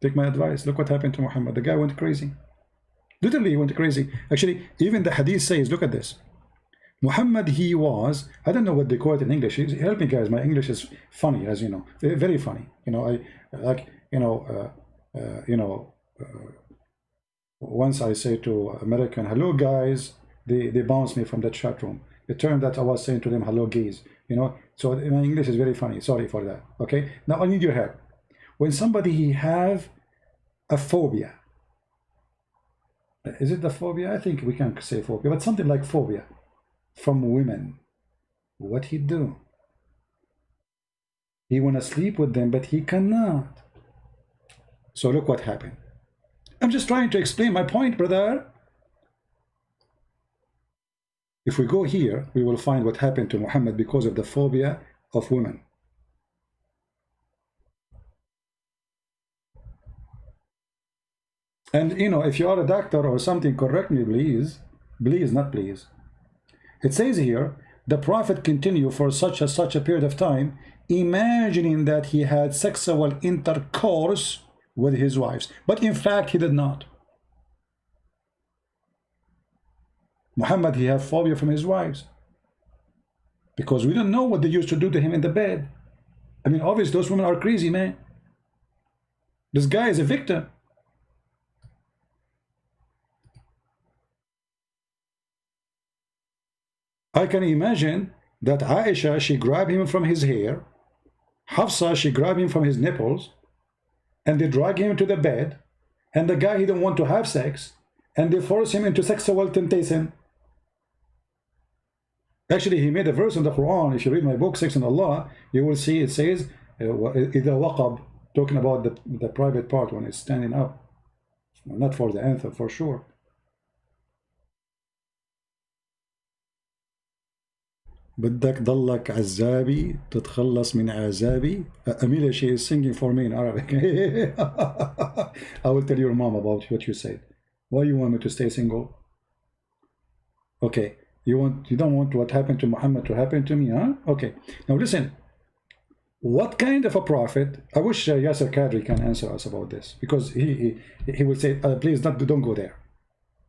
take my advice. Look what happened to Muhammad. The guy went crazy. Literally, he went crazy. Actually, even the hadith says, look at this. Muhammad, he was, I don't know what they call it in English. Help me, guys. My English is funny, as you know, very funny. You know, I like, once I say to American, hello, guys, they bounce me from the chat room. It turned that I was saying to them, hello, gays. You know, so my English is very funny. Sorry for that. Okay. Now I need your help. When somebody have a phobia, is it the phobia? I think we can say phobia, but something like phobia from women. What he do? He want to sleep with them, but he cannot. So look what happened. I'm just trying to explain my point, brother. If we go here, we will find what happened to Muhammad because of the phobia of women. And you know, if you are a doctor or something, correct me, please. Please, not please. It says here, the Prophet continued for such a period of time, imagining that he had sexual intercourse with his wives. But in fact, he did not. Muhammad, he had phobia from his wives. Because we don't know what they used to do to him in the bed. I mean, obviously, those women are crazy, man. This guy is a victim. I can imagine that Aisha, she grabbed him from his hair. Hafsa, she grabbed him from his nipples. And they drag him to the bed. And the guy, he don't want to have sex. And they force him into sexual temptation. Actually, he made a verse in the Quran. If you read my book, Sex and Allah, you will see it says, إِذَا وَقَب, talking about the private part when it's standing up. Not for the anthem, for sure. بدك ضلك عزابي تتخلص من عذابي. Amelia, she is singing for me in Arabic. I will tell your mom about what you said. Why you want me to stay single? Okay, you don't want what happened to Muhammad to happen to me, huh? Okay, now listen. What kind of a prophet? I wish Yasser Kadri can answer us about this, because he will say, please don't go there,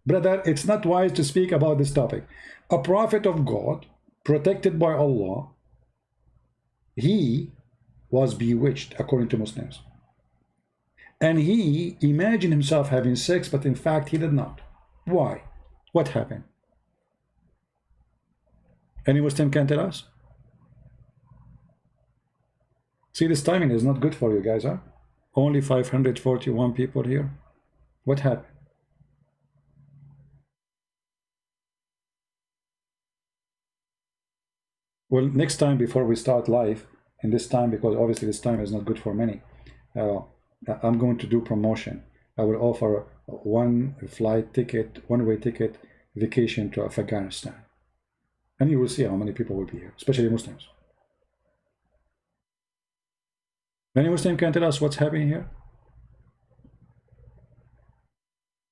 brother. It's not wise to speak about this topic. A prophet of God, protected by Allah, he was bewitched according to Muslims, and he imagined himself having sex, but in fact he did not. Why? What happened? Any Muslim can tell us? See, this timing is not good for you guys, huh? Only 541 people here. What happened? Well, next time before we start live, in this time, because obviously this time is not good for many, I'm going to do promotion. I will offer one flight ticket, one-way ticket, vacation to Afghanistan. And you will see how many people will be here, especially Muslims. Any Muslim can tell us what's happening here?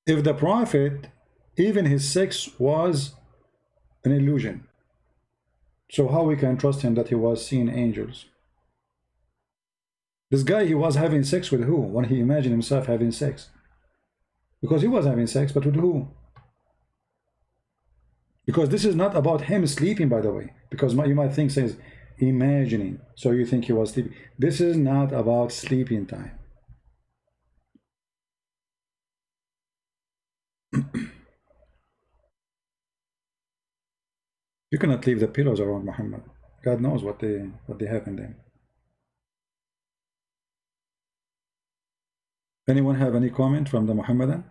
If the Prophet, even his sex was an illusion, so how we can trust him that he was seeing angels? This guy, he was having sex with who when he imagined himself having sex? Because he was having sex, but with who? Because this is not about him sleeping, by the way, because you might think says imagining, so you think he was sleeping. This is not about sleeping time. You cannot leave the pillows around Muhammad. God knows what they have in them. Anyone have any comment from the Muhammadan?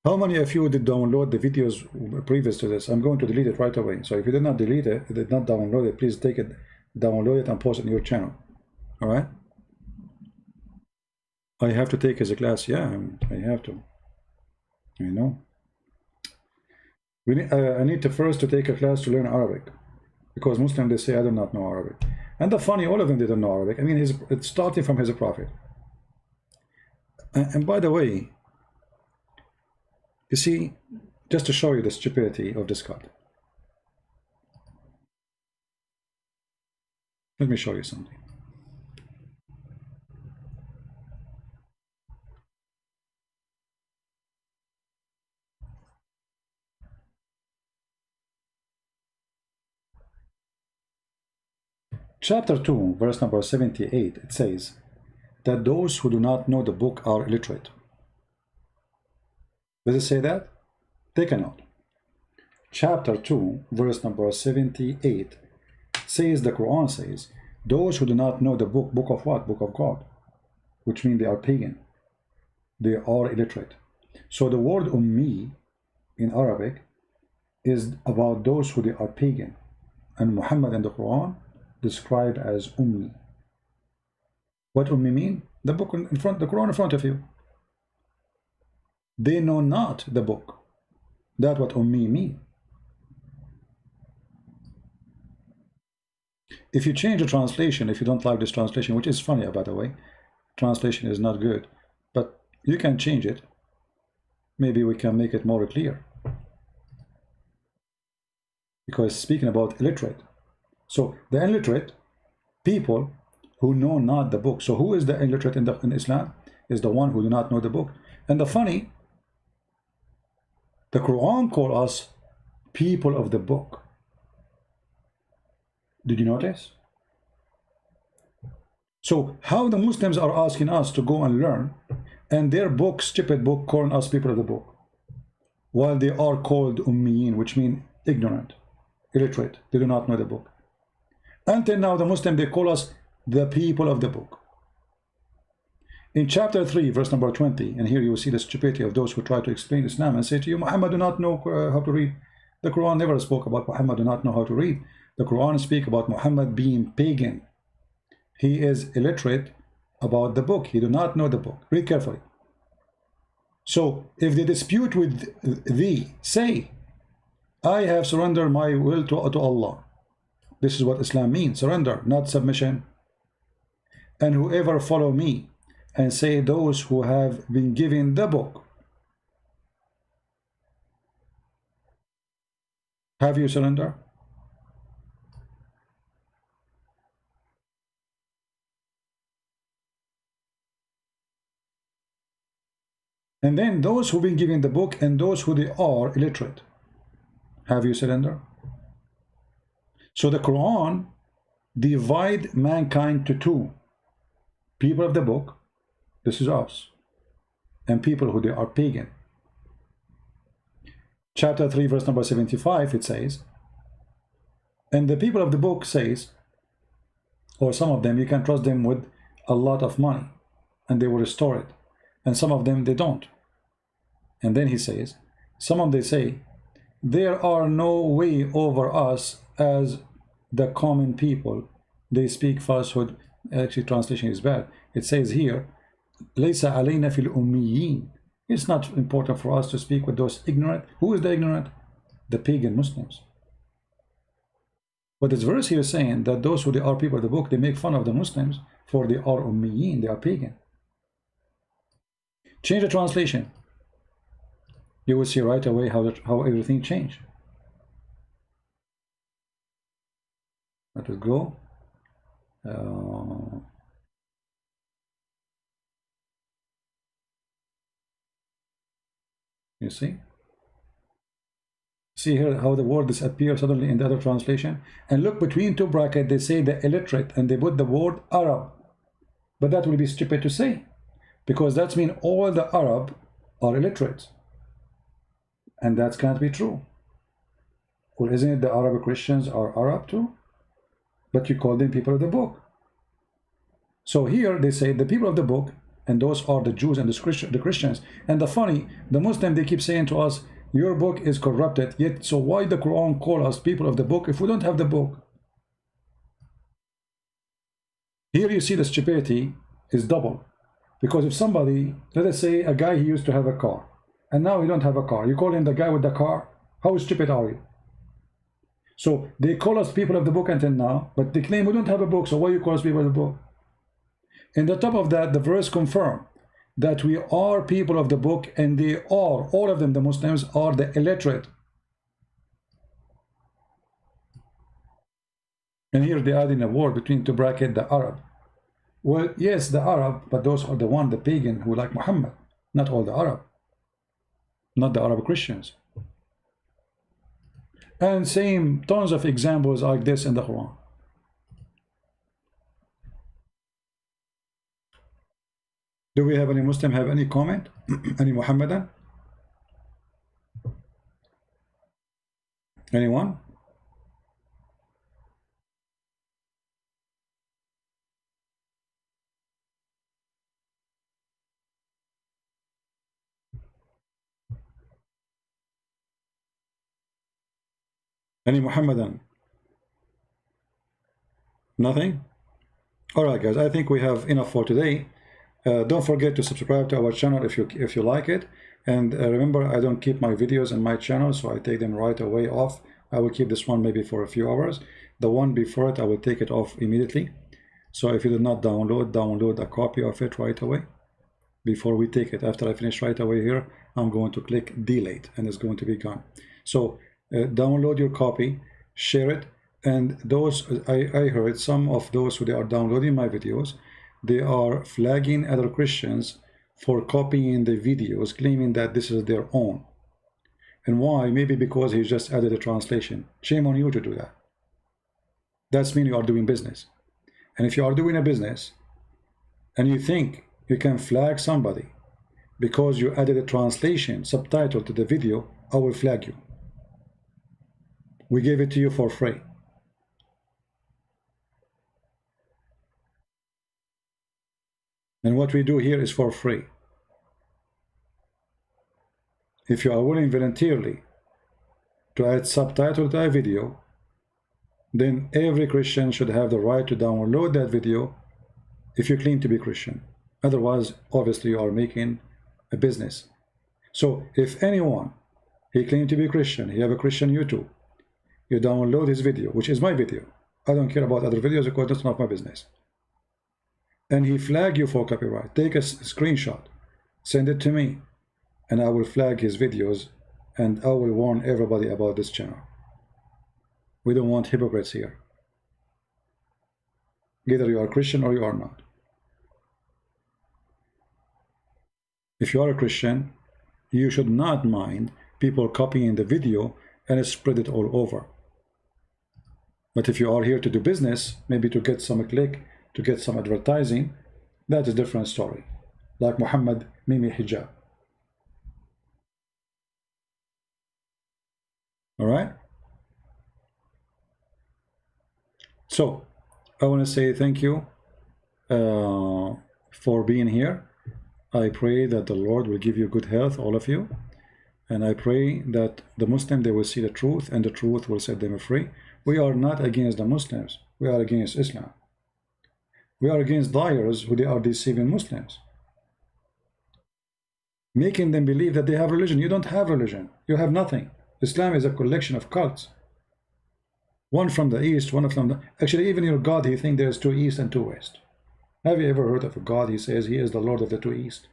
How many of you did download the videos previous to this? I'm going to delete it right away. So if you did not delete it, did not download it, please take it, download it and post it in your channel. All right? I have to take as a class. Yeah, I have to. You know. I need to first to take a class to learn Arabic, because Muslims, they say I do not know Arabic. And the funny, all of them didn't know Arabic. I mean, it's starting from his prophet. And by the way, you see, just to show you the stupidity of this God, let me show you something. Chapter 2, verse number 78, it says that those who do not know the book are illiterate. Does it say that? Take a note. Chapter 2, verse number 78 says, the Quran says, those who do not know the book, book of what? Book of God, which means they are pagan. They are illiterate. So the word ummi in Arabic is about those who they are pagan. And Muhammad in the Quran described as ummi. What ummi mean? The book in front, the Quran in front of you. They know not the book. That's what ummi mean. if you change the translation, if you don't like this translation, which is funny, by the way, translation is not good, but you can change it. Maybe we can make it more clear. Because speaking about illiterate. So the illiterate people who know not the book. So who is the illiterate in Islam? Is the one who do not know the book. And the funny, the Quran call us people of the book. Did you notice? So how the Muslims are asking us to go and learn, and their book, stupid book, calling us people of the book, while they are called ummiyin, which mean ignorant, illiterate. They do not know the book. Until now, the Muslim, they call us the people of the book. In chapter 3, verse number 20, and here you will see the stupidity of those who try to explain Islam and say to you, Muhammad do not know how to read. The Quran never spoke about Muhammad do not know how to read. The Quran speaks about Muhammad being pagan. He is illiterate about the book. He do not know the book. Read carefully. So if they dispute with thee, say, I have surrendered my will to Allah. This is what Islam means, surrender, not submission. And whoever follow me, and say those who have been given the book. Have you surrendered? And then those who've been given the book and those who they are illiterate. Have you surrendered? So the Quran divide mankind to two. People of the book, this is us, and people who they are pagan. Chapter 3, verse number 75, it says, and the people of the book says, or some of them, you can trust them with a lot of money, and they will restore it. And some of them, they don't. And then he says, some of them, they say, there are no way over us as the common people. They speak falsehood. Actually, translation is bad. It says here, لَيْسَ عَلَيْنَا فِي الْأُمِّيِّينَ. It's not important for us to speak with those ignorant. Who is the ignorant? The pagan Muslims. But this verse here is saying that those who they are people of the book, they make fun of the Muslims for they are ummiyin, they are pagan. Change the translation. You will see right away how everything changed. Let us go. You see here how the word disappears suddenly in the other translation, and look between two brackets they say the illiterate and they put the word Arab, but that will be stupid to say because that means all the Arab are illiterate, and that can't be true. Well, isn't it the Arab Christians are Arab too? But you call them people of the book. So here they say the people of the book, and those are the Jews and the Christians. And the funny, the Muslim, they keep saying to us, your book is corrupted. Yet, so why the Quran call us people of the book if we don't have the book? Here you see the stupidity is double. Because if somebody, let us say a guy, he used to have a car, and now he don't have a car. You call him the guy with the car? How stupid are you? So they call us people of the book until now, but they claim we don't have a book, so why you call us people of the book? In the top of that, the verse confirms that we are people of the book, and they are, all of them, the Muslims, are the illiterate. And here they add in a word between two brackets, the Arab. Well, yes, the Arab, but those are the one, the pagan, who like Muhammad, not all the Arab, not the Arab Christians. And same tons of examples like this in the Quran. Do we have any Muslim have any comment? Any Muhammadan? Anyone? Any Muhammadan? Nothing? Alright guys, I think we have enough for today. Don't forget to subscribe to our channel if you like it, and remember, I don't keep my videos in my channel, so I take them right away off. I will keep this one maybe for a few hours, The one before it, I will take it off immediately. So if you did not download a copy of it right away. Before we take it, after I finish right away here, I'm going to click delete and it's going to be gone. So download your copy, share it, and those, I heard some of those who they are downloading my videos, they are flagging other Christians for copying the videos, claiming that this is their own. And why? Maybe because he just added a translation. Shame on you to do that. That's mean you are doing business. And if you are doing a business and you think you can flag somebody because you added a translation subtitle to the video, I will flag you. We gave it to you for free. And what we do here is for free. If you are willing voluntarily to add subtitle to a video, then every Christian should have the right to download that video if you claim to be Christian. Otherwise, obviously, you are making a business. So if anyone, he claimed to be Christian, he have a Christian YouTube, you download his video, which is my video. I don't care about other videos because that's not my business. And he flag you for copyright. Take a screenshot, send it to me, and I will flag his videos and I will warn everybody about this channel. We don't want hypocrites here. Either you are Christian or you are not. If you are a Christian, you should not mind people copying the video and spread it all over. But if you are here to do business, maybe to get some click, to get some advertising, that is a different story. Like Muhammad Mimi Hijab. All right? So, I want to say thank you for being here. I pray that the Lord will give you good health, all of you. And I pray that the Muslim, they will see the truth and the truth will set them free. We are not against the Muslims. We are against Islam. We are against liars who they are deceiving Muslims, making them believe that they have religion. You don't have religion. You have nothing. Islam is a collection of cults. One from the east, one from the... Actually, even your God, he thinks there's two east and two west. Have you ever heard of a God? He says he is the Lord of the two east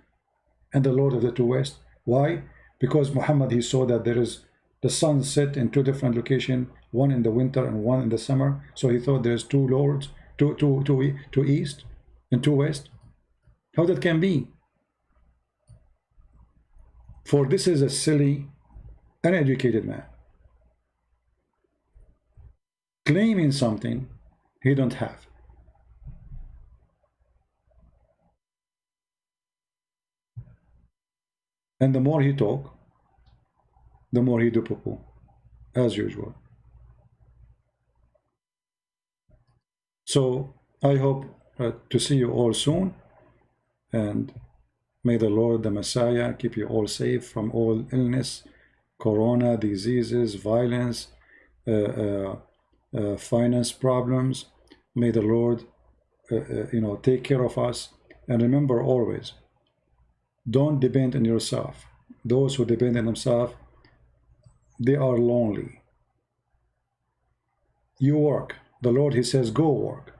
and the Lord of the two west. Why? Because Muhammad, he saw that there is the sun set in two different locations, one in the winter and one in the summer. So he thought there's two lords, two east and two west. How that can be? For this is a silly, uneducated man claiming something he don't have. And the more he talk, the more he do poo-poo, as usual. So I hope to see you all soon, and may the Lord, the Messiah, keep you all safe from all illness, corona, diseases, violence, finance problems. May the Lord, take care of us. And remember always, don't depend on yourself. Those who depend on themselves, they are lonely. You work. The Lord, he says, go work.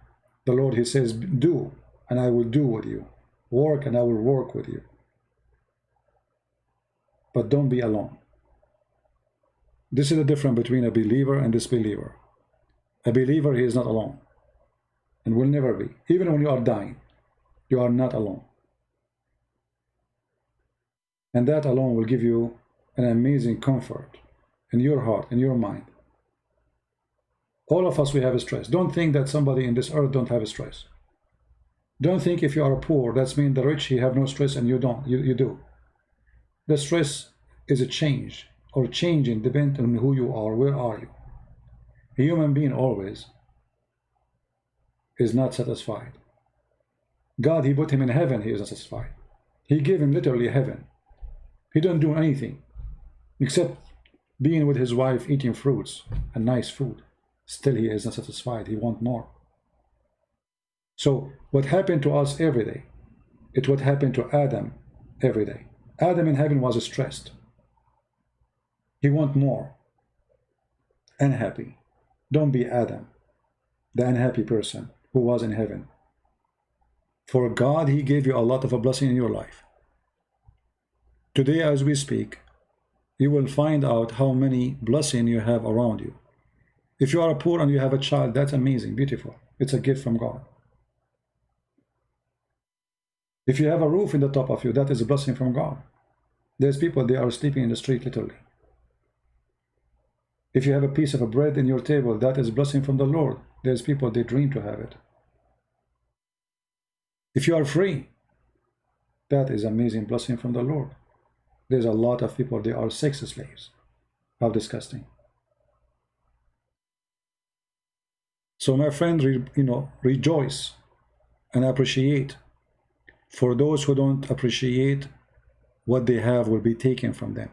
The Lord, he says, do, and I will do with you. Work, and I will work with you. But don't be alone. This is the difference between a believer and disbeliever. A believer, he is not alone, and will never be. Even when you are dying, you are not alone. And that alone will give you an amazing comfort in your heart, in your mind. All of us, we have a stress. Don't think that somebody in this earth don't have a stress. Don't think if you are poor, that's mean the rich, he have no stress and you don't. You do. The stress is a change, or changing depending on who you are, where are you. A human being always is not satisfied. God, he put him in heaven, he is not satisfied. He gave him literally heaven. He don't do anything except being with his wife, eating fruits and nice food. Still he is not satisfied. He wants more. So what happened to us every day, it's what happened to Adam every day. Adam in heaven was stressed. He want more. Unhappy. Don't be Adam. the unhappy person who was in heaven. For God, he gave you a lot of a blessing in your life. Today, as we speak, you will find out how many blessings you have around you. If you are poor and you have a child, that's amazing, beautiful. It's a gift from God. If you have a roof in the top of you, that is a blessing from God. There's people, they are sleeping in the street, literally. If you have a piece of a bread in your table, that is a blessing from the Lord. There's people, they dream to have it. If you are free, that is amazing blessing from the Lord. There's a lot of people, they are sex slaves. How disgusting. So my friend, rejoice and appreciate. For those who don't appreciate, what they have will be taken from them.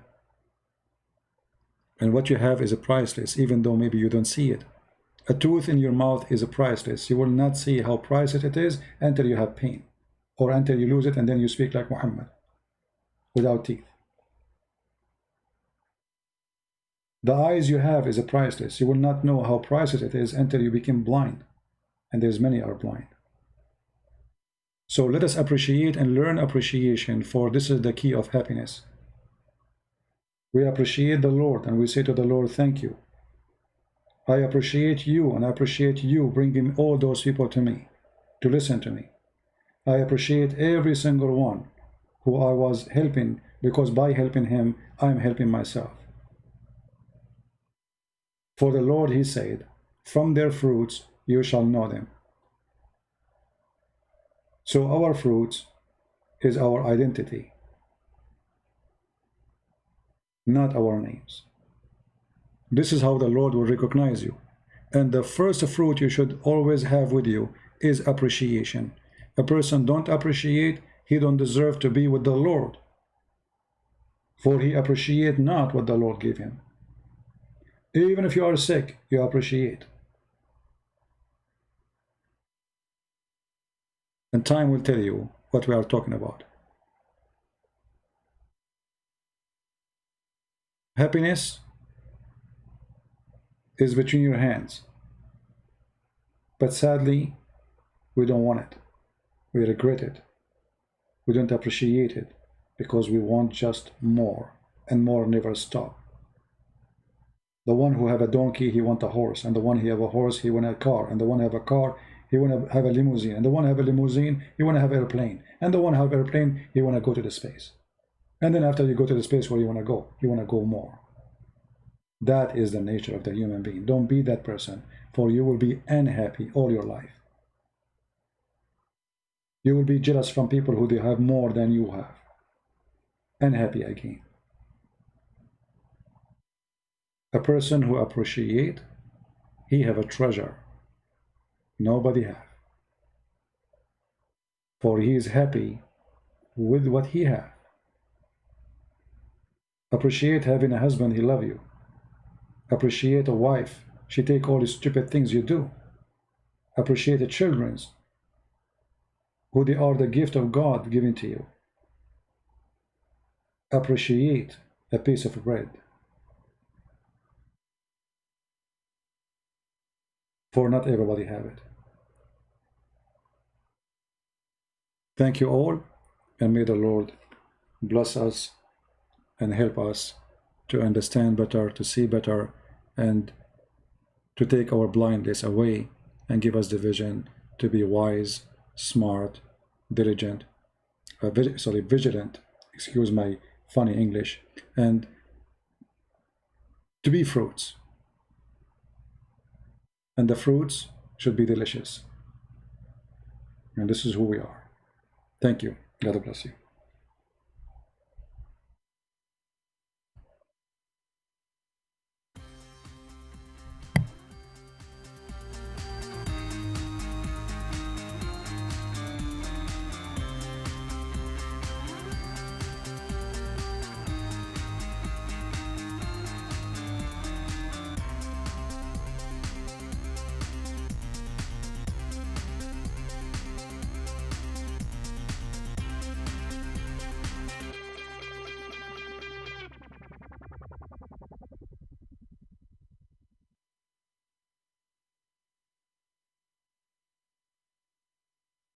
And what you have is priceless, even though maybe you don't see it. A tooth in your mouth is priceless. You will not see how priceless it is until you have pain, or until you lose it and then you speak like Muhammad without teeth. The eyes you have is priceless. You will not know how priceless it is until you become blind, and there's many are blind. So let us appreciate and learn appreciation, for this is the key of happiness. We appreciate the Lord and we say to the Lord, thank you. I appreciate you, and I appreciate you bringing all those people to me, to listen to me. I appreciate every single one who I was helping, because by helping him, I'm helping myself. For the Lord, he said, from their fruits you shall know them. So our fruits is our identity, not our names. This is how the Lord will recognize you. And the first fruit you should always have with you is appreciation. A person don't appreciate, he don't deserve to be with the Lord. For he appreciate not what the Lord gave him. Even if you are sick, you appreciate. And time will tell you what we are talking about. Happiness is between your hands. But sadly, we don't want it. We regret it. We don't appreciate it because we want just more, and more never stop. The one who have a donkey, he want a horse, and the one who have a horse, he want a car, and the one who have a car, he want to have a limousine, and the one who have a limousine, he want to have an airplane, and the one who have an airplane, he want to go to the space. And then after you go to the space, where you want to go? You want to go more. That is the nature of the human being. Don't be that person, for you will be unhappy all your life. You will be jealous from people who they have more than you have. Unhappy again. A person who appreciate, he have a treasure nobody have. For he is happy with what he have. Appreciate having a husband, he love you. Appreciate a wife, she take all the stupid things you do. Appreciate the children, who they are the gift of God given to you. Appreciate a piece of bread. For not everybody have it. Thank you all, and may the Lord bless us and help us to understand better, to see better, and to take our blindness away and give us the vision to be wise, smart, diligent, vigilant, excuse my funny English, and to be fruits. And the fruits should be delicious. And this is who we are. Thank you. God bless you.